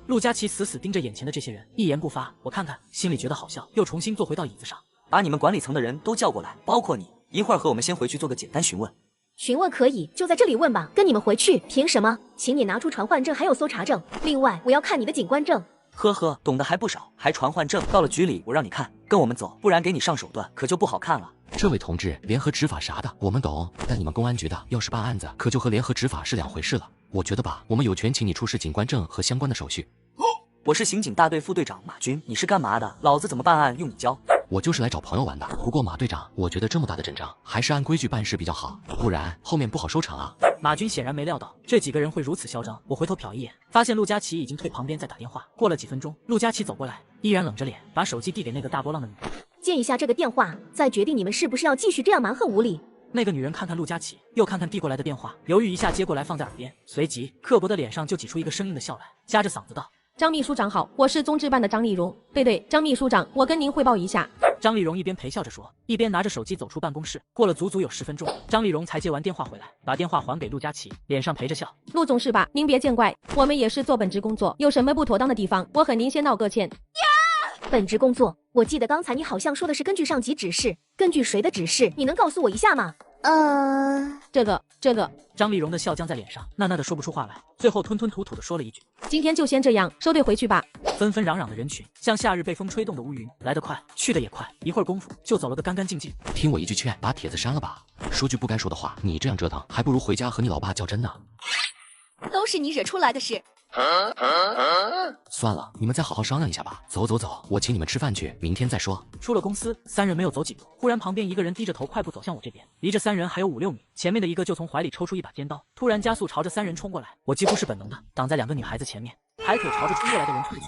陆佳琪死死盯着眼前的这些人，一言不发。我看看，心里觉得好笑，又重新坐回到椅子上。把你们管理层的人都叫过来，包括你，一会儿和我们先回去做个简单询问。询问可以，就在这里问吧。跟你们回去，凭什么？请你拿出传唤证还有搜查证，另外我要看你的警官证。呵呵，懂得还不少，还传唤证。到了局里我让你看，跟我们走，不然给你上手段可就不好看了。这位同志，联合执法啥的我们懂，但你们公安局的要是办案子，可就和联合执法是两回事了。我觉得吧，我们有权请你出示警官证和相关的手续。我是刑警大队副队长马军，你是干嘛的？老子怎么办案用你教？我就是来找朋友玩的。不过马队长，我觉得这么大的阵仗，还是按规矩办事比较好，不然后面不好收场啊。马军显然没料到这几个人会如此嚣张。我回头瞟一眼，发现陆佳琪已经退旁边在打电话。过了几分钟，陆佳琪走过来，依然冷着脸，把手机递给那个大波浪的女人。接一下这个电话，再决定你们是不是要继续这样蛮横无理。那个女人看看陆佳琪，又看看递过来的电话，犹豫一下接过来放在耳边，随即刻薄的脸上就挤出一个生硬的笑来，夹着嗓子道：“张秘书长好，我是综治办的张丽蓉。对，张秘书长，我跟您汇报一下。”张丽蓉一边陪笑着说，一边拿着手机走出办公室。过了足足有10分钟，张丽蓉才接完电话回来，把电话还给陆佳琪，脸上陪着笑：“陆总是吧？您别见怪，我们也是做本职工作，有什么不妥当的地方，我和您先道个歉。”本职工作，我记得刚才你好像说的是根据上级指示，根据谁的指示？你能告诉我一下吗？这个。张丽蓉的笑僵在脸上，呐呐的说不出话来，最后吞吞吐吐的说了一句：“今天就先这样，收队回去吧。”纷纷攘攘的人群像夏日被风吹动的乌云，来得快，去得也快，一会儿功夫就走了个干干净净。听我一句劝，把帖子删了吧。说句不该说的话，你这样折腾，还不如回家和你老爸较真呢。都是你惹出来的事。算了，你们再好好商量一下吧。走，我请你们吃饭去，明天再说。出了公司，3人没有走几步，忽然旁边一个人低着头快步走向我这边，离这3人还有5、6米。前面的一个就从怀里抽出一把尖刀，突然加速朝着3人冲过来。我几乎是本能的挡在2个女孩子前面，抬腿朝着冲过来的人推去。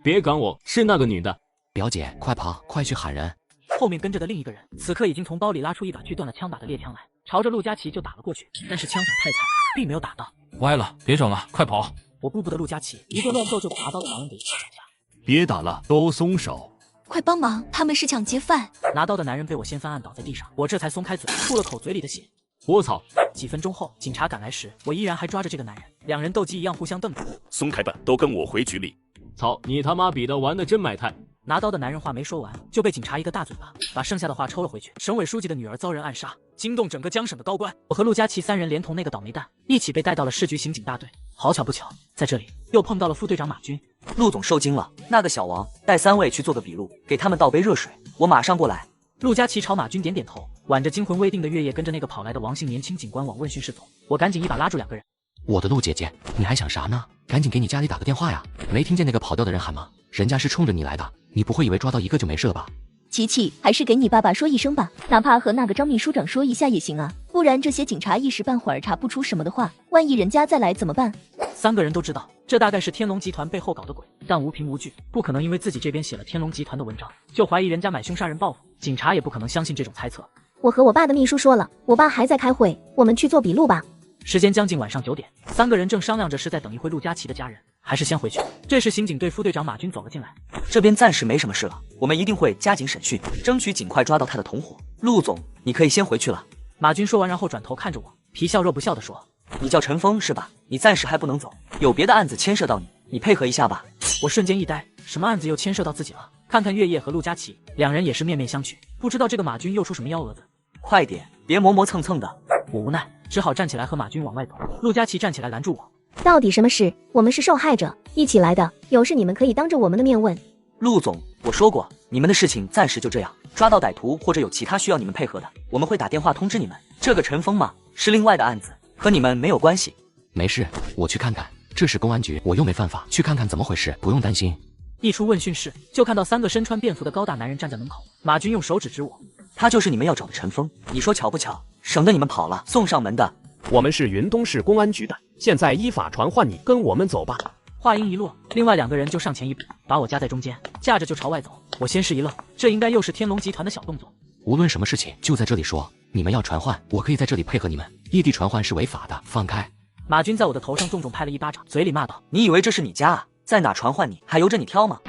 别赶我，是那个女的。表姐，快跑，快去喊人。后面跟着的另一个人，此刻已经从包里拉出一把锯断了枪把的猎枪来，朝着陆佳琪就打了过去，但是枪法太惨，并没有打到。歪了，别整了，快跑！我步步的陆佳琪一顿乱揍就把拿刀的男人给一下斩下。别打了，都松手！快帮忙，他们是抢劫犯！拿刀的男人被我掀翻按倒在地上，我这才松开嘴，吐了口嘴里的血。我操！几分钟后，警察赶来时，我依然还抓着这个男人，2人斗鸡一样互相瞪着。松开吧，都跟我回局里！操你他妈比的玩的真埋汰！拿刀的男人话没说完，就被警察一个大嘴巴把剩下的话抽了回去。省委书记的女儿遭人暗杀，惊动整个江省的高官。我和陆佳琪3人连同那个倒霉蛋一起被带到了市局刑警大队。好巧不巧，在这里又碰到了副队长马军。陆总受惊了，那个小王带3位去做个笔录，给他们倒杯热水，我马上过来。陆佳琪朝马军点点头，挽着惊魂未定的月夜，跟着那个跑来的王姓年轻警官往问讯室走。我赶紧一把拉住2个人。我的陆姐姐，你还想啥呢？赶紧给你家里打个电话呀！没听见那个跑掉的人喊吗？人家是冲着你来的，你不会以为抓到一个就没事了吧？琪琪，还是给你爸爸说一声吧，哪怕和那个张秘书长说一下也行啊，不然这些警察一时半会儿查不出什么的话，万一人家再来怎么办？3个人都知道，这大概是天龙集团背后搞的鬼，但无凭无据，不可能因为自己这边写了天龙集团的文章，就怀疑人家买凶杀人报复。警察也不可能相信这种猜测。我和我爸的秘书说了，我爸还在开会，我们去做笔录吧。时间将近晚上9点，3个人正商量着是在等一会陆佳琪的家人，还是先回去。这时刑警队副队长马军走了进来，这边暂时没什么事了，我们一定会加紧审讯，争取尽快抓到他的同伙。陆总，你可以先回去了。马军说完，然后转头看着我，皮笑肉不笑地说：“你叫陈峰是吧？你暂时还不能走，有别的案子牵涉到你，你配合一下吧。”我瞬间一呆，什么案子又牵涉到自己了？看看月夜和陆佳琪，两人也是面面相觑，不知道这个马军又出什么幺蛾子。快点，别磨磨蹭蹭的。我无奈，只好站起来和马军往外走。陆佳琪站起来拦住我：“到底什么事？我们是受害者，一起来的，有事你们可以当着我们的面问。”陆总，我说过，你们的事情暂时就这样，抓到歹徒或者有其他需要你们配合的，我们会打电话通知你们。这个陈峰嘛，是另外的案子，和你们没有关系。没事，我去看看，这是公安局，我又没犯法，去看看怎么回事，不用担心。一出问讯室，就看到3个身穿便服的高大男人站在门口。马军用手指指我：“他就是你们要找的陈峰，你说巧不巧？省得你们跑了，送上门的。”我们是云东市公安局的，现在依法传唤你，跟我们走吧。话音一落，另外2个人就上前一步，把我夹在中间，架着就朝外走。我先是一愣，这应该又是天龙集团的小动作。无论什么事情，就在这里说。你们要传唤，我可以在这里配合你们。异地传唤是违法的，放开！马军在我的头上重重拍了一巴掌，嘴里骂道：“你以为这是你家啊？在哪传唤你，还由着你挑吗？”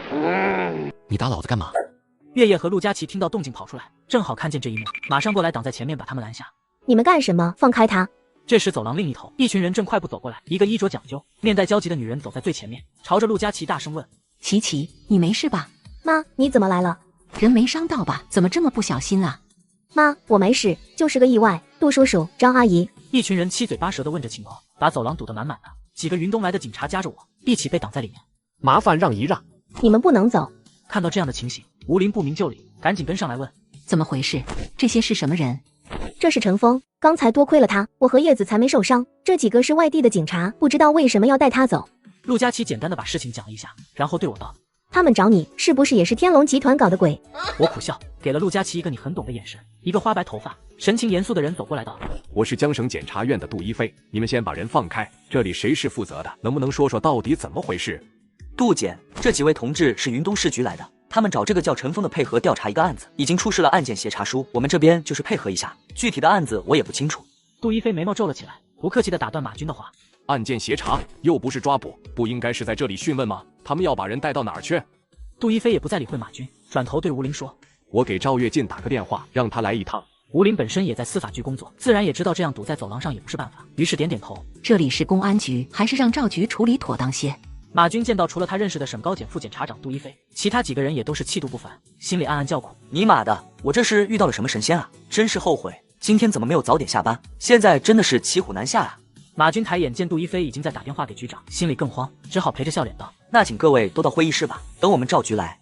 你打老子干嘛？月夜和陆佳琪听到动静跑出来，正好看见这一幕，马上过来挡在前面，把他们拦下。你们干什么？放开他！这时走廊另一头，一群人正快步走过来，一个衣着讲究、面带焦急的女人走在最前面，朝着陆佳琪大声问：“琪琪，你没事吧？妈，你怎么来了？人没伤到吧？怎么这么不小心啊？”妈，我没事，就是个意外。杜叔叔，张阿姨，一群人七嘴八舌的问着情况，把走廊堵得满满的。几个云东来的警察夹着我，一起被挡在里面。麻烦让一让，你们不能走。看到这样的情形，吴林不明就里，赶紧跟上来问：“怎么回事？这些是什么人？”这是陈峰，刚才多亏了他，我和叶子才没受伤。这几个是外地的警察，不知道为什么要带他走。陆佳琪简单的把事情讲了一下，然后对我道：“他们找你，是不是也是天龙集团搞的鬼？”我苦笑，给了陆佳琪一个你很懂的眼神。一个花白头发、神情严肃的人走过来道：“我是江省检察院的杜一飞，你们先把人放开，这里谁是负责的？能不能说说到底怎么回事？”杜检，这几位同志是云东市局来的，他们找这个叫陈峰的配合调查一个案子，已经出示了案件协查书，我们这边就是配合一下，具体的案子我也不清楚。杜一飞眉毛皱了起来，不客气地打断马军的话：“案件协查又不是抓捕，不应该是在这里讯问吗？他们要把人带到哪儿去？”杜一飞也不再理会马军，转头对吴林说：“我给赵跃进打个电话，让他来一趟。”吴林本身也在司法局工作，自然也知道这样堵在走廊上也不是办法，于是点点头：“这里是公安局，还是让赵局处理妥当些。”马军见到除了他认识的省高检副检察长杜一飞，其他几个人也都是气度不凡，心里暗暗叫苦：“尼玛的，我这是遇到了什么神仙啊！真是后悔，今天怎么没有早点下班？现在真的是骑虎难下啊！”马军抬眼见杜一飞已经在打电话给局长，心里更慌，只好陪着笑脸道：“那请各位都到会议室吧，等我们赵局来。”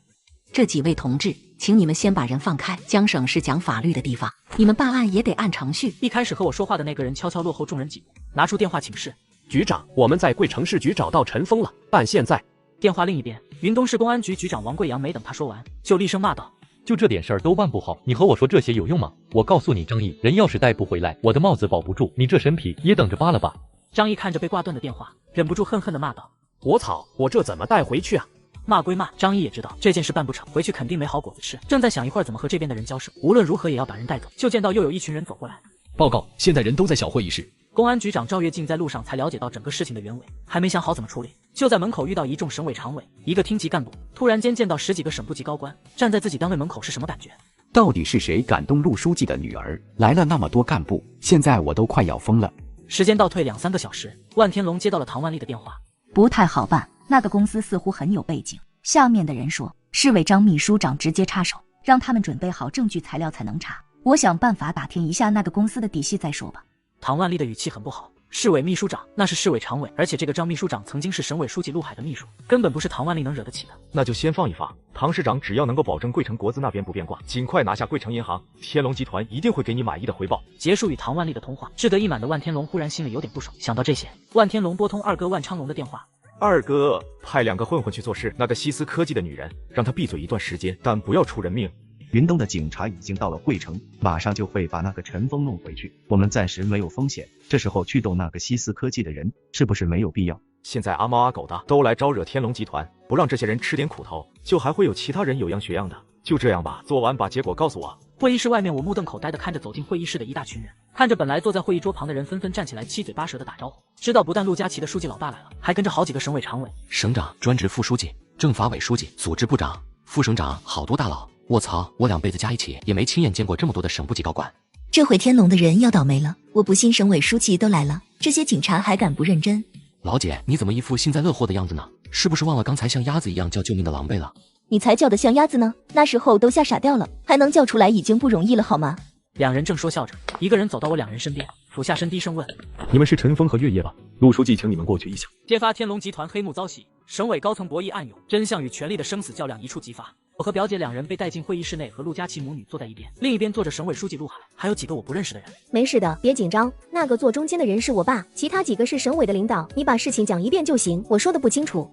这几位同志，请你们先把人放开。江省是讲法律的地方，你们办案也得按程序。一开始和我说话的那个人悄悄落后众人几步，拿出电话请示：“局长，我们在贵城市局找到陈峰了，办现在。”电话另一边，云东市公安局局长王贵阳没等他说完，就厉声骂道：“就这点事儿都办不好，你和我说这些有用吗？我告诉你，张毅，人要是带不回来，我的帽子保不住，你这身皮也等着扒了吧。”张毅看着被挂断的电话，忍不住恨恨地骂道：“我操，我这怎么带回去啊？”骂归骂，张毅也知道这件事办不成，回去肯定没好果子吃，正在想一会儿怎么和这边的人交涉，无论如何也要把人带走。就见到又有一群人走过来，报告，现在人都在小会议室。公安局长赵跃进在路上才了解到整个事情的原委，还没想好怎么处理，就在门口遇到一众省委常委、一个厅级干部，突然间见到10几个省部级高官站在自己单位门口是什么感觉？到底是谁感动陆书记的女儿？来了那么多干部，现在我都快要疯了。时间倒退2、3个小时，万天龙接到了唐万丽的电话，不太好办，那个公司似乎很有背景。下面的人说，市委张秘书长直接插手，让他们准备好证据材料才能查。我想办法打听一下那个公司的底细再说吧。唐万丽的语气很不好，市委秘书长那是市委常委，而且这个张秘书长曾经是省委书记陆海的秘书，根本不是唐万丽能惹得起的。那就先放一放，唐市长只要能够保证贵城国资那边不变卦，尽快拿下贵城银行，天龙集团一定会给你满意的回报。结束与唐万丽的通话，志得意满的万天龙忽然心里有点不爽，想到这些，万天龙拨通二哥万昌龙的电话。二哥，派2个混混去做事，那个西斯科技的女人，让她闭嘴一段时间，但不要出人命。云东的警察已经到了贵城，马上就会把那个陈峰弄回去。我们暂时没有风险，这时候去动那个西斯科技的人，是不是没有必要？现在阿猫阿狗的都来招惹天龙集团，不让这些人吃点苦头，就还会有其他人有样学样的。就这样吧，做完把结果告诉我。会议室外面，我目瞪口呆地看着走进会议室的一大群人，看着本来坐在会议桌旁的人纷纷站起来，七嘴八舌地打招呼。知道不但陆佳琪的书记老爸来了，还跟着好几个省委常委、省长、专职副书记、政法委书记、组织部长、副省长，好多大佬。卧槽，我2辈子加一起也没亲眼见过这么多的省部级高管。这回天龙的人要倒霉了，我不信省委书记都来了，这些警察还敢不认真？老姐，你怎么一副幸灾乐祸的样子呢？是不是忘了刚才像鸭子一样叫救命的狼狈了？你才叫得像鸭子呢，那时候都吓傻掉了，还能叫出来已经不容易了好吗？两人正说笑着，一个人走到我两人身边，俯下身低声问：你们是陈峰和月夜吧？陆书记请你们过去一下。揭发天龙集团黑幕遭洗，省委高层博弈暗涌，真相与权力的生死较量一触即发。我和表姐两人被带进会议室内，和陆佳琪母女坐在一边，另一边坐着省委书记陆海，还有几个我不认识的人。没事的，别紧张，那个坐中间的人是我爸，其他几个是省委的领导，你把事情讲一遍就行，我说的不清楚。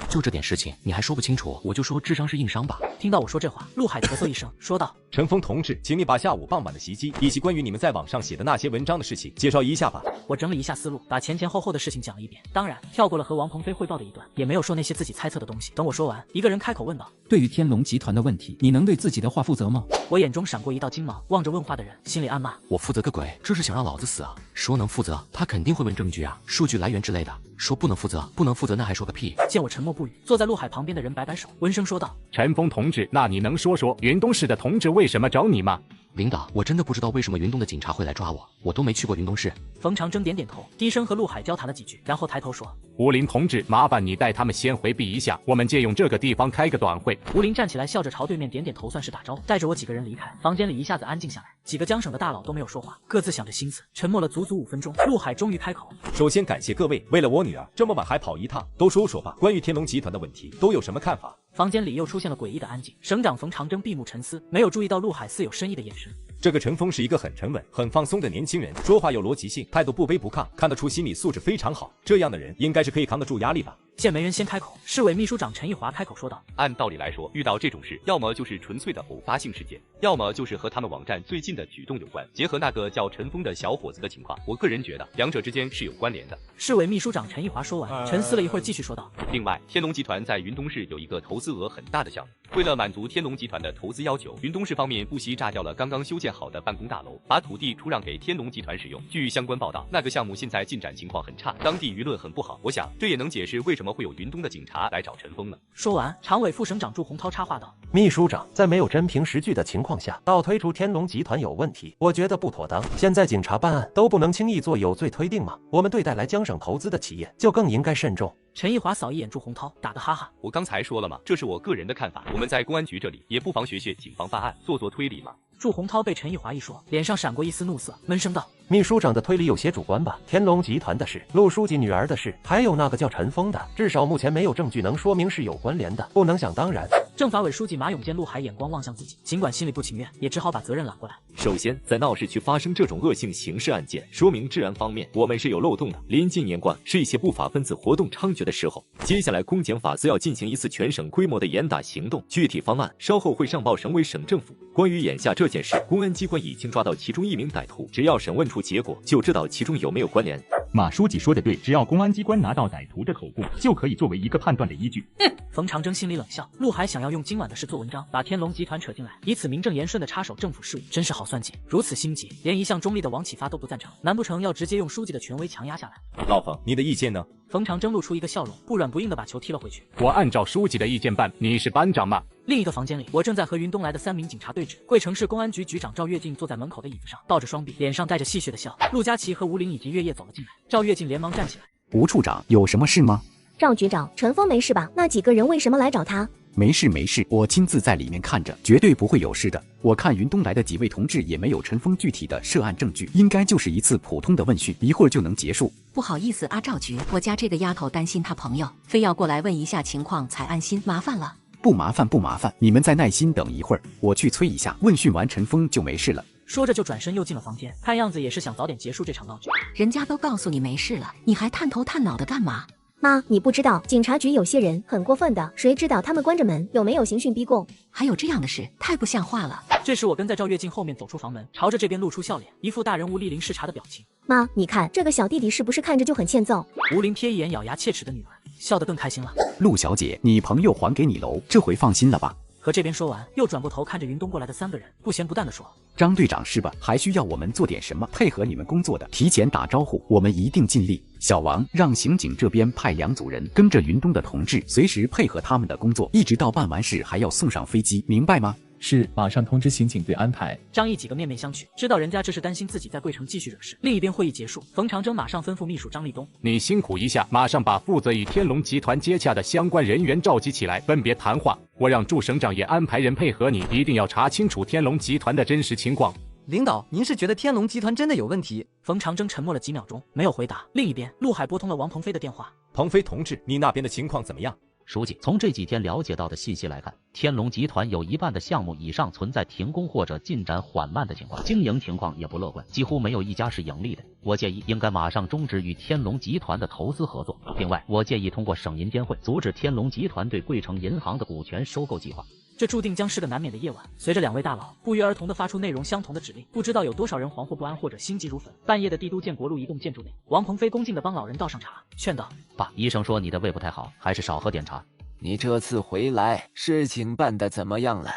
就这点事情你还说不清楚，我就说智商是硬伤吧。听到我说这话，陆海咳嗽一声说道：陈峰同志，请你把下午傍晚的袭击以及关于你们在网上写的那些文章的事情介绍一下吧。我整理一下思路，把前前后后的事情讲了一遍，当然跳过了和王鹏飞汇报的一段，也没有说那些自己猜测的东西。等我说完，一个人开口问道：对于天龙集团的问题，你能对自己的话负责吗？我眼中闪过一道金芒，望着问话的人，心里暗骂：我负责个鬼，这是想让老子死啊！说能负责，他肯定会问证据啊、数据来源之类的；说不能负责，不能负责，那还说个屁！见我沉默不语，坐在陆海旁边的人摆摆手，温声说道：陈峰同志，那你能说说云东市的同志为什么找你吗？领导，我真的不知道为什么云东的警察会来抓我，我都没去过云东市。冯长征点点头，低声和陆海交谈了几句，然后抬头说：吴林同志，麻烦你带他们先回避一下，我们借用这个地方开个短会。吴林站起来，笑着朝对面点点头，算是打招呼，带着我几个人离开。房间里一下子安静下来，几个江省的大佬都没有说话，各自想着心思，沉默了足足5分钟。陆海终于开口：首先感谢各位，为了我女儿这么晚还跑一趟，都说说吧，关于天龙集团的问题都有什么看法？房间里又出现了诡异的安静，省长冯长征闭目沉思，没有注意到陆海似有深意的眼神。这个陈峰是一个很沉稳、很放松的年轻人，说话有逻辑性，态度不卑不亢，看得出心理素质非常好。这样的人应该是可以扛得住压力吧？见没人先开口，市委秘书长陈义华开口说道：按道理来说，遇到这种事，要么就是纯粹的偶发性事件，要么就是和他们网站最近的举动有关。结合那个叫陈峰的小伙子的情况，我个人觉得两者之间是有关联的。市委秘书长陈义华说完，沉思了一会儿，继续说道：另外，天龙集团在云东市有一个投资额很大的项目，为了满足天龙集团的投资要求，云东市方面不惜炸掉了刚刚修建好的办公大楼，把土地出让给天龙集团使用。据相关报道，那个项目现在进展情况很差，当地舆论很不好。我想这也能解释为什么会有云东的警察来找陈峰呢？说完，常委副省长祝洪涛插话道：秘书长，在没有真凭实据的情况下，倒推出天龙集团有问题，我觉得不妥当。现在警察办案都不能轻易做有罪推定吗？我们对待来江省投资的企业就更应该慎重。陈义华扫一眼祝洪涛，打个哈哈。我刚才说了嘛，这是我个人的看法。我们在公安局这里也不妨学学警方办案，做做推理嘛。祝洪涛被陈义华一说，脸上闪过一丝怒色，闷声道：秘书长的推理有些主观吧？天龙集团的事，陆书记女儿的事，还有那个叫陈峰的，至少目前没有证据能说明是有关联的，不能想当然。政法委书记马永见陆海眼光望向自己，尽管心里不情愿，也只好把责任揽过来。首先，在闹市区发生这种恶性刑事案件，说明治安方面我们是有漏洞的。临近年关，是一些不法分子活动猖獗的时候。接下来，公检法则要进行一次全省规模的严打行动，具体方案稍后会上报省委省政府。关于眼下这件事，公安机关已经抓到其中1名歹徒，只要审问出结果，就知道其中有没有关联。马书记说的对，只要公安机关拿到歹徒的口供，就可以作为一个判断的依据。冯长征心里冷笑，陆海想要用今晚的事做文章，把天龙集团扯进来，以此名正言顺的插手政府事务，真是好算计。如此心急，连一向中立的王启发都不赞成，难不成要直接用书记的权威强压下来？老冯，你的意见呢？冯长征露出一个笑容，不软不硬的把球踢了回去。我按照书记的意见办，你是班长吗？另一个房间里，我正在和云东来的3名警察对峙。桂城市公安局局长赵跃进坐在门口的椅子上，抱着双臂，脸上带着戏谑的笑。陆佳琪和吴林以及月夜走了进来，赵跃进连忙站起来：吴处长，有什么事吗？赵局长，陈峰没事吧？那几个人为什么来找他？没事没事，我亲自在里面看着，绝对不会有事的。我看云东来的几位同志也没有陈峰具体的涉案证据，应该就是一次普通的问讯，一会儿就能结束。不好意思啊，赵局，我家这个丫头担心她朋友，非要过来问一下情况才安心，麻烦了。不麻烦不麻烦，你们再耐心等一会儿，我去催一下，问讯完陈峰就没事了。说着就转身又进了房间，看样子也是想早点结束这场闹剧。人家都告诉你没事了，你还探头探脑的干嘛？妈，你不知道警察局有些人很过分的，谁知道他们关着门有没有刑讯逼供？还有这样的事，太不像话了。这时我跟在赵跃进后面走出房门，朝着这边露出笑脸，一副大人物莅临视察的表情。妈，你看这个小弟弟是不是看着就很欠揍？吴林瞥一眼咬牙切齿的女儿，笑得更开心了。陆小姐，你朋友还给你喽，这回放心了吧？和这边说完，又转过头看着云东过来的3个人，不咸不淡的说：“张队长是吧？还需要我们做点什么配合你们工作的？提前打招呼，我们一定尽力。小王，让刑警这边派2组人跟着云东的同志，随时配合他们的工作，一直到办完事还要送上飞机，明白吗？”是，马上通知刑警队安排。张毅几个面面相觑，知道人家这是担心自己在贵城继续惹事。另一边会议结束，冯长征马上吩咐秘书张立东：“你辛苦一下，马上把负责与天龙集团接洽的相关人员召集起来，分别谈话。我让祝省长也安排人配合你，一定要查清楚天龙集团的真实情况。”领导，您是觉得天龙集团真的有问题？冯长征沉默了几秒钟，没有回答。另一边，陆海拨通了王鹏飞的电话：“鹏飞同志，你那边的情况怎么样？”书记，从这几天了解到的信息来看，天龙集团有1半的项目以上存在停工或者进展缓慢的情况，经营情况也不乐观，几乎没有一家是盈利的。我建议应该马上终止与天龙集团的投资合作。另外，我建议通过省银监会阻止天龙集团对贵城银行的股权收购计划。这注定将是个难免的夜晚。随着2位大佬不约而同地发出内容相同的指令，不知道有多少人惶惑不安或者心急如焚。半夜的帝都建国路一栋建筑内，王鹏飞恭敬地帮老人倒上茶，劝道：“爸，医生说你的胃不太好，还是少喝点茶。你这次回来，事情办得怎么样了？”“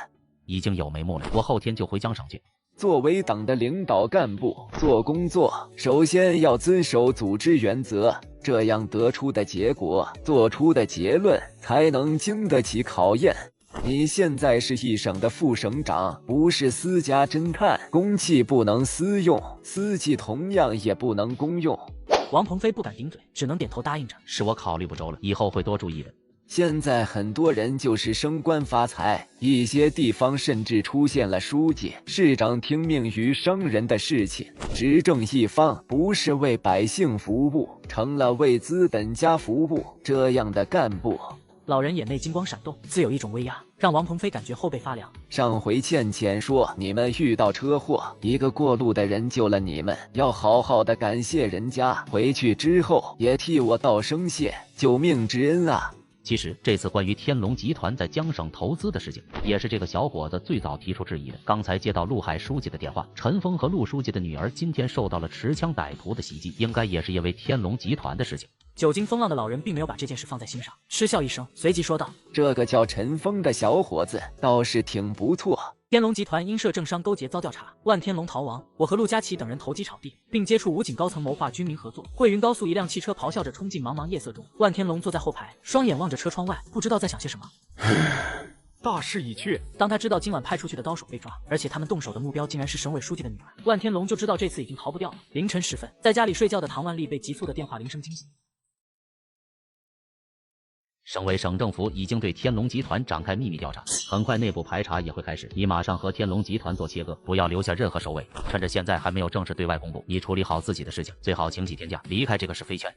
已经有眉目了，我后天就回江省去。”作为党的领导干部，做工作首先要遵守组织原则，这样得出的结果、做出的结论才能经得起考验。你现在是一省的副省长，不是私家侦探，公器不能私用，私器同样也不能公用。王鹏飞不敢顶嘴，只能点头答应着：“是我考虑不周了，以后会多注意的。”现在很多人就是升官发财，一些地方甚至出现了书记、市长听命于商人的事情。执政一方不是为百姓服务，成了为资本家服务，这样的干部。老人眼内金光闪动，自有一种威压，让王鹏飞感觉后背发凉。上回倩倩说你们遇到车祸，一个过路的人救了你们，要好好的感谢人家，回去之后也替我道声谢，救命之恩啊！其实这次关于天龙集团在江省投资的事情，也是这个小伙子最早提出质疑的。刚才接到陆海书记的电话，陈峰和陆书记的女儿今天受到了持枪歹徒的袭击，应该也是因为天龙集团的事情。久经风浪的老人并没有把这件事放在心上，嗤笑一声，随即说道：“这个叫陈峰的小伙子倒是挺不错。天龙集团因涉政商勾结遭调查，万天龙逃亡，我和陆佳琪等人投机炒地，并接触武警高层谋划军民合作。汇云高速一辆汽车咆哮着冲进茫茫夜色中，万天龙坐在后排，双眼望着车窗外，不知道在想些什么。大势已去。当他知道今晚派出去的刀手被抓，而且他们动手的目标竟然是省委书记的女儿，万天龙就知道这次已经逃不掉了。凌晨时分，在家里睡觉的唐万丽被急促的电话铃声惊醒。省委省政府已经对天龙集团展开秘密调查，很快内部排查也会开始。你马上和天龙集团做切割，不要留下任何首尾。趁着现在还没有正式对外公布，你处理好自己的事情，最好请几天假，离开这个是非圈。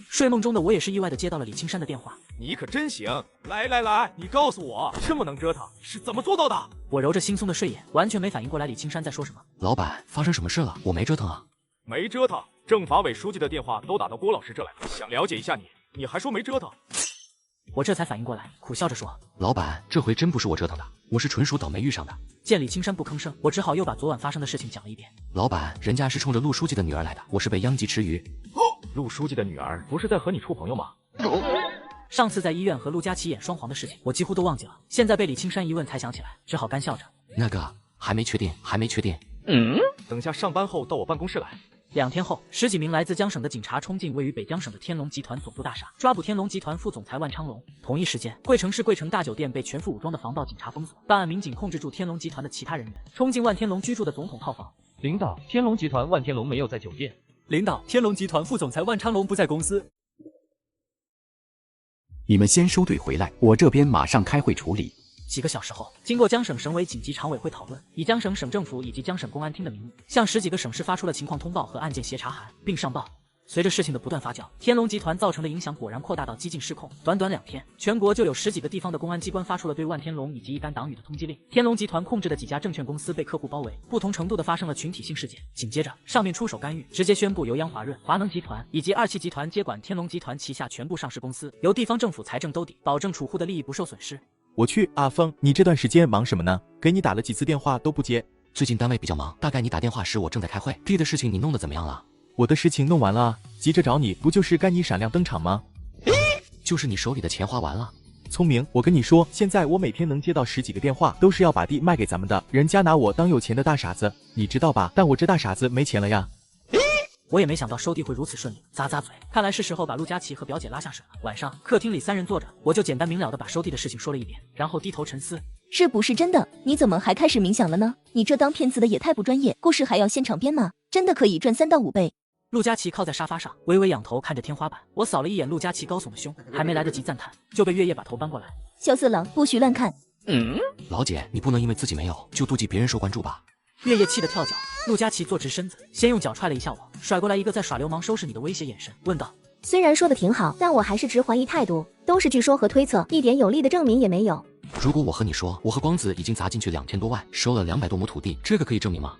睡梦中的我也是意外的接到了李青山的电话。你可真行！来，你告诉我，这么能折腾是怎么做到的？我揉着惺忪的睡眼，完全没反应过来李青山在说什么。老板，发生什么事了？我没折腾啊。没折腾，政法委书记的电话都打到郭老师这来了，想了解一下你，你还说没折腾。我这才反应过来，苦笑着说：“老板，这回真不是我折腾的，我是纯属倒霉遇上的。”见李青山不吭声，我只好又把昨晚发生的事情讲了一遍。老板，人家是冲着陆书记的女儿来的，我是被殃及池鱼。陆书记的女儿不是在和你处朋友吗？上次在医院和陆佳琪演双簧的事情，我几乎都忘记了，现在被李青山一问才想起来，只好干笑着。那个还没确定。等下上班后到我办公室来。2天后，10几名来自江省的警察冲进位于北江省的天龙集团总部大厦，抓捕天龙集团副总裁万昌龙。同一时间，贵城市贵城大酒店被全副武装的防暴警察封锁，办案民警控制住天龙集团的其他人员，冲进万天龙居住的总统套房。领导，天龙集团万天龙没有在酒店。领导，天龙集团副总裁万昌龙不在公司。你们先收队回来，我这边马上开会处理。几个小时后，经过江省省委紧急常委会讨论，以江省省政府以及江省公安厅的名义，向10几个省市发出了情况通报和案件协查函，并上报。随着事情的不断发酵，天龙集团造成的影响果然扩大到几近失控。短短2天，全国就有10几个地方的公安机关发出了对万天龙以及一干党羽的通缉令。天龙集团控制的几家证券公司被客户包围，不同程度的发生了群体性事件。紧接着，上面出手干预，直接宣布由央华润、华能集团以及2汽集团接管天龙集团旗下全部上市公司，由地方政府财政兜底，保证储户的利益不受损失。我去，阿峰，你这段时间忙什么呢？给你打了几次电话都不接。最近单位比较忙，大概你打电话时我正在开会。弟的事情你弄得怎么样了？我的事情弄完了，急着找你，不就是该你闪亮登场吗？就是你手里的钱花完了。聪明，我跟你说，现在我每天能接到10几个电话，都是要把地卖给咱们的，人家拿我当有钱的大傻子，你知道吧？但我这大傻子没钱了呀。我也没想到收地会如此顺利，咂咂嘴，看来是时候把陆佳琪和表姐拉下水了。晚上客厅里3人坐着，我就简单明了的把收地的事情说了一遍，然后低头沉思。是不是真的？你怎么还开始冥想了呢？你这当骗子的也太不专业，故事还要现场编吗？真的可以赚3到5倍。陆佳琪靠在沙发上，微微仰头看着天花板。我扫了一眼陆佳琪高耸的胸，还没来得及赞叹，就被月夜把头搬过来。小色狼，不许乱看。老姐，你不能因为自己没有就妒忌别人受关注吧？月夜气得跳脚，陆佳琪坐直身子，先用脚踹了一下我，甩过来一个在耍流氓收拾你的威胁眼神，问道：虽然说的挺好，但我还是持怀疑态度，都是据说和推测，一点有力的证明也没有。如果我和你说，我和光子已经砸进去2000多万，收了200多亩土地，这个可以证明吗？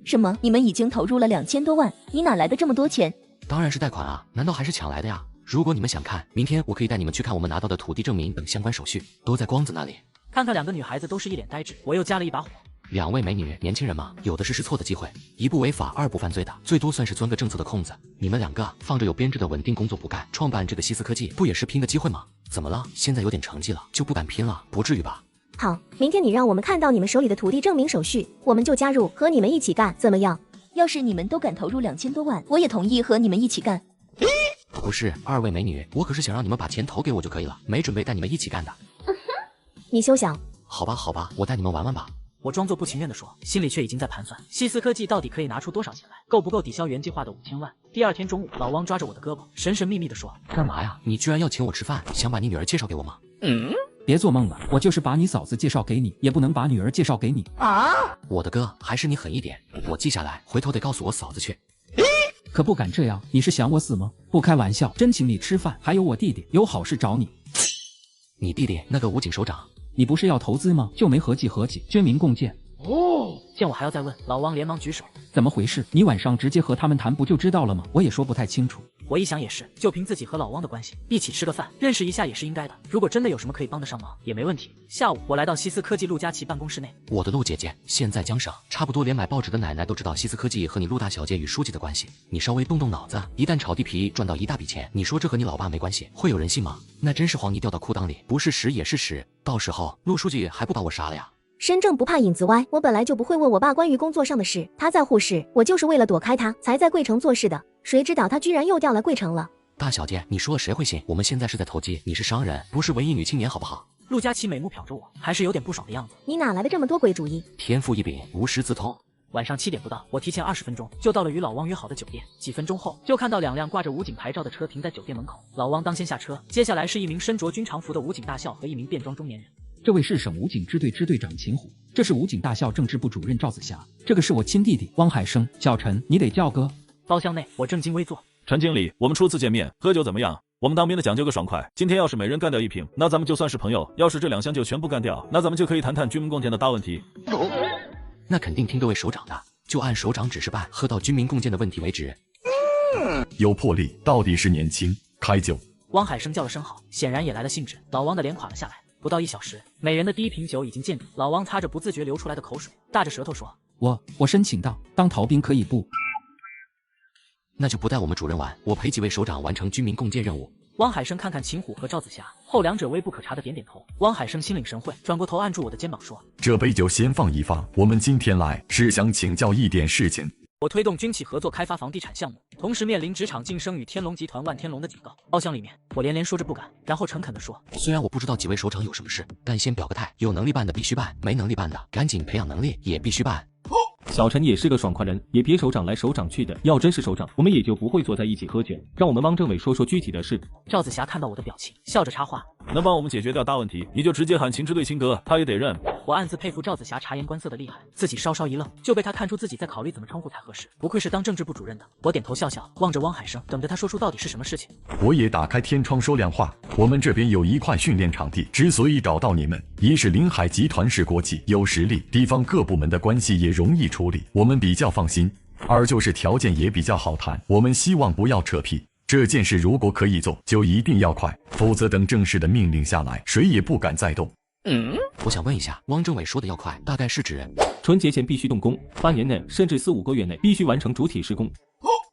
什么？你们已经投入了2000多万？你哪来的这么多钱？当然是贷款啊，难道还是抢来的呀？如果你们想看，明天我可以带你们去看我们拿到的土地证明等相关手续，都在光子那里。看看2个女孩子都是一脸呆滞，我又加了一把火。2位美女，年轻人嘛，有的是试错的机会，一不违法，二不犯罪的，最多算是钻个政策的空子。你们2个放着有编制的稳定工作不干，创办这个西斯科技，不也是拼个机会吗？怎么了？现在有点成绩了就不敢拼了？不至于吧？好，明天你让我们看到你们手里的土地证明手续，我们就加入，和你们一起干，怎么样？要是你们都敢投入2000多万，我也同意和你们一起干。不是，2位美女，我可是想让你们把钱投给我就可以了，没准备带你们一起干的。你休想！好吧，我带你们玩玩吧。我装作不情愿地说，心里却已经在盘算，西斯科技到底可以拿出多少钱来，够不够抵消原计划的5000万。第2天中午，老汪抓着我的胳膊，神神秘秘地说：干嘛呀？你居然要请我吃饭，想把你女儿介绍给我吗？别做梦了，我就是把你嫂子介绍给你，也不能把女儿介绍给你啊！我的哥，还是你狠一点，我记下来，回头得告诉我嫂子去。可不敢这样，你是想我死吗？不开玩笑，真请你吃饭。还有我弟弟，有好事找你。你弟弟那个武警首长，你不是要投资吗？就没合计，军民共建。见我还要再问，老汪连忙举手：怎么回事？你晚上直接和他们谈不就知道了吗？我也说不太清楚。我一想也是，就凭自己和老汪的关系，一起吃个饭，认识一下也是应该的。如果真的有什么可以帮得上忙，也没问题。下午，我来到西斯科技陆佳琪办公室内。我的陆姐姐，现在江省差不多连买报纸的奶奶都知道西斯科技和你陆大小姐与书记的关系。你稍微动动脑子，一旦炒地皮赚到一大笔钱，你说这和你老爸没关系，会有人信吗？那真是黄泥掉到裤裆里，不是屎也是屎。到时候陆书记还不把我杀了呀？身正不怕影子歪，我本来就不会问我爸关于工作上的事，他在沪市，我就是为了躲开他才在贵城做事的，谁知道他居然又调来贵城了。大小姐，你说了谁会信？我们现在是在投机，你是商人，不是文艺女青年，好不好？陆佳琪美目瞟着我，还是有点不爽的样子。你哪来的这么多鬼主意？天赋异禀，无师自通。晚上7点不到，我提前20分钟就到了与老汪约好的酒店。几分钟后，就看到2辆挂着武警牌照的车停在酒店门口。老汪当先下车，接下来是一名身着军常服的武警大校和一名便装中年人。这位是省武警支队支队长秦虎，这是武警大校政治部主任赵子霞，这个是我亲弟弟汪海生。小陈，你得叫哥。包厢内，我正襟危坐。陈经理，我们初次见面，喝酒怎么样？我们当兵的讲究个爽快，今天要是每人干掉1瓶，那咱们就算是朋友；要是这2箱就全部干掉，那咱们就可以谈谈军民共建的大问题。那肯定听各位首长的，就按首长指示办，喝到军民共建的问题为止。有魄力，到底是年轻，开酒。汪海生叫了声好，显然也来了兴致。老汪的脸垮了下来。不到1小时，每人的第1瓶酒已经见底。老汪擦着不自觉流出来的口水，大着舌头说：我申请当逃兵可以不？那就不带我们主任玩，我陪几位首长完成军民共建任务。汪海生看看秦虎和赵子霞，后2者微不可察的点点头。汪海生心领神会，转过头按住我的肩膀说：这杯酒先放一放，我们今天来是想请教一点事情。我推动军企合作开发房地产项目，同时面临职场晋升与天龙集团万天龙的警告。包厢里面，我连连说着不敢，然后诚恳地说：虽然我不知道几位首长有什么事，但先表个态，有能力办的必须办，没能力办的赶紧培养能力也必须办。小陈也是个爽快人，也别首长来首长去的，要真是首长，我们也就不会坐在一起喝酒。让我们汪政委说说具体的事。赵子霞看到我的表情，笑着插话：能帮我们解决掉大问题，你就直接喊秦支队秦哥，他也得认。我暗自佩服赵子霞察言观色的厉害，自己稍稍一愣，就被他看出自己在考虑怎么称呼才合适。不愧是当政治部主任的。我点头笑笑，望着汪海生，等着他说出到底是什么事情。我也打开天窗说亮话，我们这边有一块训练场地，之所以找到你们，一是临海集团是国企，有实力，地方各部门的关系也容易处理，我们比较放心；二就是条件也比较好谈，我们希望不要扯皮。这件事如果可以做，就一定要快，否则等正式的命令下来，谁也不敢再动。我想问一下，汪政委说的要快，大概是指春节前必须动工，8年内甚至4、5个月内必须完成主体施工。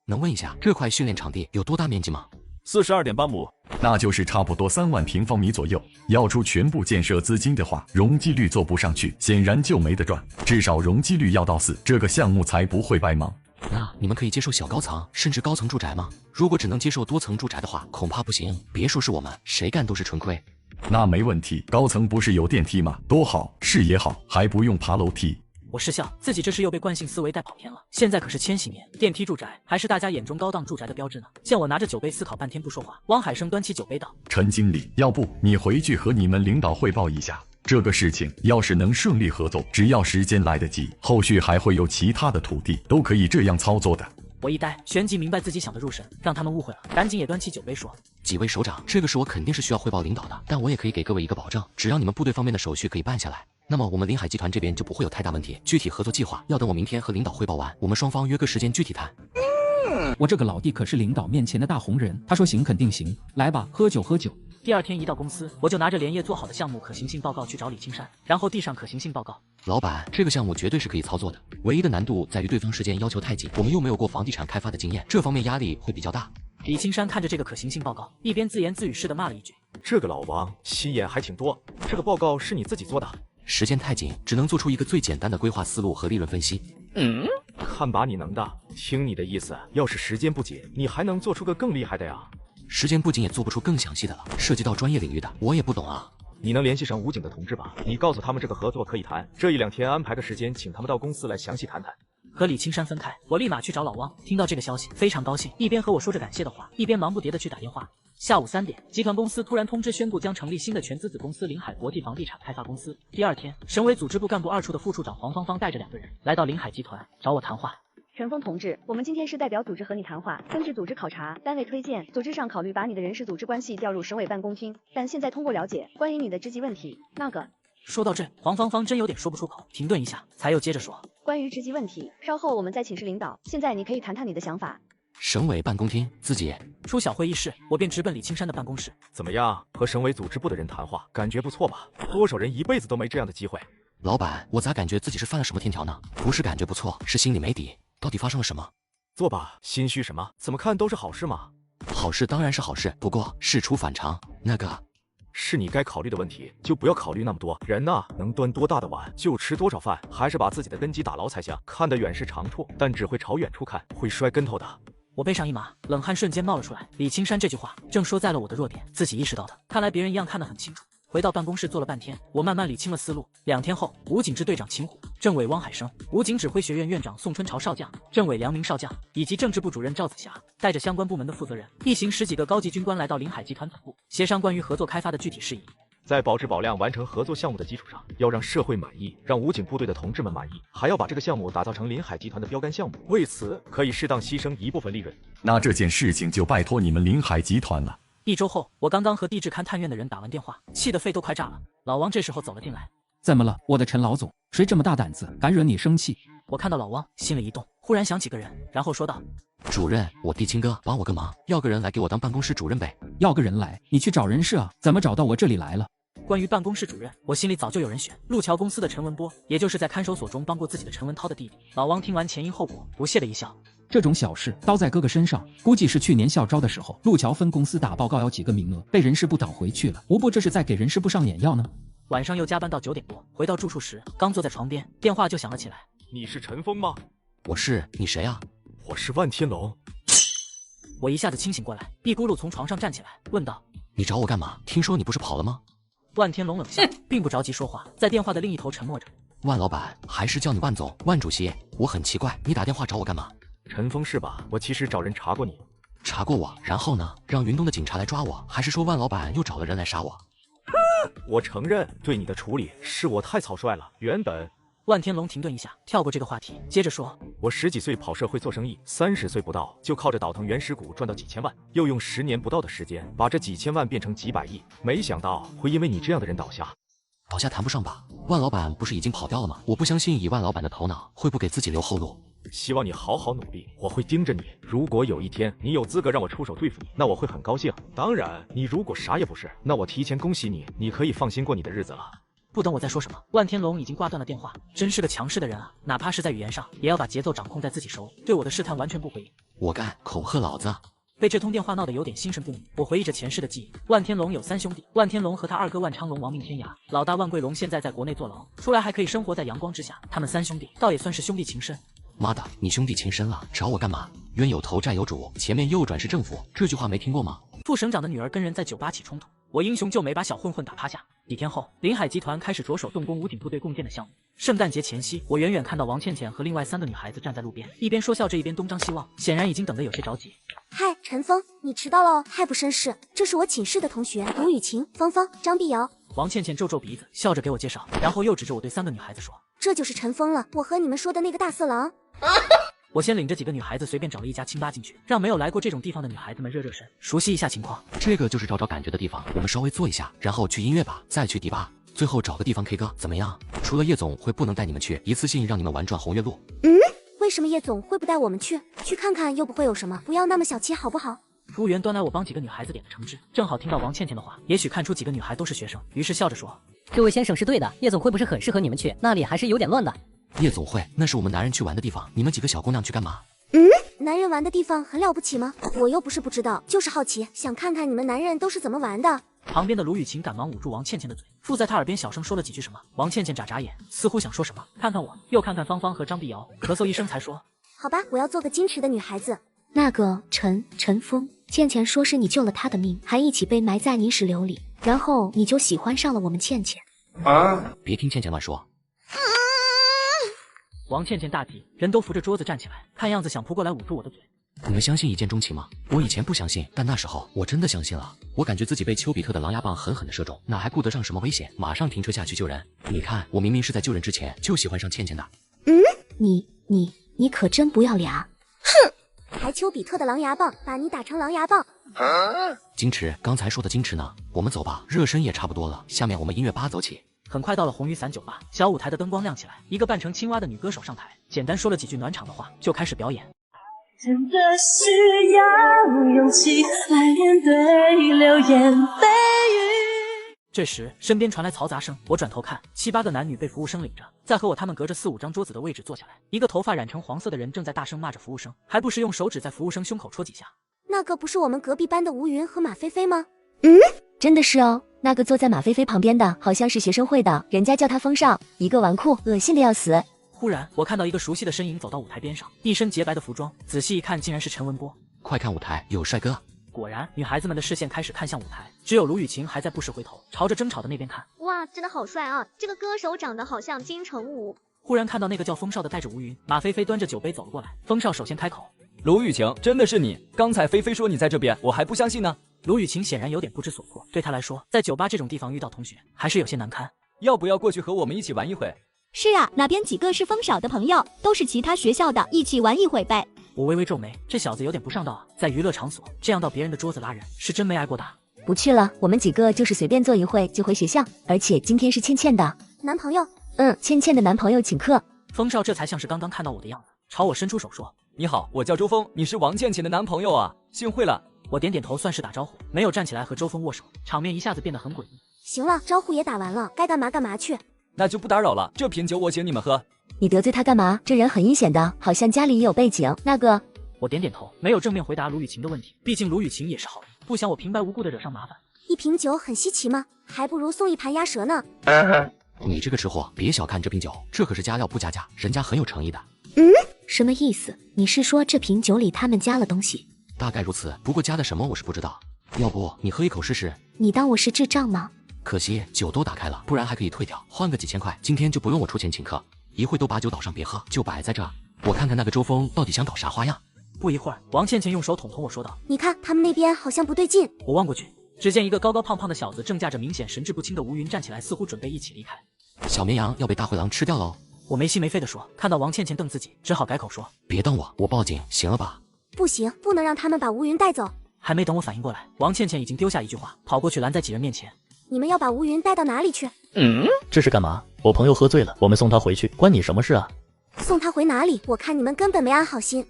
能问一下，这块训练场地有多大面积吗？ 42.8亩，那就是差不多3万平方米左右。要出全部建设资金的话，容积率做不上去，显然就没得赚。至少容积率要到4，这个项目才不会白忙。那你们可以接受小高层甚至高层住宅吗？如果只能接受多层住宅的话，恐怕不行。别说是我们，谁干都是纯亏。那没问题，高层不是有电梯吗？多好，视野好，还不用爬楼梯。我失笑，自己这是又被惯性思维带跑偏了。现在可是千禧年，电梯住宅还是大家眼中高档住宅的标志呢。见我拿着酒杯思考半天不说话，汪海生端起酒杯道：“陈经理，要不你回去和你们领导汇报一下，这个事情要是能顺利合作，只要时间来得及，后续还会有其他的土地都可以这样操作的。”我一呆，旋即明白自己想得入神，让他们误会了，赶紧也端起酒杯说：“几位首长，这个事我肯定是需要汇报领导的，但我也可以给各位一个保证，只要你们部队方面的手续可以办下来，那么我们临海集团这边就不会有太大问题。具体合作计划要等我明天和领导汇报完，我们双方约个时间具体谈。”我这个老弟可是领导面前的大红人，他说行肯定行，来吧，喝酒喝酒。第二天一到公司，我就拿着连夜做好的项目可行性报告去找李青山，然后递上可行性报告。老板，这个项目绝对是可以操作的，唯一的难度在于对方时间要求太紧，我们又没有过房地产开发的经验，这方面压力会比较大。李青山看着这个可行性报告，一边自言自语似的骂了一句：“这个老王心眼还挺多，这个报告是你自己做的？”时间太紧，只能做出一个最简单的规划思路和利润分析。看把你能的，听你的意思，要是时间不紧，你还能做出个更厉害的呀？时间不仅也做不出更详细的了，涉及到专业领域的，我也不懂啊。你能联系上武警的同志吧？你告诉他们这个合作可以谈，这1-2天安排个时间，请他们到公司来详细谈谈。和李青山分开，我立马去找老汪。听到这个消息，非常高兴，一边和我说着感谢的话，一边忙不迭地去打电话。下午3点，集团公司突然通知宣布将成立新的全资子公司临海国际房地产开发公司。第二天，省委组织部干部2处的副处长黄芳芳带着2个人来到临海集团找我谈话。陈峰同志，我们今天是代表组织和你谈话，根据组织考察、单位推荐，组织上考虑把你的人事组织关系调入省委办公厅，但现在通过了解，关于你的职级问题，说到这，黄芳芳真有点说不出口，停顿一下，才又接着说：“关于职级问题，稍后我们再请示领导，现在你可以谈谈你的想法。”省委办公厅，自己出小会议室，我便直奔李青山的办公室。怎么样，和省委组织部的人谈话，感觉不错吧？多少人一辈子都没这样的机会。老板，我咋感觉自己是犯了什么天条呢？不是感觉不错，是心里没底，到底发生了什么？坐吧，心虚什么？怎么看都是好事嘛。好事当然是好事，不过事出反常，那个是你该考虑的问题，就不要考虑那么多。人呐，能端多大的碗就吃多少饭，还是把自己的根基打牢才行。看得远是长处，但只会朝远处看，会摔跟头的。我背上一麻，冷汗瞬间冒了出来。李青山这句话正说在了我的弱点，自己意识到的，看来别人一样看得很清楚。回到办公室坐了半天，我慢慢理清了思路。2天后，武警支队长秦虎、政委汪海生、武警指挥学院院长宋春潮少将、政委梁明少将以及政治部主任赵子霞，带着相关部门的负责人，一行10几个高级军官来到临海集团总部，协商关于合作开发的具体事宜。在保质保量完成合作项目的基础上，要让社会满意，让武警部队的同志们满意，还要把这个项目打造成临海集团的标杆项目。为此，可以适当牺牲一部分利润。那这件事情就拜托你们临海集团了。1周后，我刚刚和地质勘探院的人打完电话，气得肺都快炸了。老王这时候走了进来。怎么了，我的陈老总？谁这么大胆子，敢惹你生气？我看到老汪，心里一动，忽然想起个人，然后说道：“主任，我弟青哥帮我个忙，要个人来给我当办公室主任呗。”要个人来？你去找人事啊？怎么找到我这里来了？关于办公室主任，我心里早就有人选，路桥公司的陈文波，也就是在看守所中帮过自己的陈文涛的弟弟。老汪听完前因后果，不屑的一笑。这种小事刀在哥哥身上，估计是去年校招的时候，路桥分公司打报告要几个名额，被人事部挡回去了，无不这是在给人事部上眼药呢。晚上又加班到9点多，回到住处时，刚坐在床边，电话就响了起来。你是陈峰吗？我是，你谁啊？我是万天龙。我一下子清醒过来，一咕噜从床上站起来，问道：“你找我干嘛？听说你不是跑了吗？”万天龙冷笑，并不着急说话，在电话的另一头沉默着。万老板，还是叫你万总、万主席。我很奇怪，你打电话找我干嘛？陈峰是吧？我其实找人查过你。查过我，然后呢？让云东的警察来抓我，还是说万老板又找了人来杀我？我承认对你的处理是我太草率了。原本万天龙停顿一下，跳过这个话题，接着说：“我10几岁跑社会做生意，30岁不到就靠着倒腾原始股赚到几千万，又用10年不到的时间把这几千万变成几百亿，没想到会因为你这样的人倒下。”倒下谈不上吧，万老板不是已经跑掉了吗？我不相信以万老板的头脑会不给自己留后路。希望你好好努力，我会盯着你。如果有一天你有资格让我出手对付你，那我会很高兴。当然，你如果啥也不是，那我提前恭喜你，你可以放心过你的日子了。不等我再说什么，万天龙已经挂断了电话。真是个强势的人啊，哪怕是在语言上，也要把节奏掌控在自己手里。对我的试探完全不回应。我干，恐吓老子！被这通电话闹得有点心神不宁。我回忆着前世的记忆，万天龙有3兄弟，万天龙和他二哥万昌龙亡命天涯，老大万贵龙现在在国内坐牢，出来还可以生活在阳光之下。他们3兄弟倒也算是兄弟情深。妈的，你兄弟情深了，找我干嘛？冤有头债有主，前面右转是政府，这句话没听过吗？副省长的女儿跟人在酒吧起冲突，我英雄救美把小混混打趴下。几天后，临海集团开始着手动工武警部队共建的项目。圣诞节前夕，我远远看到王倩倩和另外3个女孩子站在路边，一边说笑着一边东张西望，显然已经等得有些着急。嗨，陈峰，你迟到了哦，还不绅士。这是我寝室的同学卢雨晴、芳芳、张碧瑶。王倩倩皱皱鼻子，笑着给我介绍，然后又指着我对3个女孩子说：“这就是陈峰了，我和你们说的那个大色狼。”我先领着几个女孩子随便找了一家清吧进去，让没有来过这种地方的女孩子们热热身，熟悉一下情况。这个就是找找感觉的地方，我们稍微坐一下，然后去音乐吧，再去迪吧，最后找个地方 K 歌，怎么样？除了叶总会不能带你们去，一次性让你们玩转红月路。为什么叶总会不带我们去？去看看又不会有什么，不要那么小气好不好？服务员端来我帮几个女孩子点的橙汁，正好听到王倩倩的话，也许看出几个女孩都是学生，于是笑着说：“这位先生是对的，叶总会不是很适合你们去？那里还是有点乱的。”夜总会那是我们男人去玩的地方，你们几个小姑娘去干嘛？男人玩的地方很了不起吗？我又不是不知道，就是好奇，想看看你们男人都是怎么玩的。旁边的卢雨晴赶忙捂住王倩倩的嘴，附在她耳边小声说了几句什么。王倩倩眨眨眼，似乎想说什么，看看我，又看看芳芳和张碧瑶，咳嗽一声才说：“好吧，我要做个矜持的女孩子。”那个陈峰，倩倩说是你救了她的命，还一起被埋在泥石流里，然后你就喜欢上了我们倩倩。别听倩倩乱说。王倩倩大急，人都扶着桌子站起来，看样子想扑过来捂住我的嘴。你们相信一见钟情吗？我以前不相信，但那时候我真的相信了。我感觉自己被丘比特的狼牙棒狠狠地射中，哪还顾得上什么危险？马上停车下去救人。你看，我明明是在救人之前就喜欢上倩倩的。你可真不要脸啊！哼，还丘比特的狼牙棒，把你打成狼牙棒。矜持，刚才说的矜持呢？我们走吧，热身也差不多了。下面我们音乐吧走起。很快到了红雨伞酒吧，小舞台的灯光亮起来，一个扮成青蛙的女歌手上台，简单说了几句暖场的话，就开始表演。真的是要勇气来面对流言蜚语。这时身边传来嘈杂声，我转头看，7、8个男女被服务生领着，在和我他们隔着4、5张桌子的位置坐下来。一个头发染成黄色的人正在大声骂着服务生，还不时用手指在服务生胸口戳几下。那个不是我们隔壁班的吴云和马菲菲吗？真的是哦。那个坐在马菲菲旁边的好像是学生会的，人家叫他风少，一个纨绔，恶心的要死。忽然我看到一个熟悉的身影走到舞台边上，一身洁白的服装，仔细一看竟然是陈文波。快看舞台，有帅哥。果然，女孩子们的视线开始看向舞台，只有卢雨晴还在不时回头朝着争吵的那边看。哇，真的好帅啊！这个歌手长得好像金城武。忽然看到那个叫风少的带着吴云，马菲菲端着酒杯走了过来。风少首先开口：“卢雨晴，真的是你？刚才菲菲说你在这边，我还不相信呢。”卢雨晴显然有点不知所措，对他来说，在酒吧这种地方遇到同学还是有些难堪。要不要过去和我们一起玩一会？是啊，哪边几个是风少的朋友，都是其他学校的，一起玩一会呗。我微微皱眉，这小子有点不上道啊，在娱乐场所这样到别人的桌子拉人，是真没挨过打。不去了，我们几个就是随便坐一会就回学校，而且今天是倩倩的男朋友。倩倩的男朋友请客。风少这才像是刚刚看到我的样子，朝我伸出手说：“你好，我叫周峰，你是王倩倩的男朋友啊，幸会了。”我点点头，算是打招呼，没有站起来和周峰握手，场面一下子变得很诡异。行了，招呼也打完了，该干嘛干嘛去。那就不打扰了，这瓶酒我请你们喝。你得罪他干嘛？这人很阴险的，好像家里也有背景。那个，我点点头，没有正面回答卢雨晴的问题，毕竟卢雨晴也是好人，不想我平白无故的惹上麻烦。一瓶酒很稀奇吗？还不如送一盘鸭舌呢。你这个吃货，别小看这瓶酒，这可是加料不加价，人家很有诚意的。什么意思？你是说这瓶酒里他们加了东西？大概如此，不过加的什么我是不知道。要不你喝一口试试？你当我是智障吗？可惜酒都打开了，不然还可以退掉，换个几千块，今天就不用我出钱请客，一会都把酒倒上别喝，就摆在这。我看看那个周峰到底想搞啥花样。不一会儿，王倩倩用手捅捅我说道：“你看他们那边好像不对劲。”我望过去，只见一个高高胖胖的小子正驾着明显神志不清的吴云站起来，似乎准备一起离开。小绵羊要被大灰狼吃掉喽！我没心没肺地说，看到王倩倩瞪自己，只好改口说：“别瞪我，我报警，行了吧？”不行，不能让他们把吴云带走。还没等我反应过来，王倩倩已经丢下一句话，跑过去拦在几人面前。你们要把吴云带到哪里去？这是干嘛？我朋友喝醉了，我们送他回去，关你什么事啊？送他回哪里？我看你们根本没安好心。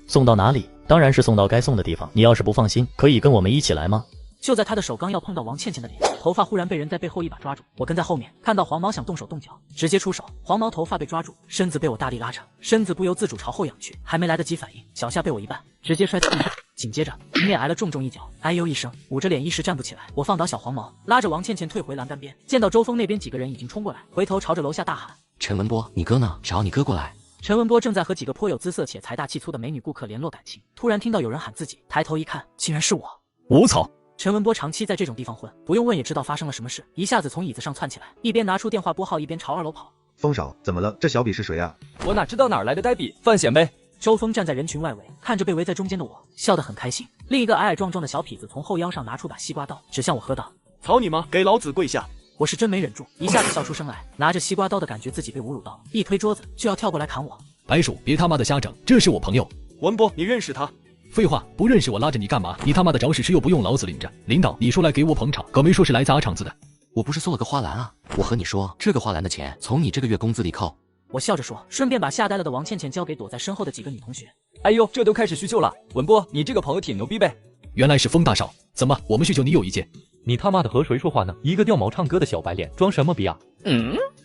送到哪里？当然是送到该送的地方。你要是不放心，可以跟我们一起来吗？就在他的手刚要碰到王倩倩的脸，头发忽然被人在背后一把抓住，我跟在后面，看到黄毛想动手动脚，直接出手，黄毛头发被抓住，身子被我大力拉扯，身子不由自主朝后仰去，还没来得及反应，脚下被我一绊，直接摔在地上，紧接着迎面挨了重一脚，哎呦一声，捂着脸一时站不起来。我放倒小黄毛，拉着王倩倩退回栏杆边，见到周峰那边几个人已经冲过来，回头朝着楼下大喊：陈文波，你哥呢？找你哥过来。陈文波正在和几个颇有姿色且财大气粗的美女顾客联络感情，突然听到有人喊自己，抬头一看，竟然是我。我操！陈文波长期在这种地方混，不用问也知道发生了什么事，一下子从椅子上窜起来，一边拿出电话拨号，一边朝2楼跑。风少，怎么了？这小比是谁啊？我哪知道哪儿来的呆比，范显呗。周峰站在人群外围，看着被围在中间的我，笑得很开心。另一个矮矮壮壮的小痞子从后腰上拿出把西瓜刀，指向我喝道：操你妈，给老子跪下！我是真没忍住，一下子笑出声来，拿着西瓜刀的感觉自己被侮辱到，一推桌子就要跳过来砍我。白鼠，别他妈的瞎整，这是我朋友。文波，你认识他？废话，不认识我拉着你干嘛？你他妈的找屎又不用老子领着。领导，你说来给我捧场，可没说是来砸场子的。我不是送了个花篮啊？我和你说，这个花篮的钱从你这个月工资里扣。我笑着说，顺便把吓呆了的王倩倩交给躲在身后的几个女同学。哎呦，这都开始叙旧了。文波，你这个朋友挺牛逼呗。原来是风大少，怎么我们叙旧你有意见？你他妈的和谁说话呢？一个掉毛唱歌的小白脸，装什么逼啊？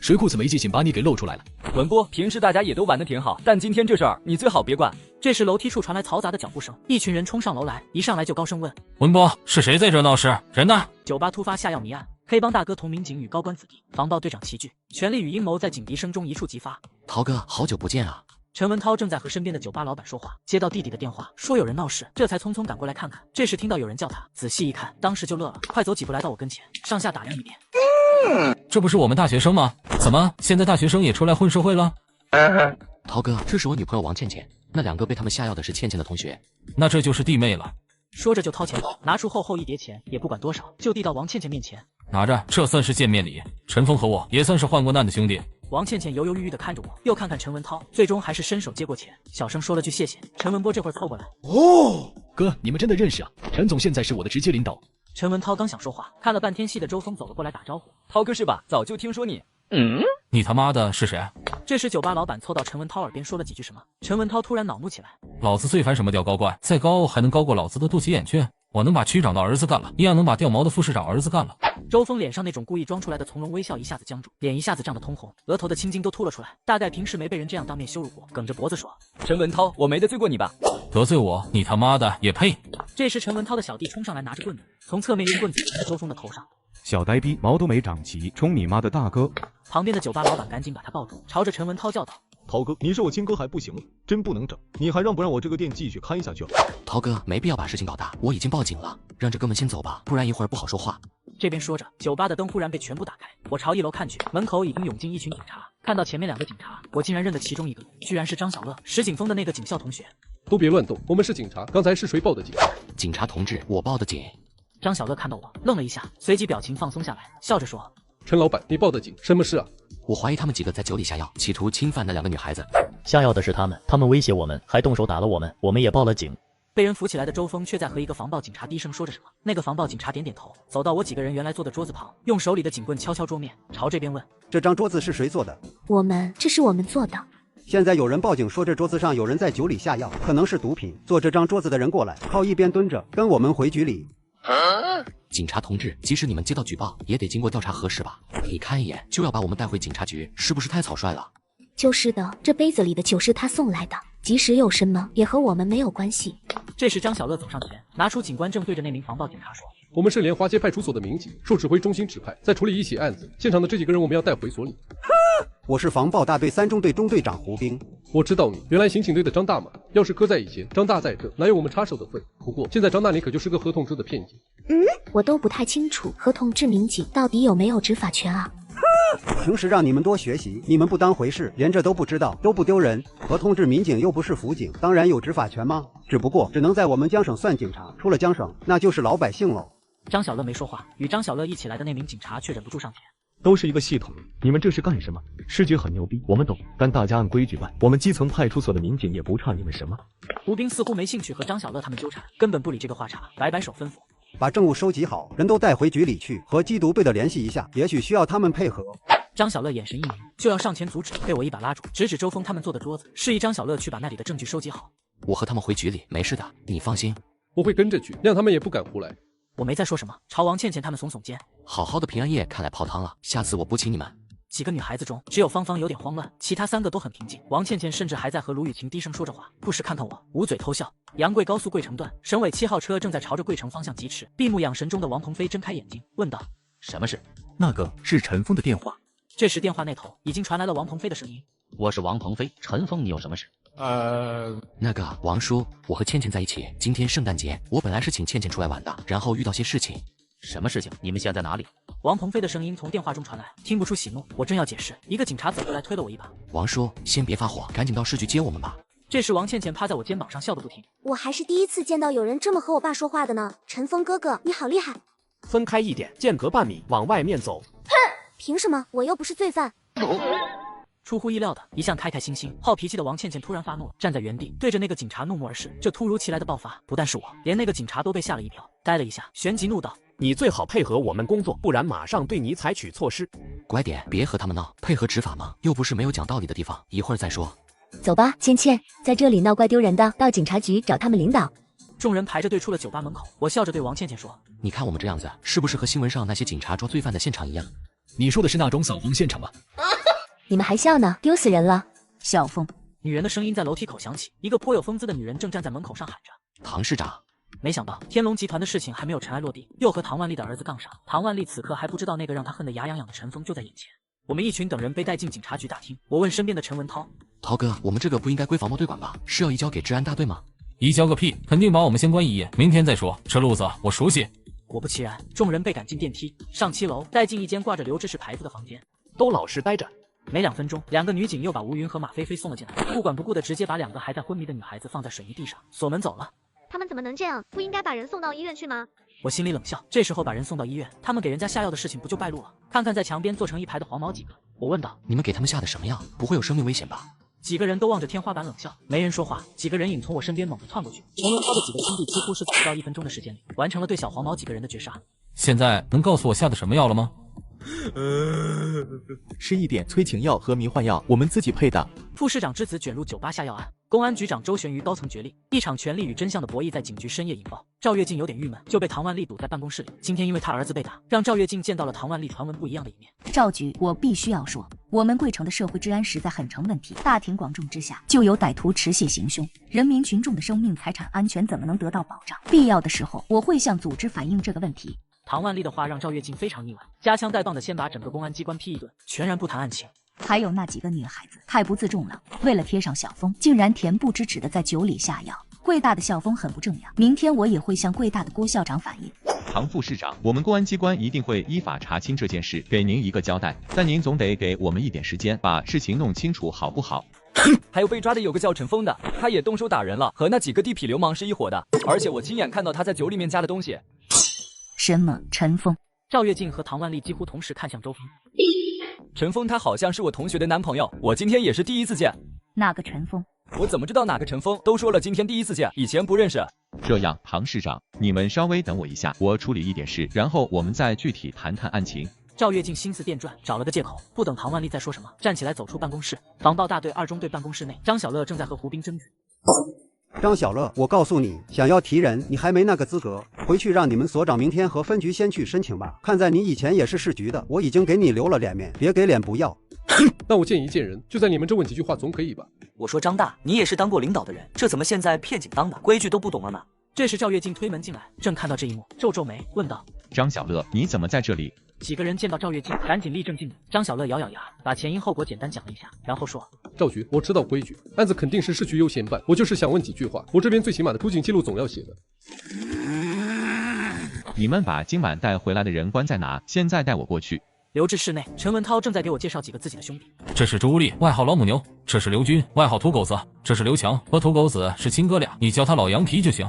谁裤子没系紧把你给露出来了？文波，平时大家也都玩得挺好，但今天这事儿你最好别管。这时楼梯处传来嘈杂的脚步声，一群人冲上楼来，一上来就高声问：文波，是谁在这闹事？人呢？酒吧突发下药迷案，黑帮大哥同民警与高官子弟，防暴队长齐聚，权力与阴谋在警笛声中一触即发。涛哥，好久不见啊！陈文涛正在和身边的酒吧老板说话，接到弟弟的电话，说有人闹事，这才匆匆赶过来看看。这时听到有人叫他，仔细一看，当时就乐了，快走几步来到我跟前，上下打量一遍。这不是我们大学生吗？怎么现在大学生也出来混社会了？涛哥，这是我女朋友王倩倩，那2个被他们下药的是倩倩的同学。那这就是弟妹了。说着就掏钱包，拿出厚厚一叠钱，也不管多少，就递到王倩倩面前。拿着，这算是见面礼。陈峰和我也算是患过难的兄弟。王倩倩犹犹豫豫地看着我，又看看陈文涛，最终还是伸手接过钱，小声说了句谢谢。陈文波这会儿凑过来，哥，你们真的认识啊？陈总现在是我的直接领导。陈文涛刚想说话，看了半天戏的周峰走了过来打招呼：涛哥是吧？早就听说你。你他妈的是谁？这时酒吧老板凑到陈文涛耳边说了几句什么，陈文涛突然恼怒起来：老子最烦什么吊高官，再高还能高过老子的肚脐眼去？我能把区长的儿子干了，一样能把掉毛的副市长儿子干了。周峰脸上那种故意装出来的从容微笑一下子僵住，脸一下子涨得通红，额头的青筋都凸了出来，大概平时没被人这样当面羞辱过，梗着脖子说：陈文涛，我没得罪过你吧？得罪我，你他妈的也配！这时陈文涛的小弟冲上来，拿着棍子从侧面用棍子打在周峰的头上。小呆逼，毛都没长齐，冲你妈的大哥！旁边的酒吧老板赶紧把他抱住，朝着陈文涛叫道：涛哥，你是我亲哥还不行了，真不能整，你还让不让我这个店继续开下去？涛哥，没必要把事情搞大，我已经报警了，让这哥们先走吧，不然一会儿不好说话。这边说着，酒吧的灯忽然被全部打开，我朝1楼看去，门口已经涌进一群警察。看到前面2个警察，我竟然认得其中一个，居然是张小乐，石景峰的那个警校同学。都别乱动，我们是警察，刚才是谁报的警？警察同志，我报的警。张小乐看到我，愣了一下，随即表情放松下来，笑着说：陈老板，你报的警，什么事啊？我怀疑他们几个在酒里下药，企图侵犯那2个女孩子。下药的是他们，他们威胁我们，还动手打了我们，我们也报了警。被人扶起来的周峰却在和一个防暴警察低声说着什么。那个防暴警察点点头，走到我几个人原来坐的桌子旁，用手里的警棍敲敲桌面，朝这边问：这张桌子是谁做的？这是我们做的。现在有人报警说这桌子上有人在酒里下药，可能是毒品。做这张桌子的人过来，靠一边蹲着，跟我们回局里。警察同志，即使你们接到举报，也得经过调查核实吧？你看一眼就要把我们带回警察局，是不是太草率了？就是的，这杯子里的酒是他送来的，即使有什么，也和我们没有关系。这时张小乐走上前，拿出警官证对着那名防暴警察说：我们是莲华街派出所的民警，受指挥中心指派，在处理一起案子，现场的这几个人我们要带回所里。我是防暴大队3中队中队长胡兵。我知道你，原来刑警队的张大嘛，要是搁在以前，张大在这，哪有我们插手的份？不过现在张大你可就是个合同制的骗局。我都不太清楚合同制民警到底有没有执法权啊。平时让你们多学习，你们不当回事，连这都不知道，都不丢人。合同制民警又不是辅警，当然有执法权吗？只不过只能在我们江省算警察，出了江省那就是老百姓喽。张小乐没说话，与张小乐一起来的那名警察却忍不住上前。都是一个系统，你们这是干什么？视觉很牛逼，我们懂，但大家按规矩办。我们基层派出所的民警也不差你们什么。胡兵似乎没兴趣和张小乐他们纠缠，根本不理这个话茬，摆摆手吩咐：把证物收集好，人都带回局里去，和缉毒队的联系一下，也许需要他们配合。张小乐眼神一凝，就要上前阻止，被我一把拉住，指指周峰他们坐的桌子，示意张小乐去把那里的证据收集好。我和他们回局里，没事的，你放心。我会跟着去，让他们也不敢胡来。我没再说什么，朝王倩倩他们耸耸肩。好好的平安夜看来泡汤了，下次我不请你们。几个女孩子中，只有芳芳有点慌乱，其他3个都很平静。王倩倩甚至还在和卢雨晴低声说着话，不时看看我，捂嘴偷笑。杨贵高速桂城段，省委7号车正在朝着桂城方向疾驰。闭目养神中的王鹏飞睁开眼睛，问道：“什么事？”那个是陈峰的电话。这时电话那头已经传来了王鹏飞的声音：“我是王鹏飞，陈峰，你有什么事？”那个王叔，我和倩倩在一起，今天圣诞节，我本来是请倩倩出来玩的，然后遇到些事情。什么事情？你们现在哪里？王鹏飞的声音从电话中传来，听不出喜怒。我正要解释，一个警察走过来推了我一把。王叔，先别发火，赶紧到市局接我们吧。这时王倩倩趴在我肩膀上笑个不停。我还是第一次见到有人这么和我爸说话的呢。陈峰哥哥，你好厉害。分开一点，间隔半米，往外面走。哼，凭什么？我又不是罪犯。出乎意料的，一向开开心心、好脾气的王倩倩突然发怒了，站在原地对着那个警察怒目而视。这突如其来的爆发，不但是我，连那个警察都被吓了一跳，呆了一下，旋即怒道：“你最好配合我们工作，不然马上对你采取措施。”乖点，别和他们闹，配合执法嘛，又不是没有讲道理的地方，一会儿再说。走吧，倩倩，在这里闹怪丢人的，到警察局找他们领导。众人排着队出了酒吧门口，我笑着对王倩倩说：“你看我们这样子，是不是和新闻上那些警察抓罪犯的现场一样？”你说的是那种扫黄现场吗？你们还笑呢，丢死人了！小凤，女人的声音在楼梯口响起，一个颇有风姿的女人正站在门口上喊着：“唐市长。”没想到天龙集团的事情还没有尘埃落定，又和唐万丽的儿子杠上。唐万丽此刻还不知道那个让他恨得牙痒痒的陈峰就在眼前。我们一群等人被带进警察局大厅，我问身边的陈文涛：“涛哥，我们这个不应该归防暴队管吧？是要移交给治安大队吗？”移交个屁，肯定把我们先关1夜，明天再说。这路子我熟悉。果不其然，众人被赶进电梯，上7楼，带进一间挂着刘志士牌子的房间。都老实待着。没2分钟，2个女警又把吴云和马菲菲送了进来，不管不顾的直接把2个还在昏迷的女孩子放在水泥地上，锁门走了。他们怎么能这样？不应该把人送到医院去吗？我心里冷笑，这时候把人送到医院，他们给人家下药的事情不就败露了？看看在墙边坐成一排的黄毛几个，我问道：“你们给他们下的什么药？不会有生命危险吧？”几个人都望着天花板冷笑，没人说话。几个人影从我身边猛地窜过去，陈文涛的几个兄弟几乎是不到1分钟的时间里，完成了对小黄毛几个人的绝杀。现在能告诉我下的什么药了吗？是一点催情药和迷幻药，我们自己配的。副市长之子卷入酒吧下药案，公安局长周旋于高层角力，一场权力与真相的博弈在警局深夜引爆。赵月静有点郁闷，就被唐万丽堵在办公室里。今天因为他儿子被打，让赵月静见到了唐万丽传闻不一样的一面。赵局，我必须要说，我们贵城的社会治安实在很成问题。大庭广众之下就有歹徒持械行凶，人民群众的生命财产安全怎么能得到保障？必要的时候，我会向组织反映这个问题。唐万丽的话让赵月静非常意外，夹枪带棒的先把整个公安机关批一顿，全然不谈案情。还有那几个女孩子太不自重了，为了贴上小峰，竟然恬不知耻的在酒里下药。贵大的校风很不正样，明天我也会向贵大的郭校长反映。唐副市长，我们公安机关一定会依法查清这件事，给您一个交代，但您总得给我们一点时间，把事情弄清楚，好不好？还有被抓的有个叫陈峰的，他也动手打人了，和那几个地痞流氓是一伙的，而且我亲眼看到他在酒里面加了东西。什么陈峰？赵月静和唐万丽几乎同时看向周峰。陈峰他好像是我同学的男朋友，我今天也是第一次见。哪个陈峰？我怎么知道哪个陈峰？都说了今天第一次见，以前不认识。这样，唐市长，你们稍微等我一下，我处理一点事，然后我们再具体谈谈案情。赵月静心思电转，找了个借口，不等唐万丽再说什么，站起来走出办公室。防暴大队2中队办公室内，张小乐正在和胡斌争执。张小乐，我告诉你，想要提人，你还没那个资格。回去让你们所长明天和分局先去申请吧。看在你以前也是市局的，我已经给你留了脸面，别给脸不要。那我见一见人，就在你们这问几句话总可以吧？我说张大，你也是当过领导的人，这怎么现在骗警当的？规矩都不懂了呢？这时赵月静推门进来，正看到这一幕，皱皱眉问道：“张小乐，你怎么在这里？”几个人见到赵月静，赶紧立正敬礼。张小乐咬咬牙，把前因后果简单讲了一下，然后说：“赵局，我知道规矩，案子肯定是市局优先办，我就是想问几句话，我这边最起码的出境记录总要写的。”你们把今晚带回来的人关在哪？现在带我过去。留至室内，陈文涛正在给我介绍几个自己的兄弟。这是朱丽，外号老母牛；这是刘军，外号土狗子；这是刘强，和土狗子是亲哥俩，你叫他老羊皮就行。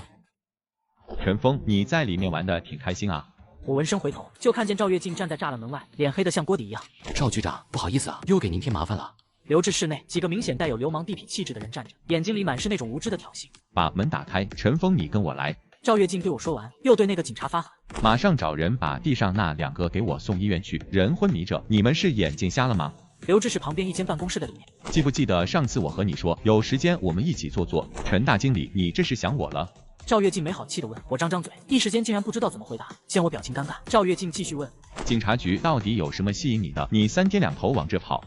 陈峰，你在里面玩的挺开心啊。我闻声回头，就看见赵月静站在栅栏门外，脸黑得像锅底一样。赵局长，不好意思啊，又给您添麻烦了。留至室内，几个明显带有流氓地痞气质的人站着，眼睛里满是那种无知的挑衅。把门打开，陈峰，你跟我来。赵月静对我说完，又对那个警察发喊：“马上找人把地上那2个给我送医院去，人昏迷着，你们是眼睛瞎了吗？”刘志是旁边一间办公室的里面。记不记得上次我和你说，有时间我们一起坐坐？陈大经理，你这是想我了？赵月静没好气地问我，张张嘴，一时间竟然不知道怎么回答。见我表情尴尬，赵月静继续问：警察局到底有什么吸引你的？你3天2头往这跑。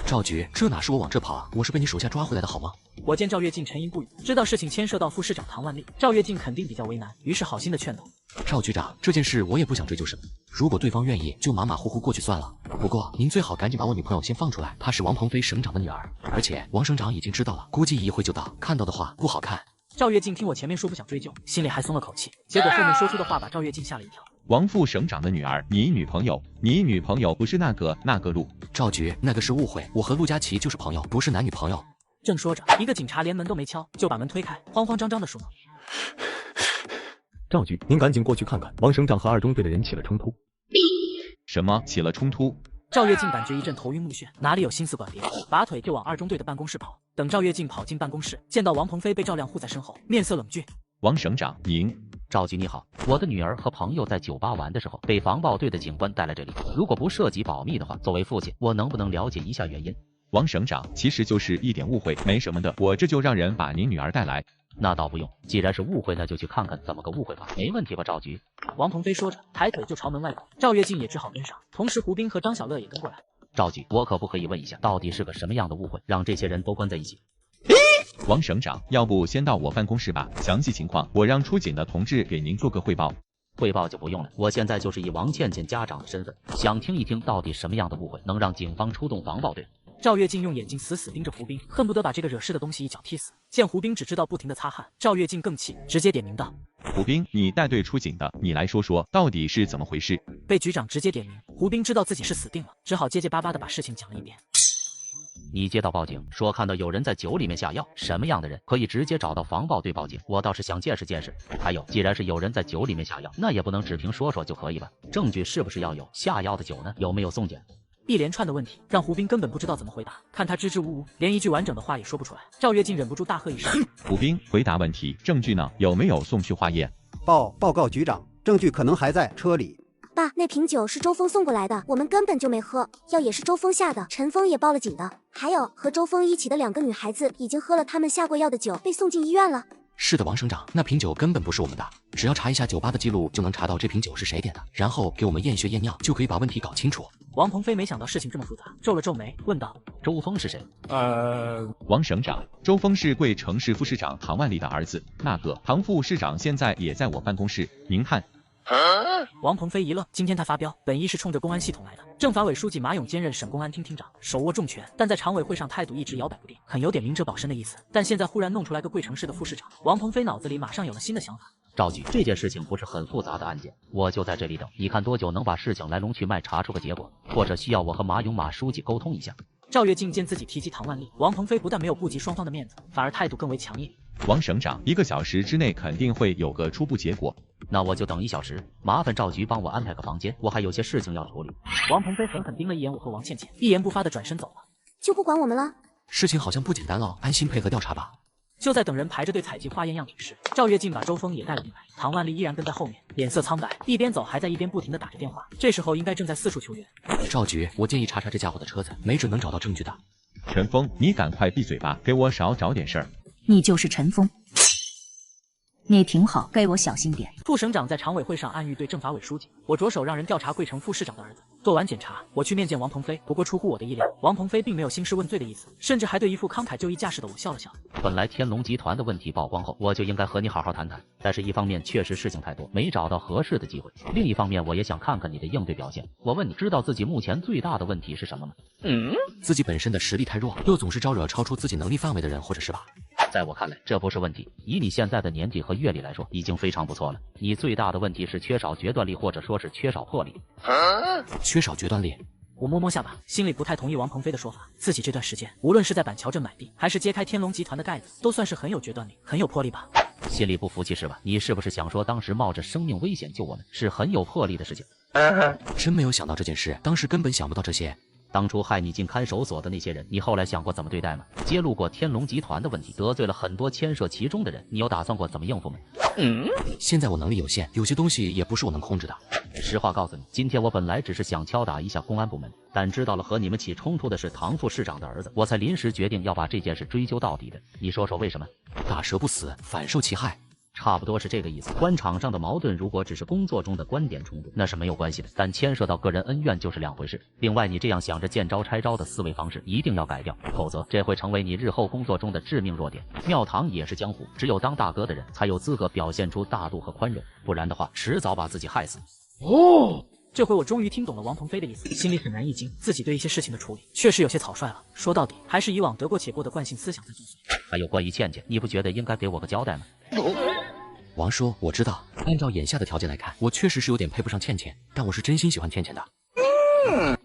赵局，这哪是我往这跑啊？我是被你手下抓回来的好吗？我见赵月静沉吟不语，知道事情牵涉到副市长唐万丽，赵月静肯定比较为难，于是好心的劝道：赵局长，这件事我也不想追究什么，如果对方愿意，就马马虎虎过去算了。不过您最好赶紧把我女朋友先放出来，她是王鹏飞省长的女儿，而且王省长已经知道了，估计一会就到，看到的话不好看。赵月静听我前面说不想追究，心里还松了口气，结果后面说出的话把赵月静吓了一跳。王副省长的女儿，你女朋友？你女朋友不是那个陆？赵局，那个是误会，我和陆佳琪就是朋友，不是男女朋友。正说着，一个警察连门都没敲就把门推开，慌慌张张的说：赵局，您赶紧过去看看，王省长和2中队的人起了冲突。什么起了冲突？赵月静感觉一阵头晕目眩，哪里有心思管别人，拔腿就往2中队的办公室跑。等赵月静跑进办公室，见到王鹏飞被赵亮护在身后，面色冷峻。王省长，您。赵局你好，我的女儿和朋友在酒吧玩的时候，被防暴队的警官带来这里。如果不涉及保密的话，作为父亲，我能不能了解一下原因？王省长，其实就是一点误会，没什么的，我这就让人把您女儿带来。那倒不用，既然是误会，那就去看看怎么个误会吧。没问题吧，赵局？王鹏飞说着，抬腿就朝门外走。赵月静也只好跟上，同时胡兵和张小乐也跟过来。赵局，我可不可以问一下，到底是个什么样的误会，让这些人都关在一起？王省长，要不先到我办公室吧，详细情况我让出警的同志给您做个汇报。汇报就不用了，我现在就是以王倩倩家长的身份，想听一听到底什么样的误会能让警方出动防暴队。赵月静用眼睛死死盯着胡兵，恨不得把这个惹事的东西一脚踢死。见胡兵只知道不停的擦汗，赵月静更气，直接点名道：胡兵，你带队出警的，你来说说到底是怎么回事？被局长直接点名，胡兵知道自己是死定了，只好结结巴巴的把事情讲了一遍。你接到报警说看到有人在酒里面下药，什么样的人可以直接找到防暴队报警，我倒是想见识见识。还有，既然是有人在酒里面下药，那也不能只凭说说就可以吧？证据是不是要有？下药的酒呢？有没有送检？一连串的问题让胡兵根本不知道怎么回答，看他支支吾吾，连一句完整的话也说不出来。赵月静忍不住大喝一声：胡兵，回答问题，证据呢？有没有送去化验？报告局长，证据可能还在车里。爸，那瓶酒是周峰送过来的，我们根本就没喝，药也是周峰下的，陈峰也报了警的。还有和周峰一起的2个女孩子已经喝了他们下过药的酒，被送进医院了。是的，王省长，那瓶酒根本不是我们的，只要查一下酒吧的记录，就能查到这瓶酒是谁点的，然后给我们验血验尿，就可以把问题搞清楚。王鹏飞没想到事情这么复杂，皱了皱眉，问道：周峰是谁？王省长，周峰是贵城市副市长唐万里的儿子，那个唐副市长现在也在我办公室，您看。王鹏飞一愣，今天他发飙，本意是冲着公安系统来的。政法委书记马勇兼任省公安厅厅长，手握重权，但在常委会上态度一直摇摆不定，很有点明哲保身的意思。但现在忽然弄出来个贵城市的副市长，王鹏飞脑子里马上有了新的想法。赵局，这件事情不是很复杂的案件，我就在这里等，你看多久能把事情来龙去脉查出个结果，或者需要我和马勇马书记沟通一下？赵月静见自己提及唐万丽，王鹏飞不但没有顾及双方的面子，反而态度更为强硬。王省长，1个小时之内肯定会有个初步结果。那我就等1小时，麻烦赵局帮我安排个房间，我还有些事情要处理。王鹏飞狠狠盯了一眼我和王倩倩，一言不发的转身走了。就不管我们了？事情好像不简单哦，安心配合调查吧。就在等人排着队采集化验样品时，赵月静把周峰也带了进来，唐万丽依然跟在后面，脸色苍白，一边走还在一边不停的打着电话。这时候应该正在四处求援。赵局，我建议查查这家伙的车子，没准能找到证据的。陈峰，你赶快闭嘴吧，给我少找点事儿。你就是陈峰。你挺好，给我小心点。副省长在常委会上暗喻对政法委书记，我着手让人调查贵城副市长的儿子。做完检查，我去面见王鹏飞，不过出乎我的意料，王鹏飞并没有兴师问罪的意思，甚至还对一副慷慨就义架势的我笑了笑。本来天龙集团的问题曝光后，我就应该和你好好谈谈，但是一方面确实事情太多，没找到合适的机会，另一方面我也想看看你的应对表现。我问你，知道自己目前最大的问题是什么吗？自己本身的实力太弱，又总是招惹超出自己能力范围的人或者是吧？在我看来，这不是问题。以你现在的年纪和阅历来说，已经非常不错了。你最大的问题是缺少决断力，或者说是缺少魄力。缺少决断力。我摸摸下巴，心里不太同意王鹏飞的说法。自己这段时间，无论是在板桥镇买地，还是揭开天龙集团的盖子，都算是很有决断力，很有魄力吧。心里不服气是吧？你是不是想说当时冒着生命危险救我们，是很有魄力的事情？真没有想到这件事，当时根本想不到这些。当初害你进看守所的那些人，你后来想过怎么对待吗？揭露过天龙集团的问题，得罪了很多牵涉其中的人，你有打算过怎么应付吗？现在我能力有限，有些东西也不是我能控制的。实话告诉你，今天我本来只是想敲打一下公安部门，但知道了和你们起冲突的是唐副市长的儿子，我才临时决定要把这件事追究到底的。你说说为什么？打蛇不死，反受其害。差不多是这个意思。官场上的矛盾如果只是工作中的观点冲突，那是没有关系的，但牵涉到个人恩怨就是两回事。另外，你这样想着见招拆招的思维方式一定要改掉，否则这会成为你日后工作中的致命弱点。庙堂也是江湖，只有当大哥的人才有资格表现出大度和宽容，不然的话迟早把自己害死。哦，这回我终于听懂了王鹏飞的意思，心里很然一惊，自己对一些事情的处理确实有些草率了。说到底，还是以往得过且过的惯性思想在作祟。还有关于倩倩，你不觉得应该给我个交代吗？王叔，我知道，按照眼下的条件来看，我确实是有点配不上倩倩，但我是真心喜欢倩倩的。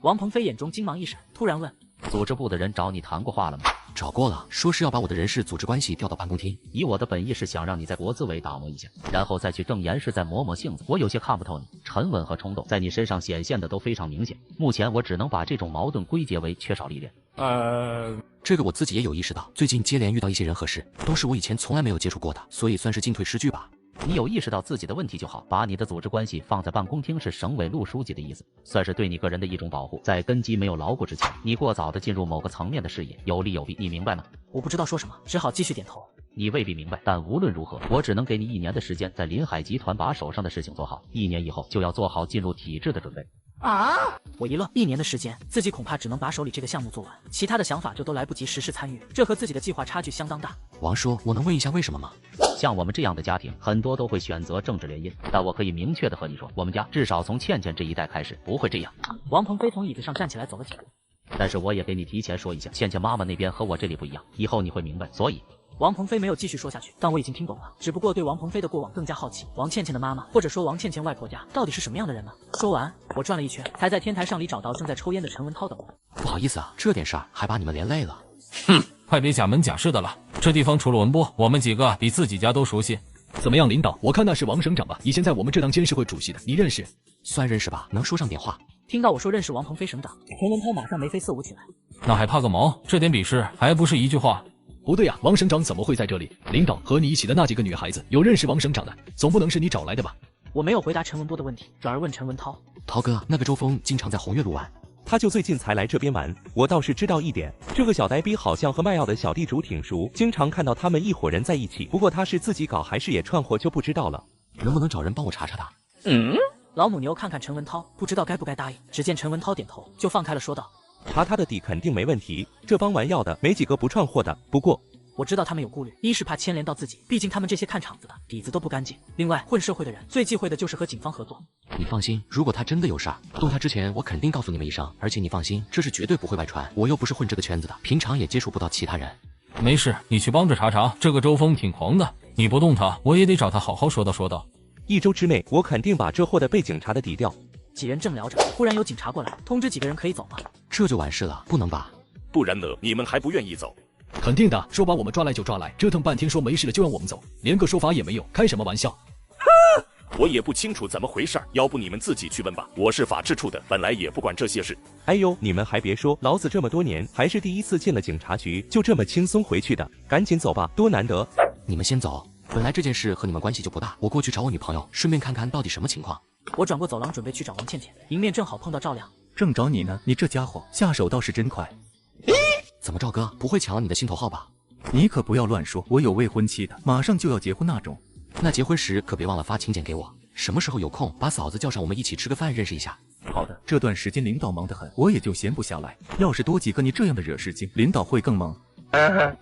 王鹏飞眼中金芒一闪，突然问：组织部的人找你谈过话了吗？找过了，说是要把我的人事组织关系调到办公厅。以我的本意是想让你在国资委打磨一下，然后再去正研室再磨磨性子。我有些看不透你，沉稳和冲动在你身上显现的都非常明显。目前我只能把这种矛盾归结为缺少历练。这个我自己也有意识到，最近接连遇到一些人和事，都是我以前从来没有接触过的，所以算是进退失据吧。你有意识到自己的问题就好，把你的组织关系放在办公厅是省委陆书记的意思，算是对你个人的一种保护。在根基没有牢固之前，你过早的进入某个层面的视野，有利有弊，你明白吗？我不知道说什么，只好继续点头。你未必明白，但无论如何，我只能给你1年的时间，在临海集团把手上的事情做好。1年以后就要做好进入体制的准备。我一愣，1年的时间，自己恐怕只能把手里这个项目做完，其他的想法就都来不及实施参与，这和自己的计划差距相当大。王叔，我能问一下为什么吗？像我们这样的家庭，很多都会选择政治联姻，但我可以明确的和你说，我们家至少从倩倩这一代开始不会这样。王鹏飞从椅子上站起来走了几步，但是我也给你提前说一下，倩倩妈妈那边和我这里不一样，以后你会明白。所以王鹏飞没有继续说下去，但我已经听懂了，只不过对王鹏飞的过往更加好奇。王倩倩的妈妈，或者说王倩倩外婆家，到底是什么样的人呢？说完，我转了一圈，才在天台上里找到正在抽烟的陈文涛等我。不好意思啊，这点事儿还把你们连累了。哼，快别假门假式的了，这地方除了文波，我们几个比自己家都熟悉。怎么样，领导？我看那是王省长吧，以前在我们这当监事会主席的，你认识？算认识吧，能说上点话。听到我说认识王鹏飞省长，陈文涛马上眉飞色舞起来。那还怕个毛？这点比试还不是一句话？不对呀，王省长怎么会在这里？领导和你一起的那几个女孩子有认识王省长的，总不能是你找来的吧？我没有回答陈文波的问题，转而问陈文涛：涛哥，那个周峰经常在红月路玩，他就最近才来这边玩，我倒是知道一点，这个小呆逼好像和卖药的小地主挺熟，经常看到他们一伙人在一起。不过他是自己搞还是也串货就不知道了。能不能找人帮我查查他？老母牛看看陈文涛，不知道该不该答应。只见陈文涛点头，就放开了说道：查他的底肯定没问题，这帮玩药的没几个不串货的。不过我知道他们有顾虑，一是怕牵连到自己，毕竟他们这些看场子的底子都不干净。另外，混社会的人最忌讳的就是和警方合作。你放心，如果他真的有事儿，动他之前我肯定告诉你们一声。而且你放心，这是绝对不会外传。我又不是混这个圈子的，平常也接触不到其他人。没事，你去帮着查查。这个周峰挺狂的，你不动他，我也得找他好好说道说道。1周之内，我肯定把这货的被警察的底掉。几人正聊着，忽然有警察过来，通知几个人可以走吗？这就完事了，不能吧？不然呢？你们还不愿意走？肯定的，说把我们抓来就抓来，折腾半天说没事了就让我们走，连个说法也没有，开什么玩笑？我也不清楚怎么回事，要不你们自己去问吧。我是法制处的，本来也不管这些事。哎呦，你们还别说，老子这么多年还是第一次进了警察局，就这么轻松回去的。赶紧走吧，多难得。你们先走，本来这件事和你们关系就不大，我过去找我女朋友，顺便看看到底什么情况。我转过走廊准备去找王倩倩，迎面正好碰到赵亮。正找你呢，你这家伙下手倒是真快。怎么赵哥，不会抢了你的心头号吧？你可不要乱说，我有未婚妻的，马上就要结婚那种。那结婚时可别忘了发请柬给我，什么时候有空把嫂子叫上，我们一起吃个饭认识一下。好的，这段时间领导忙得很，我也就闲不下来。要是多几个你这样的惹事精，领导会更忙。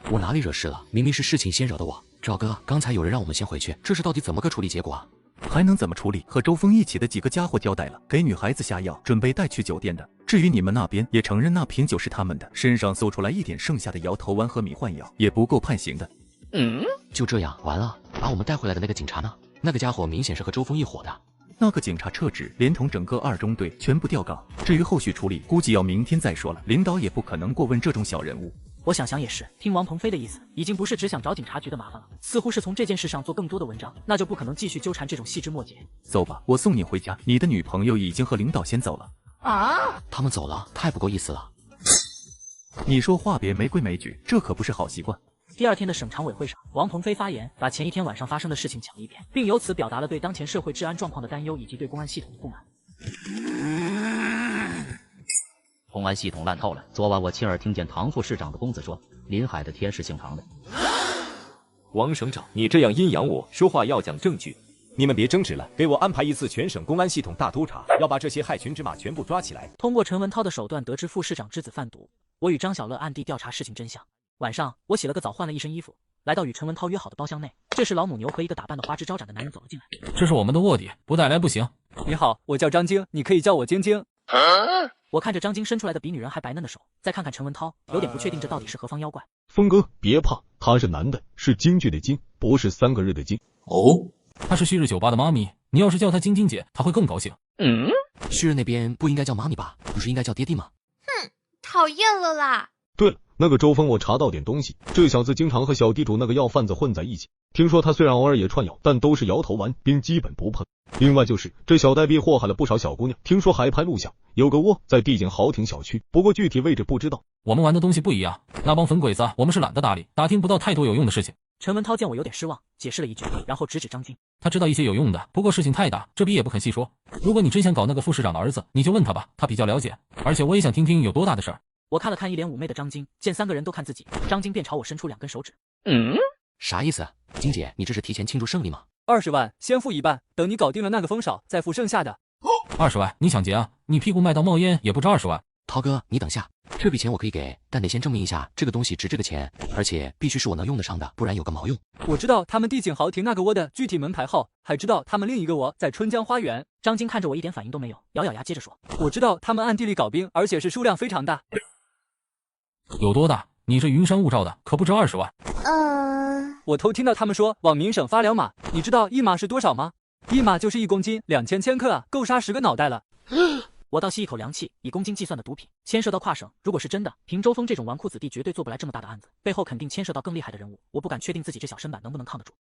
我哪里惹事了？明明是事情先惹的我。赵哥，刚才有人让我们先回去，这事到底怎么个处理结果啊？还能怎么处理？和周峰一起的几个家伙交代了，给女孩子下药，准备带去酒店的。至于你们那边，也承认那瓶酒是他们的，身上搜出来一点剩下的摇头丸和迷幻药，也不够判刑的。就这样完了？把我们带回来的那个警察呢？那个家伙明显是和周峰一伙的。那个警察撤职，连同整个2中队全部调岗。至于后续处理，估计要明天再说了。领导也不可能过问这种小人物。我想想也是，听王鹏飞的意思，已经不是只想找警察局的麻烦了，似乎是从这件事上做更多的文章，那就不可能继续纠缠这种细枝末节。走吧，我送你回家。你的女朋友已经和领导先走了。他们走了，太不够意思了。你说话别没规没矩，这可不是好习惯。第2天的省常委会上，王鹏飞发言，把前一天晚上发生的事情讲了一遍，并由此表达了对当前社会治安状况的担忧以及对公安系统的不满。公安系统烂透了。昨晚我亲耳听见唐副市长的公子说，临海的天是姓唐的。王省长，你这样阴阳我，说话要讲证据。你们别争执了，给我安排一次全省公安系统大督查，要把这些害群之马全部抓起来。通过陈文涛的手段得知副市长之子贩毒，我与张小乐暗地调查事情真相。晚上，我洗了个澡，换了一身衣服，来到与陈文涛约好的包厢内。这时，老母牛和一个打扮的花枝招展的男人走了进来。这是我们的卧底，不带来不行。你好，我叫张晶，你可以叫我晶晶。我看着张晶伸出来的比女人还白嫩的手，再看看陈文涛，有点不确定这到底是何方妖怪。峰哥，别怕，他是男的，是京剧的京，不是3个日的京。哦，他是旭日酒吧的妈咪，你要是叫她晶晶姐，她会更高兴。旭日那边不应该叫妈咪吧？不是应该叫爹地吗？哼，讨厌了啦！对了，那个周峰我查到点东西，这小子经常和小地主那个药贩子混在一起。听说他虽然偶尔也串药，但都是摇头丸，并基本不碰。另外就是这小呆逼祸害了不少小姑娘，听说还拍录像，有个窝在帝景豪庭小区，不过具体位置不知道。我们玩的东西不一样，那帮粉鬼子我们是懒得搭理，打听不到太多有用的事情。陈文涛见我有点失望，解释了一句，然后指指张晶。他知道一些有用的，不过事情太大，这逼也不肯细说。如果你真想搞那个副市长的儿子，你就问他吧，他比较了解。而且我也想听听有多大的事儿。我看了看一脸妩媚的张晶，见3个人都看自己，张晶便朝我伸出2根手指。啥意思？晶姐，你这是提前庆祝胜利吗？20万，先付一半，等你搞定了那个风少，再付剩下的。20万，你抢劫啊？你屁股卖到冒烟也不值20万。涛哥，你等下，这笔钱我可以给，但得先证明一下这个东西值这个钱，而且必须是我能用得上的，不然有个毛用。我知道他们帝景豪庭那个窝的具体门牌号，还知道他们另一个窝在春江花园。张晶看着我一点反应都没有，咬咬牙接着说：我知道他们暗地里搞兵，而且是数量非常大。有多大？你这云山雾罩的，可不值20万。我偷听到他们说往民省发2码，你知道1码是多少吗？1码就是1公斤，2000千克啊，够杀10个脑袋了。我倒吸一口凉气，以公斤计算的毒品牵涉到跨省，如果是真的，凭周峰这种纨绔子弟绝对做不来这么大的案子，背后肯定牵涉到更厉害的人物，我不敢确定自己这小身板能不能抗得住。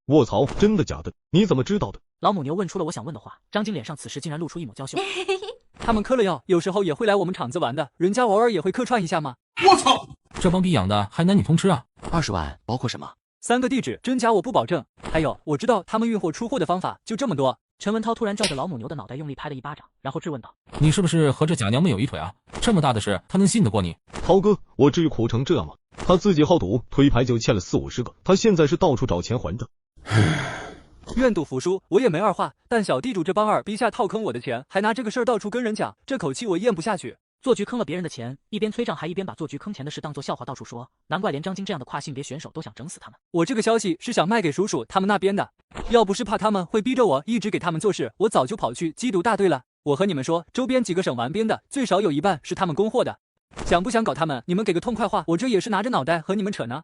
卧槽，真的假的？你怎么知道的？老母牛问出了我想问的话，张晶脸上此时竟然露出一抹娇羞。他们嗑了药，有时候也会来我们厂子玩的，人家偶尔也会客串一下嘛。我操，这帮逼养的还男女通吃啊！20万包括什么？3个地址，真假我不保证。还有，我知道他们运货出货的方法，就这么多。陈文涛突然照着老母牛的脑袋用力拍了一巴掌，然后质问道：你是不是和这假娘们有一腿啊？这么大的事，他能信得过你？涛哥，我至于苦成这样吗？他自己好赌，推牌就欠了40-50个，他现在是到处找钱还账。愿赌服输，我也没二话。但小地主这帮二逼下套坑我的钱，还拿这个事儿到处跟人讲，这口气我咽不下去。做局坑了别人的钱，一边催账还一边把做局坑钱的事当作笑话到处说，难怪连张晶这样的跨性别选手都想整死他们。我这个消息是想卖给叔叔他们那边的，要不是怕他们会逼着我一直给他们做事，我早就跑去缉毒大队了。我和你们说，周边几个省完兵的，最少有1半是他们供货的。想不想搞他们？你们给个痛快话，我这也是拿着脑袋和你们扯呢。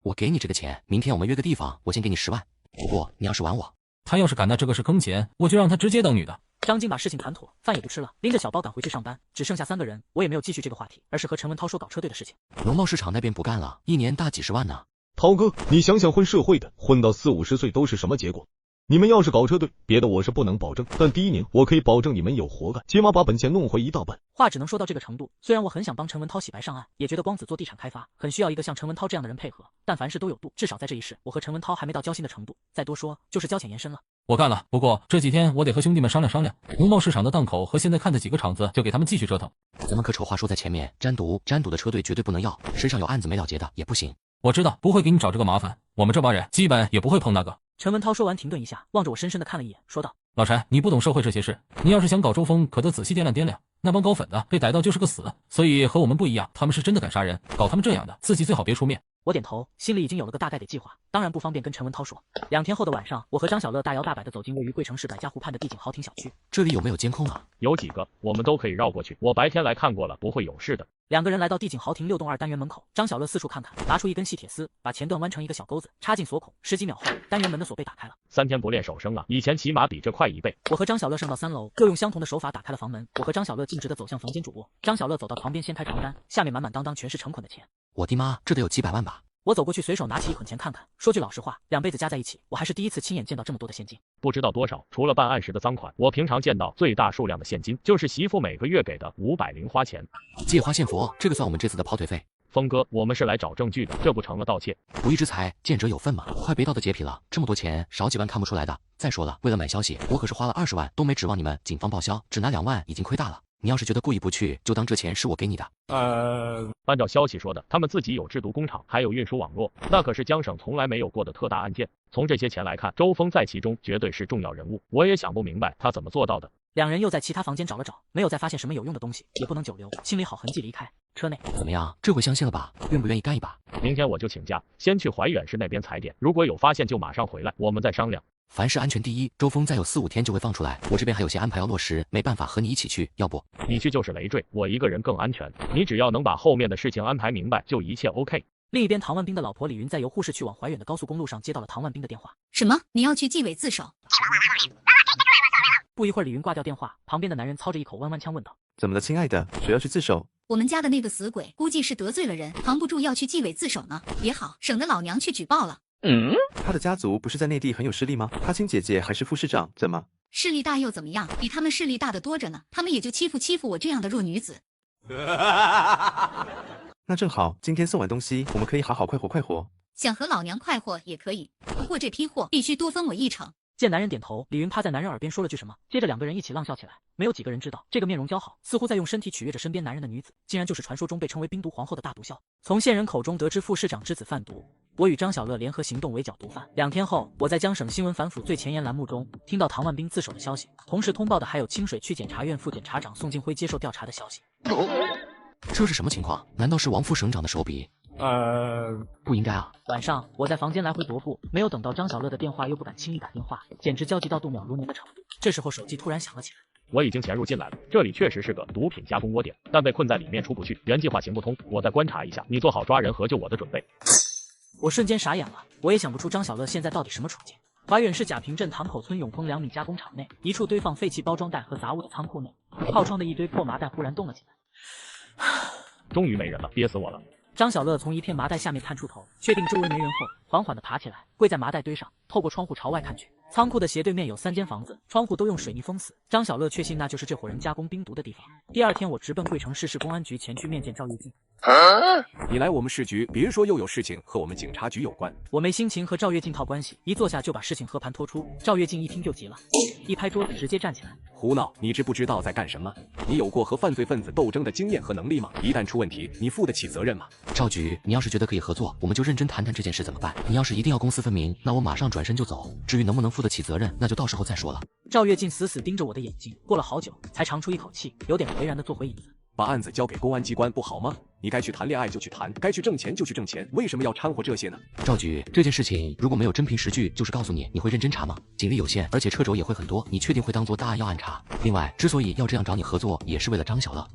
我给你这个钱，明天我们约个地方，我先给你10万。不过你要是玩我，他要是敢拿这个是坑钱，我就让他直接当女的。张晶把事情谈妥，饭也不吃了，拎着小包赶回去上班。只剩下3个人，我也没有继续这个话题，而是和陈文涛说搞车队的事情。农贸市场那边不干了，一年大几10万呢。涛哥，你想想混社会的，混到40-50岁都是什么结果？你们要是搞车队，别的我是不能保证，但第1年我可以保证你们有活干，起码把本钱弄回1大半。话只能说到这个程度，虽然我很想帮陈文涛洗白上岸，也觉得光子做地产开发很需要一个像陈文涛这样的人配合，但凡事都有度，至少在这一世，我和陈文涛还没到交心的程度，再多说就是交浅言深了。我干了，不过这几天我得和兄弟们商量商量，农贸市场的档口和现在看的几个厂子，就给他们继续折腾。咱们可丑话说在前面，沾赌的车队绝对不能要，身上有案子没了结的也不行。我知道，不会给你找这个麻烦，我们这帮人基本也不会碰那个。陈文涛说完停顿一下，望着我深深的看了一眼，说道：老陈，你不懂社会这些事，你要是想搞周峰，可得仔细掂量掂量。那帮搞粉的被逮到就是个死，所以和我们不一样，他们是真的敢杀人，搞他们这样的，自己最好别出面。我点头，心里已经有了个大概的计划，当然不方便跟陈文涛说。2天后的晚上，我和张小乐大摇大摆地走进位于桂城市百家湖畔的帝景豪庭小区。这里有没有监控啊？有几个，我们都可以绕过去。我白天来看过了，不会有事的。2个人来到帝景豪庭6栋2单元门口，张小乐四处看看，拿出一根细铁丝，把前段弯成一个小钩子，插进锁孔。10几秒后，单元门的锁被打开了。3天不练手生啊，以前起码比这快1倍。我和张小乐上到3楼，又用相同的手法打开了房门。我和张小乐径直地走向房间主卧，张小乐走到床边掀开床单，下面满满当当全是成捆的钱。我的妈，这得有几百万吧？我走过去，随手拿起1捆钱看看。说句老实话，2辈子加在一起，我还是第一次亲眼见到这么多的现金。不知道多少，除了办案时的赃款，我平常见到最大数量的现金，就是媳妇每个月给的500零花钱。借花献佛，这个算我们这次的跑腿费。峰哥，我们是来找证据的，这不成了盗窃？不义之财，见者有份嘛，快别道德洁癖了，这么多钱少几万看不出来的。再说了，为了买消息，我可是花了20万，都没指望你们警方报销，只拿2万已经亏大了。你要是觉得过意不去，就当这钱是我给你的。按照消息说的，他们自己有制毒工厂，还有运输网络，那可是江省从来没有过的特大案件。从这些钱来看，周峰在其中绝对是重要人物。我也想不明白他怎么做到的。两人又在其他房间找了找，没有再发现什么有用的东西，也不能久留，清理好痕迹离开。车内怎么样？这回相信了吧？愿不愿意干一把？明天我就请假，先去怀远市那边踩点，如果有发现就马上回来，我们再商量。凡事安全第一，周峰再有4、5天就会放出来，我这边还有些安排要落实，没办法和你一起去，要不你去就是累赘，我一个人更安全。你只要能把后面的事情安排明白，就一切 OK。另一边，唐万兵的老婆李云在由护士去往怀远的高速公路上接到了唐万兵的电话。什么？你要去纪委自首？不一会儿，李云挂掉电话，旁边的男人操着一口弯弯腔问道：“怎么了，亲爱的？谁要去自首？我们家的那个死鬼，估计是得罪了人，扛不住要去纪委自首呢。别好，省得老娘去举报了。”他的家族不是在内地很有势力吗？他亲姐姐还是副市长，怎么？势力大又怎么样？比他们势力大的多着呢。他们也就欺负我这样的弱女子。那正好，今天送完东西，我们可以好好快活。想和老娘快活也可以，不过这批货必须多分我1成。见男人点头，李云趴在男人耳边说了句什么，接着2个人一起浪笑起来。没有几个人知道，这个面容姣好，似乎在用身体取悦着身边男人的女子，竟然就是传说中被称为冰毒皇后的大毒枭。从线人口中得知副市长之子贩毒，我与张小乐联合行动围剿毒贩。2天后，我在江省新闻反腐最前沿栏目中听到唐万兵自首的消息，同时通报的还有清水区检察院副检察长宋金辉接受调查的消息。这是什么情况？难道是王副省长的手笔？不应该啊！晚上我在房间来回踱步，没有等到张小乐的电话，又不敢轻易打电话，简直焦急到度秒如年的程度。这时候手机突然响了起来。我已经潜入进来了，这里确实是个毒品加工窝点，但被困在里面出不去，原计划行不通。我再观察一下，你做好抓人和救我的准备。我瞬间傻眼了，我也想不出张小乐现在到底什么处境。怀远市贾平镇塘口村永丰2米加工厂内，一处堆放废弃包装袋和杂物的仓库内，靠窗的一堆破麻袋忽然动了起来。终于没人了，憋死我了。张小乐从一片麻袋下面探出头，确定周围没人后，缓缓地爬起来，跪在麻袋堆上，透过窗户朝外看去。仓库的斜对面有3间房子，窗户都用水泥封死。张小乐确信那就是这伙人加工冰毒的地方。第2天，我直奔贵城市市公安局前去面见赵月静。你来我们市局，别说又有事情和我们警察局有关。我没心情和赵月静套关系，一坐下就把事情和盘托出。赵月静一听就急了，一拍桌子直接站起来：“胡闹！你知不知道在干什么？你有过和犯罪分子斗争的经验和能力吗？一旦出问题，你负得起责任吗？”赵局，你要是觉得可以合作，我们就认真谈谈这件事怎么办。你要是一定要公私分明，那我马上转身就走。至于能不能负得起责任，那就到时候再说了。赵月静死死盯着我的眼睛，过了好久才长出一口气，有点颓然地坐回椅子。把案子交给公安机关不好吗？你该去谈恋爱就去谈，该去挣钱就去挣钱，为什么要掺和这些呢？赵局，这件事情如果没有真凭实据，就是告诉你，你会认真查吗？警力有限，而且车轴也会很多，你确定会当做大案要暗查？另外，之所以要这样找你合作，也是为了张小乐。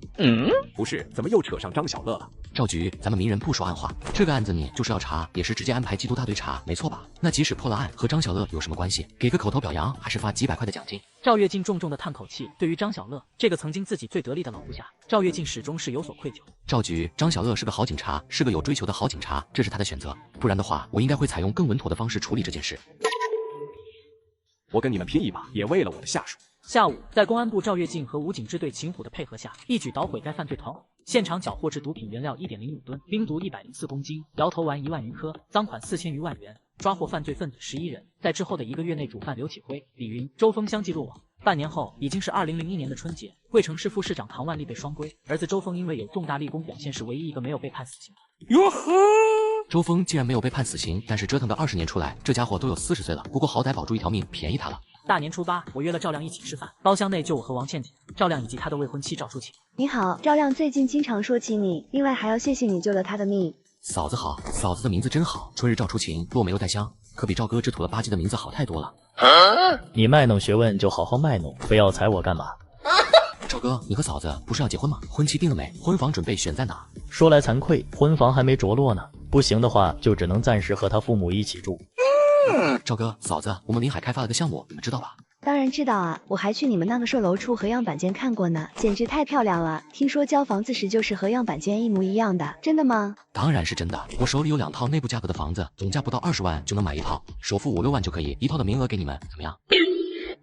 不是，怎么又扯上张小乐了？赵局，咱们明人不说暗话，这个案子你就是要查，也是直接安排缉毒大队查，没错吧？那即使破了案，和张小乐有什么关系？给个口头表扬，还是发几百块的奖金？赵月静重重的叹口气，对于张小乐这个曾经自己最得力的老部下，赵月静始终是有所愧疚。赵局，张小乐是个好警察，是个有追求的好警察，这是他的选择。不然的话，我应该会采用更稳妥的方式处理这件事。我跟你们拼一把，也为了我的下属。下午，在公安部赵月静和武警支队秦虎的配合下，一举捣毁该犯罪团伙，现场缴获至毒品原料1.05吨，冰毒104公斤，摇头丸1万余颗，赃款4000余万元，抓获犯罪分子11人。在之后的1个月内，主犯刘启辉、李云、周峰相继落网。半年后，已经是2001年的春节，贵城市副市长唐万利被双规，儿子周峰因为有重大立功表现，是唯一一个没有被判死刑的。哟呵，周峰竟然没有被判死刑，但是折腾个20年出来，这家伙都有40岁了，不过好歹保住一条命，便宜他了。大年初8，我约了赵亮一起吃饭，包厢内就我和王倩倩、赵亮以及他的未婚妻赵淑琴。你好，赵亮最近经常说起你，另外还要谢谢你救了他的命。嫂子好，嫂子的名字真好，春日赵初晴，落梅又带香，可比赵哥这土了吧唧的名字好太多了。你卖弄学问就好好卖弄，非要踩我干嘛？赵哥，你和嫂子不是要结婚吗？婚期定了没？婚房准备选在哪？说来惭愧，婚房还没着落呢，不行的话就只能暂时和他父母一起住。赵哥，嫂子，我们临海开发了个项目，你们知道吧？当然知道啊，我还去你们那个售楼处和样板间看过呢，简直太漂亮了。听说交房子时就是和样板间一模一样的，真的吗？当然是真的，我手里有2套内部价格的房子，总价不到20万就能买一套，首付5、6万就可以，一套的名额给你们，怎么样？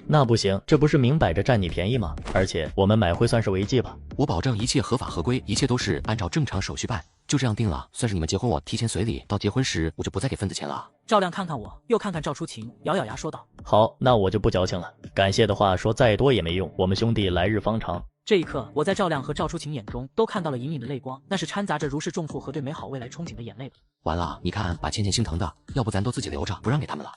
那不行，这不是明摆着占你便宜吗？而且我们买回算是违纪吧？我保证一切合法合规，一切都是按照正常手续办，就这样定了，算是你们结婚我提前随礼，到结婚时我就不再给份子钱了。赵亮看看我，又看看赵淑琴，咬咬牙说道：好，那我就不矫情了，感谢的话说再多也没用，我们兄弟来日方长。这一刻，我在赵亮和赵初晴眼中都看到了隐隐的泪光，那是掺杂着如释重负和对美好未来憧憬的眼泪吧。完了，你看把倩倩心疼的，要不咱都自己留着，不让给他们了。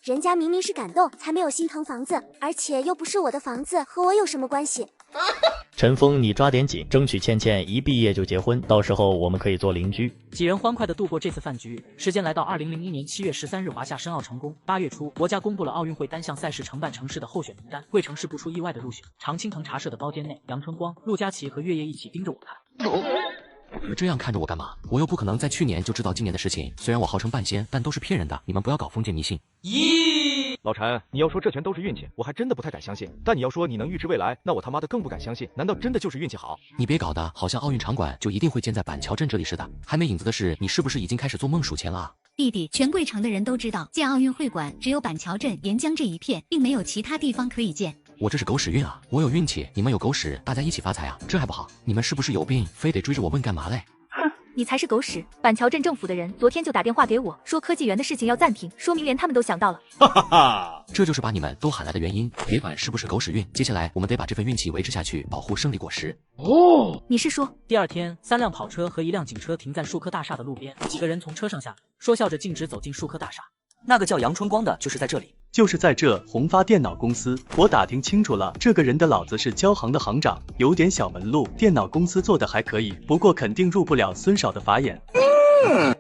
人家明明是感动，才没有心疼房子，而且又不是我的房子，和我有什么关系？陈峰，你抓点紧，争取倩倩一毕业就结婚，到时候我们可以做邻居。几人欢快地度过这次饭局，时间来到2001年7月13日，华夏申奥成功。8月初，国家公布了奥运会单项赛事承办城市的候选名单，桂城市不出意外的入选。常青藤茶社的包间内，杨春光、陆佳琪和月夜一起盯着我看。你这样看着我干嘛？我又不可能在去年就知道今年的事情，虽然我号称半仙，但都是骗人的，你们不要搞封建迷信。老陈，你要说这全都是运气，我还真的不太敢相信。但你要说你能预知未来，那我他妈的更不敢相信。难道真的就是运气好？你别搞得好像奥运场馆就一定会建在板桥镇这里似的。还没影子的是，你是不是已经开始做梦数钱了啊？弟弟，全桂城的人都知道，建奥运会馆只有板桥镇沿江这一片，并没有其他地方可以建。我这是狗屎运啊！我有运气，你们有狗屎，大家一起发财啊！这还不好？你们是不是有病？非得追着我问干嘛嘞？你才是狗屎！板桥镇政府的人昨天就打电话给我说科技园的事情要暂停，说明连他们都想到了。哈哈哈！这就是把你们都喊来的原因。别管是不是狗屎运，接下来我们得把这份运气维持下去，保护胜利果实。哦，你是说？第二天，3辆跑车和1辆警车停在数科大厦的路边，几个人从车上下来，说笑着径直走进数科大厦。那个叫杨春光的，就是在这里。就是在这宏发电脑公司，我打听清楚了，这个人的老子是交行的行长，有点小门路，电脑公司做的还可以，不过肯定入不了孙少的法眼。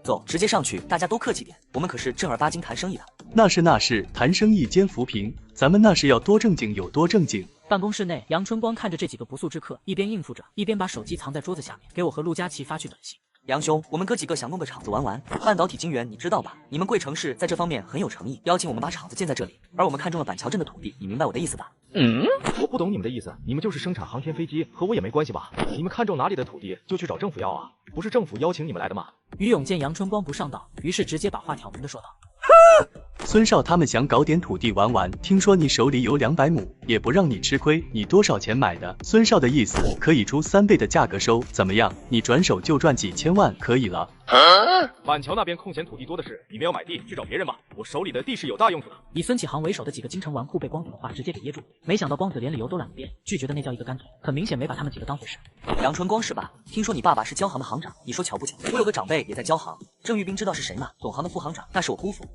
走，直接上去，大家都客气点，我们可是正儿八经谈生意的。那是，谈生意兼扶贫，咱们那是要多正经有多正经。办公室内，杨春光看着这几个不速之客，一边应付着，一边把手机藏在桌子下面，给我和陆佳琪发去短信。杨兄，我们哥几个想弄个场子玩，半导体晶圆你知道吧？你们桂城市在这方面很有诚意，邀请我们把场子建在这里，而我们看中了板桥镇的土地，你明白我的意思吧？我不懂你们的意思，你们就是生产航天飞机，和我也没关系吧？你们看中哪里的土地就去找政府要啊，不是政府邀请你们来的吗？于勇见杨春光不上道，于是直接把话挑明的说道。孙少他们想搞点土地玩，听说你手里有200亩，也不让你吃亏，你多少钱买的？孙少的意思可以出3倍的价格收，怎么样？你转手就赚几千万，可以了。板桥那边空闲土地多的是，你们要买地去找别人吧，我手里的地是有大用处的。以孙启航为首的几个京城纨绔被光子的话直接给噎住，没想到光子连理由都懒得编，拒绝的那叫一个干脆，很明显没把他们几个当回事。杨春光是吧？听说你爸爸是交行的行长，你说巧不巧？我有个长辈也在交行，郑玉斌知道是谁吗？总行的副行长，那是我姑父。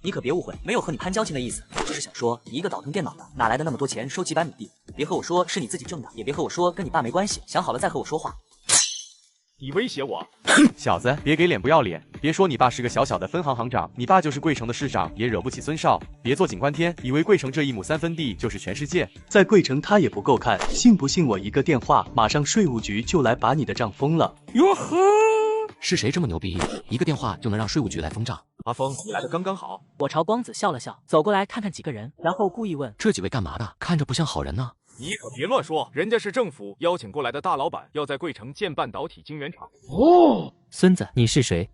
你可别误会，没有和你攀交情的意思，就是想说你一个倒腾电脑的，哪来的那么多钱收几百亩地？别和我说是你自己挣的，也别和我说跟你爸没关系，想好了再和我说话。你威胁我？小子，别给脸不要脸！别说你爸是个小小的分行行长，你爸就是桂城的市长，也惹不起孙少。别做警官天，以为桂城这1亩3分地就是全世界。在桂城他也不够看，信不信我一个电话，马上税务局就来把你的账封了。哟呵，是谁这么牛逼？一个电话就能让税务局来封账？阿峰，你来的刚刚好。我朝光子笑了笑，走过来看看几个人，然后故意问：这几位干嘛的？看着不像好人呢。你可别乱说，人家是政府邀请过来的大老板，要在桂城建半导体晶圆厂。哦，孙子，你是谁？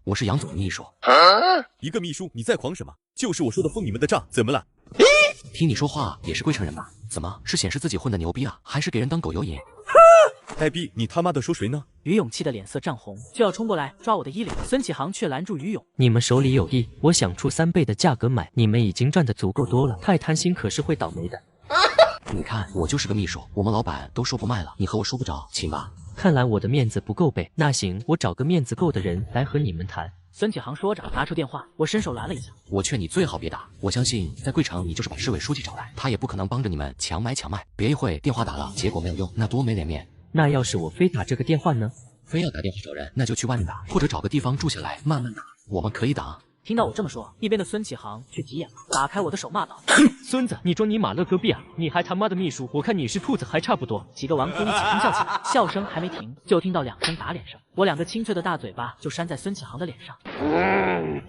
我是杨总秘书。一个秘书，你在狂什么？就是我说的封你们的账，怎么了？听你说话也是桂城人吧？怎么是显示自己混的牛逼啊？还是给人当狗有瘾？呆逼，你他妈的说谁呢？于勇气的脸色涨红，就要冲过来抓我的衣领，孙启航却拦住于勇。你们手里有地，我想出3倍的价格买，你们已经赚得足够多了，太贪心可是会倒霉的。你看，我就是个秘书，我们老板都说不卖了，你和我说不着，请吧。看来我的面子不够呗。那行，我找个面子够的人来和你们谈。孙启航说着拿出电话，我伸手拦了一下。我劝你最好别打，我相信在桂城你就是把市委书记找来，他也不可能帮着你们强买强卖。别一会电话打了，结果没有用，那多没脸面。那要是我非打这个电话呢？非要打电话找人，那就去外面打，或者找个地方住下来慢慢打，我们可以挡。听到我这么说，一边的孙启航却急眼了，打开我的手骂道：孙子，你装你马勒戈壁啊？你还他妈的秘书，我看你是兔子还差不多。几个纨绔一起哄笑起来，笑声还没停，就听到2声打脸声，我2个清脆的大嘴巴就扇在孙启航的脸上。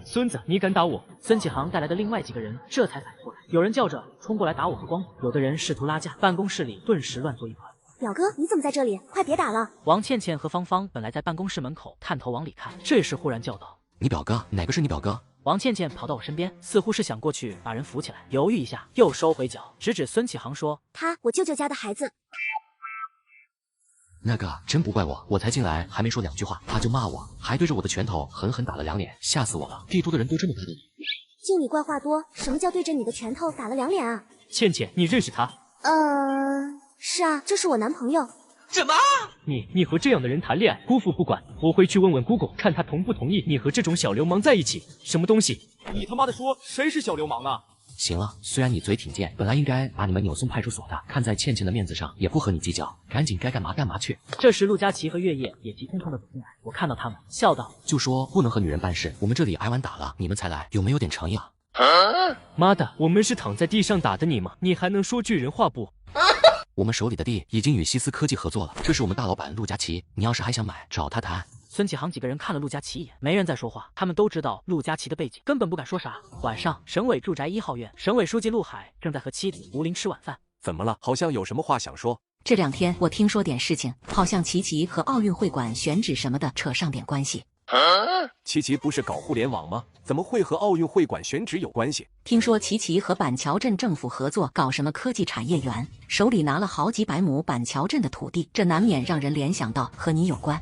孙子，你敢打我？孙启航带来的另外几个人这才反应过来，有人叫着冲过来打我和光子，有的人试图拉架，办公室里顿时乱作一团。表哥，你怎么在这里？快别打了！王倩倩和芳芳本来在办公室门口探头往里看，这时忽然叫道：你表哥？哪个是你表哥？王倩倩跑到我身边，似乎是想过去把人扶起来，犹豫一下又收回脚，直指孙启航说：他，我舅舅家的孩子。那个真不怪我，我才进来还没说2句话，他就骂我，还对着我的拳头狠狠打了2脸，吓死我了。帝都的人都这么怕的？就你怪话多，什么叫对着你的拳头打了2脸啊？倩倩，你认识他？是啊，这是我男朋友。什么？你和这样的人谈恋爱，姑父不管，我回去问问姑姑，看他同不同意你和这种小流氓在一起。什么东西？你他妈的说谁是小流氓啊？行了，虽然你嘴挺贱，本来应该把你们扭送派出所的，看在倩倩的面子上，也不和你计较，赶紧该干嘛干嘛去。这时陆佳琪和月夜也急匆匆的走进来，我看到他们，笑道：“就说不能和女人办事，我们这里挨完打了，你们才来，有没有点诚意啊？”妈的，我们是躺在地上打的你吗？你还能说句人话不？我们手里的地已经与西斯科技合作了，这是我们大老板陆佳琪，你要是还想买，找他谈。孙启航几个人看了陆佳琪一眼，没人再说话，他们都知道陆佳琪的背景，根本不敢说啥。晚上，省委住宅1号院，省委书记陆海正在和妻子吴玲吃晚饭。怎么了？好像有什么话想说。这2天我听说点事情，好像琪琪和奥运会馆选址什么的扯上点关系。琪琪不是搞互联网吗？怎么会和奥运会馆选址有关系？听说琪琪和板桥镇政府合作搞什么科技产业园，手里拿了好几百亩板桥镇的土地，这难免让人联想到和你有关。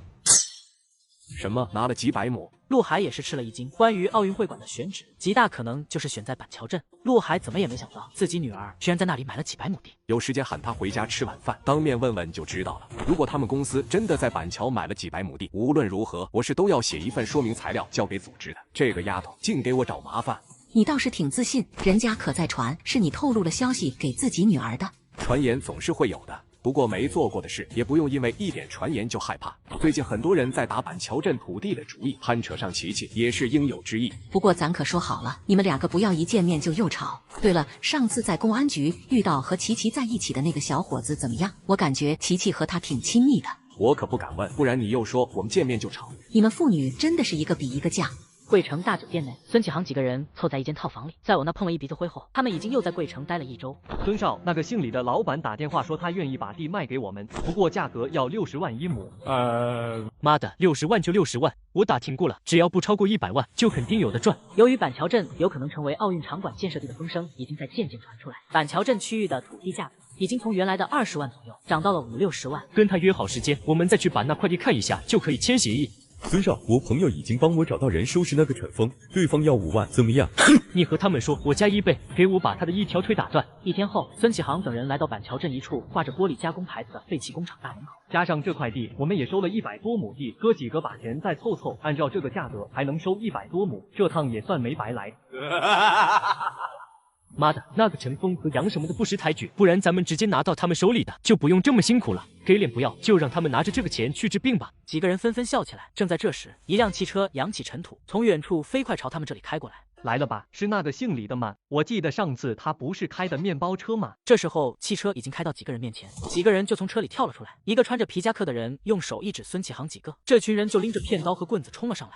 什么？拿了几百亩？陆海也是吃了一惊，关于奥运会馆的选址，极大可能就是选在板桥镇。陆海怎么也没想到，自己女儿居然在那里买了几百亩地。有时间喊她回家吃晚饭，当面问问就知道了。如果他们公司真的在板桥买了几百亩地，无论如何，我是都要写一份说明材料交给组织的。这个丫头净给我找麻烦。你倒是挺自信，人家可在传是你透露了消息给自己女儿的。传言总是会有的。不过没做过的事，也不用因为一点传言就害怕。最近很多人在打板桥镇土地的主意，攀扯上琪琪也是应有之义。不过咱可说好了，你们2个不要一见面就又吵。对了，上次在公安局遇到和琪琪在一起的那个小伙子怎么样？我感觉琪琪和他挺亲密的。我可不敢问，不然你又说我们见面就吵。你们父女真的是一个比一个犟。桂城大酒店内，孙启航几个人凑在一间套房里，在我那碰了一鼻子灰后，他们已经又在桂城待了1周。孙少，那个姓李的老板打电话说他愿意把地卖给我们，不过价格要60万1亩。妈的，60万就60万，我打听过了，只要不超过100万，就肯定有的赚。由于板桥镇有可能成为奥运场馆建设地的风声已经在渐渐传出来，板桥镇区域的土地价格已经从原来的20万左右涨到了50、60万。跟他约好时间，我们再去把那块地看一下，就可以签协议。孙少，我朋友已经帮我找到人收拾那个蠢风，对方要5万，怎么样？你和他们说，我加1倍，给我把他的一条腿打断。1天后，孙启航等人来到板桥镇一处挂着玻璃加工牌子的废弃工厂大门口。加上这块地，我们也收了100多亩地，哥几个把钱再凑凑，按照这个价格还能收100多亩，这趟也算没白来。妈的，那个陈峰和杨什么的不识抬举，不然咱们直接拿到他们手里的，就不用这么辛苦了。给脸不要，就让他们拿着这个钱去治病吧。几个人纷纷笑起来。正在这时，一辆汽车扬起尘土，从远处飞快朝他们这里开过来。来了吧？是那个姓李的吗？我记得上次他不是开的面包车吗？这时候，汽车已经开到几个人面前，几个人就从车里跳了出来。一个穿着皮夹克的人用手一指孙启航几个，这群人就拎着片刀和棍子冲了上来。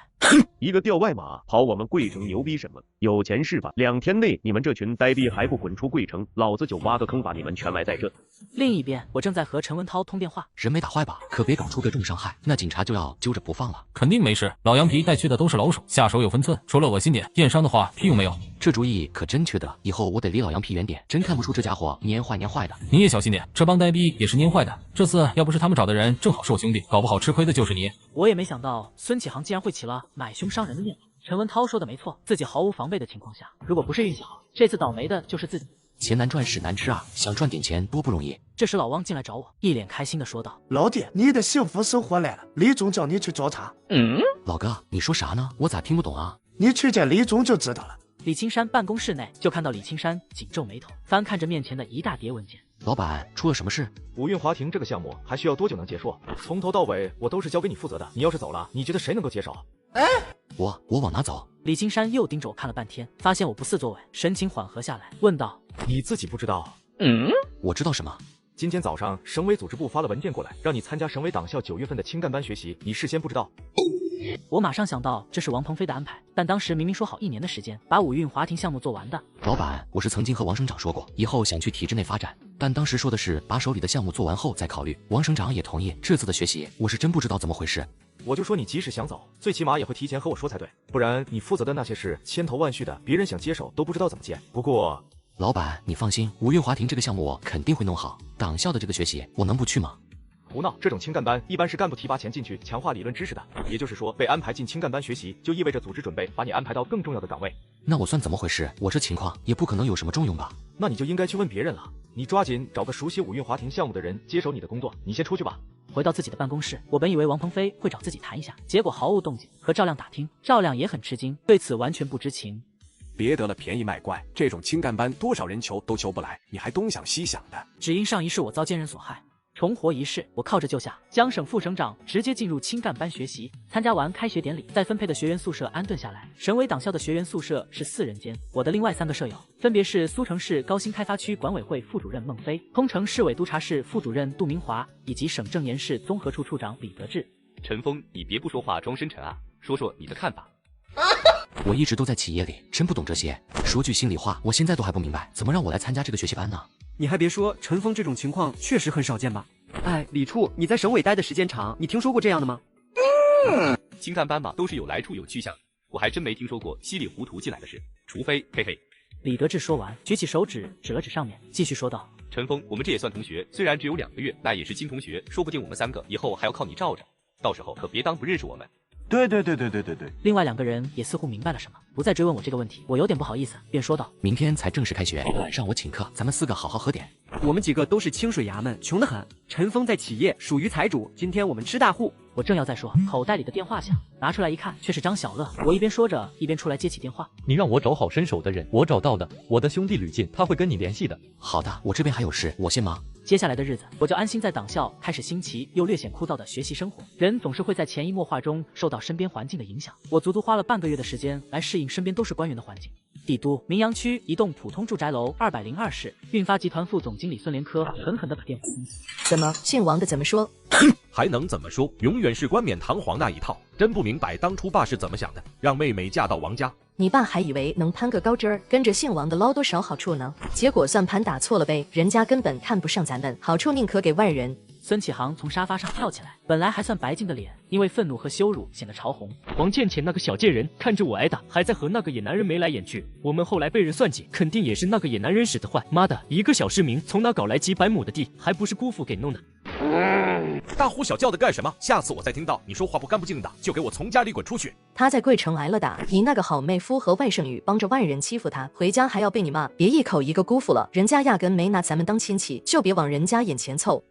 一个调外马，跑我们桂城牛逼什么？有钱是吧？2天内你们这群呆逼还不滚出桂城，老子就挖个坑把你们全埋在这。另一边，我正在和陈文涛通电话。人没打坏吧？可别搞出个重伤害，那警察就要揪着不放了。肯定没事，老杨皮带去的都是老手，下手有分寸。除了恶心点，验伤的话屁用没有。这主意可真缺德，以后我得离老杨皮远点，真看不出这家伙蔫坏的。你也小心点，这帮呆逼也是蔫坏的。这次要不是他们找的人正好是我兄弟，搞不好吃亏的就是你。我也没想到孙启航竟然会起了买凶伤人的念头。陈文涛说的没错，自己毫无防备的情况下，如果不是运气好，这次倒霉的就是自己。钱难赚屎难吃啊，想赚点钱多不容易。这时老汪进来找我，一脸开心的说道：“老弟，你的幸福生活来了，李总叫你去找他。”老哥，你说啥呢？我咋听不懂啊？你去见李总就知道了。李青山办公室内，就看到李青山紧皱眉头，翻看着面前的一大叠文件。老板，出了什么事？五运华庭这个项目还需要多久能结束？从头到尾我都是交给你负责的，你要是走了，你觉得谁能够接手？我往哪走？李青山又盯着我看了半天，发现我不似作伪，神情缓和下来，问道：“你自己不知道？”我知道什么？今天早上省委组织部发了文件过来，让你参加省委党校9月份的青干班学习，你事先不知道？我马上想到这是王鹏飞的安排，但当时明明说好1年的时间把五运华庭项目做完的。老板，我是曾经和王省长说过，以后想去体制内发展，但当时说的是把手里的项目做完后再考虑。王省长也同意。这次的学习，我是真不知道怎么回事。我就说你即使想走，最起码也会提前和我说才对，不然你负责的那些事千头万绪的，别人想接手都不知道怎么接。不过，老板你放心，五运华庭这个项目我肯定会弄好。党校的这个学习，我能不去吗？胡闹！这种青干班一般是干部提拔前进去强化理论知识的，也就是说，被安排进青干班学习，就意味着组织准备把你安排到更重要的岗位。那我算怎么回事？我这情况也不可能有什么重用吧？那你就应该去问别人了。你抓紧找个熟悉五运华庭项目的人接手你的工作，你先出去吧。回到自己的办公室，我本以为王鹏飞会找自己谈一下，结果毫无动静。和赵亮打听，赵亮也很吃惊，对此完全不知情。别得了便宜卖乖，这种青干班多少人求都求不来，你还东想西想的。只因上一世我遭奸人所害，重活一世，我靠着救下江省副省长，直接进入青干班学习。参加完开学典礼，在分配的学员宿舍安顿下来。省委党校的学员宿舍是4人间，我的另外3个舍友分别是苏城市高新开发区管委会副主任孟飞、通城市委督察室副主任杜明华，以及省政研室综合处处长李德志。陈峰，你别不说话装深沉啊，说说你的看法。我一直都在企业里，真不懂这些。说句心里话，我现在都还不明白，怎么让我来参加这个学习班呢？你还别说，陈峰这种情况确实很少见吧？哎，李处，你在省委待的时间长，你听说过这样的吗？青干班嘛，都是有来处有去向，我还真没听说过稀里糊涂进来的事，除非嘿嘿。李德志说完，举起手指指了指上面，继续说道：陈峰，我们这也算同学，虽然只有2个月，但也是亲同学，说不定我们3个以后还要靠你罩着，到时候可别当不认识我们。对。另外2个人也似乎明白了什么，不再追问我这个问题。我有点不好意思，便说道：明天才正式开学，晚上我请客，咱们4个好好喝点。我们几个都是清水衙门，穷得很。陈峰在企业属于财主，今天我们吃大户。我正要再说，口袋里的电话响，拿出来一看，却是张小乐。我一边说着，一边出来接起电话。你让我找好伸手的人，我找到的，我的兄弟吕进，他会跟你联系的。好的，我这边还有事，我先忙。接下来的日子，我就安心在党校开始新奇又略显枯燥的学习生活。人总是会在潜移默化中受到身边环境的影响。我足足花了半个月的时间来适应身边都是官员的环境。帝都明阳区一栋普通住宅楼202室，运发集团副总经理孙连科狠狠地把电话关机。怎么，姓王的怎么说？还能怎么说？永远是冠冕堂皇那一套。真不明白当初爸是怎么想的，让妹妹嫁到王家。你爸还以为能攀个高枝儿，跟着姓王的捞多少好处呢？结果算盘打错了呗，人家根本看不上咱们，好处宁可给外人。孙启航从沙发上跳起来，本来还算白净的脸，因为愤怒和羞辱显得潮红。王倩倩那个小贱人，看着我挨打，还在和那个野男人眉来眼去。我们后来被人算计，肯定也是那个野男人使的坏。妈的，一个小市民从哪搞来几百亩的地，还不是姑父给弄的？大呼小叫的干什么？下次我再听到你说话不干不净的，就给我从家里滚出去！他在贵城挨了打，你那个好妹夫和外甥女帮着外人欺负他，回家还要被你骂，别一口一个姑父了，人家压根没拿咱们当亲戚，就别往人家眼前凑。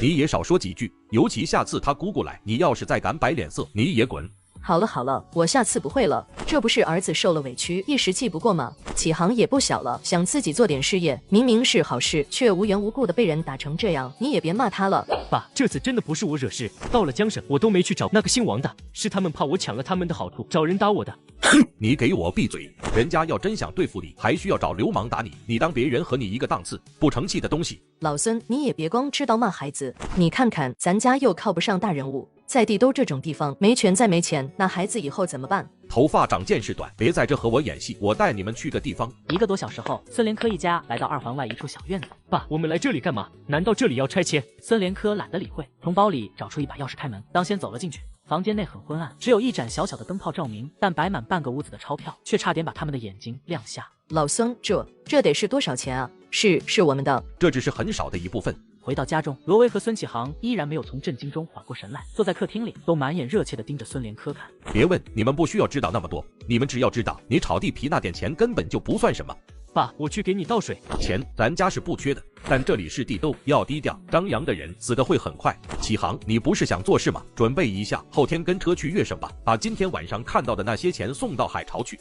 你也少说几句，尤其下次他姑姑来，你要是再敢摆脸色，你也滚。好了，我下次不会了。这不是儿子受了委屈，一时气不过吗？启航也不小了，想自己做点事业，明明是好事，却无缘无故的被人打成这样，你也别骂他了。爸，这次真的不是我惹事，到了江省我都没去找那个姓王的，是他们怕我抢了他们的好处，找人打我的。你给我闭嘴！人家要真想对付你，还需要找流氓打你，你当别人和你一个档次，不成器的东西。老孙，你也别光知道骂孩子，你看看咱家又靠不上大人物，在帝都这种地方，没权再没钱，那孩子以后怎么办？头发长见识短，别在这和我演戏，我带你们去个地方。1个多小时后，孙连科一家来到2环外一处小院子。爸，我们来这里干嘛？难道这里要拆迁？孙连科懒得理会，从包里找出一把钥匙开门，当先走了进去。房间内很昏暗，只有一盏小小的灯泡照明，但摆满半个屋子的钞票，却差点把他们的眼睛亮瞎。老孙，这得是多少钱啊？是我们的，这只是很少的一部分。回到家中，罗威和孙启航依然没有从震惊中缓过神来，坐在客厅里，都满眼热切地盯着孙连科看。别问，你们不需要知道那么多，你们只要知道，你炒地皮那点钱根本就不算什么。爸，我去给你倒水。钱咱家是不缺的，但这里是帝都，要低调，张扬的人死得会很快。启航，你不是想做事吗？准备一下，后天跟车去粤省吧，把今天晚上看到的那些钱送到海潮去。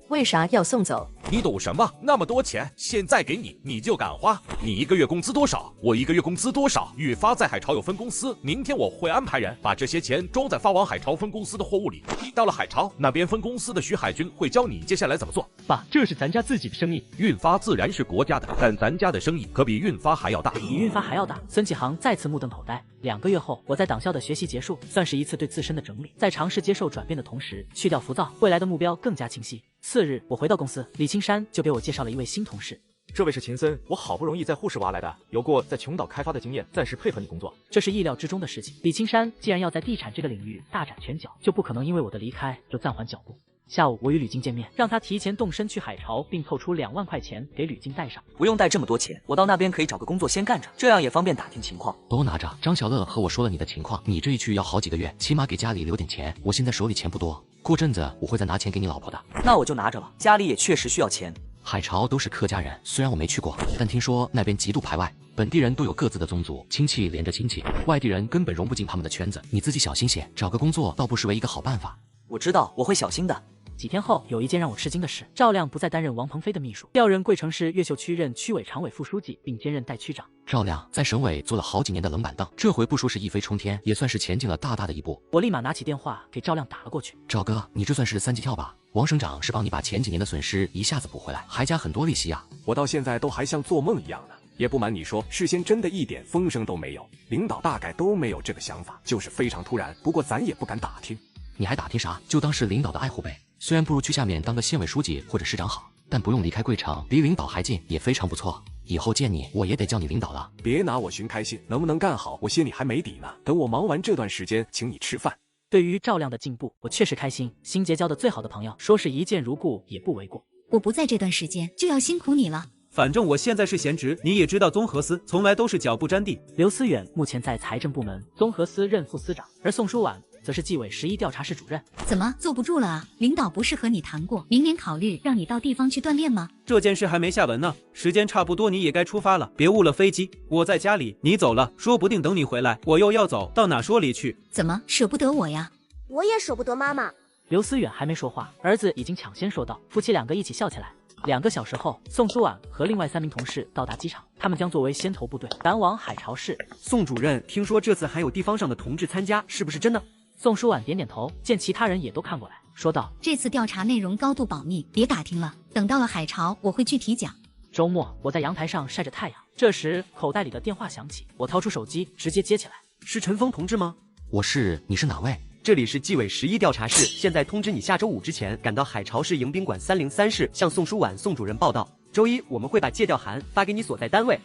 为啥要送走？你懂什么？那么多钱，现在给你，你就敢花？你1个月工资多少？我1个月工资多少？裕发在海潮有分公司，明天我会安排人把这些钱装在发往海潮分公司的货物里。到了海潮那边分公司的徐海军会教你接下来怎么做。爸，这是咱家自己的生意，运发自然是国家的，但咱家的生意可比运发还要大。比运发还要大？孙启航再次目瞪口呆。2个月后，我在党校的学习结束，算是一次对自身的整理，在尝试接受转变的同时，去掉浮躁，未来的目标更加清晰。次日，我回到公司，李青山就给我介绍了一位新同事。这位是秦森，我好不容易在沪市挖来的，有过在琼岛开发的经验，暂时配合你工作。这是意料之中的事情。李青山既然要在地产这个领域大展拳脚，就不可能因为我的离开就暂缓脚步。下午我与吕静见面，让他提前动身去海潮，并凑出2万块钱给吕静带上。不用带这么多钱，我到那边可以找个工作先干着，这样也方便打听情况。都拿着。张小乐和我说了你的情况，你这一去要好几个月，起码给家里留点钱。我现在手里钱不多，过阵子我会再拿钱给你老婆的。那我就拿着吧，家里也确实需要钱。海潮都是客家人，虽然我没去过，但听说那边极度排外，本地人都有各自的宗族，亲戚连着亲戚，外地人根本融不进他们的圈子。你自己小心些，找个工作倒不失为一个好办法。我知道，我会小心的。几天后，有一件让我吃惊的事，赵亮不再担任王鹏飞的秘书，调任贵城市越秀区任区委常委副书记，并兼任代区长。赵亮在省委做了好几年的冷板凳，这回不说是一飞冲天，也算是前进了大大的一步。我立马拿起电话给赵亮打了过去。赵哥，你这算是3级跳吧？王省长是帮你把前几年的损失一下子补回来，还加很多利息啊！我到现在都还像做梦一样呢。也不瞒你说，事先真的一点风声都没有，领导大概都没有这个想法，就是非常突然。不过咱也不敢打听。你还打听啥？就当是领导的爱护呗。虽然不如去下面当个县委书记或者市长好，但不用离开贵城，离领导还近，也非常不错。以后见你，我也得叫你领导了。别拿我寻开心，能不能干好，我心里还没底呢。等我忙完这段时间，请你吃饭。对于赵亮的进步，我确实开心。新结交的最好的朋友，说是一见如故也不为过。我不在这段时间，就要辛苦你了。反正我现在是闲职，你也知道综合司从来都是脚不沾地。刘思远目前在财政部门综合司任副司长，而宋书婉则是纪委11调查室主任。怎么坐不住了啊？领导不是和你谈过，明年考虑让你到地方去锻炼吗？这件事还没下文呢，时间差不多你也该出发了，别误了飞机。我在家里，你走了，说不定等你回来，我又要走，到哪说理去？怎么舍不得我呀？我也舍不得妈妈。刘思远还没说话，儿子已经抢先说道。夫妻2个一起笑起来。2个小时后，宋苏婉和另外3名同事到达机场，他们将作为先头部队赶往海潮市。宋主任，听说这次还有地方上的同志参加，是不是真的？宋舒婉点点头，见其他人也都看过来，说道：这次调查内容高度保密，别打听了，等到了海潮我会具体讲。周末，我在阳台上晒着太阳，这时口袋里的电话响起，我掏出手机直接接起来。是陈峰同志吗？我是，你是哪位？这里是纪委11调查室，现在通知你下周5之前赶到海潮市迎宾馆303室向宋舒婉宋主任报到。周一我们会把借调函发给你所在单位。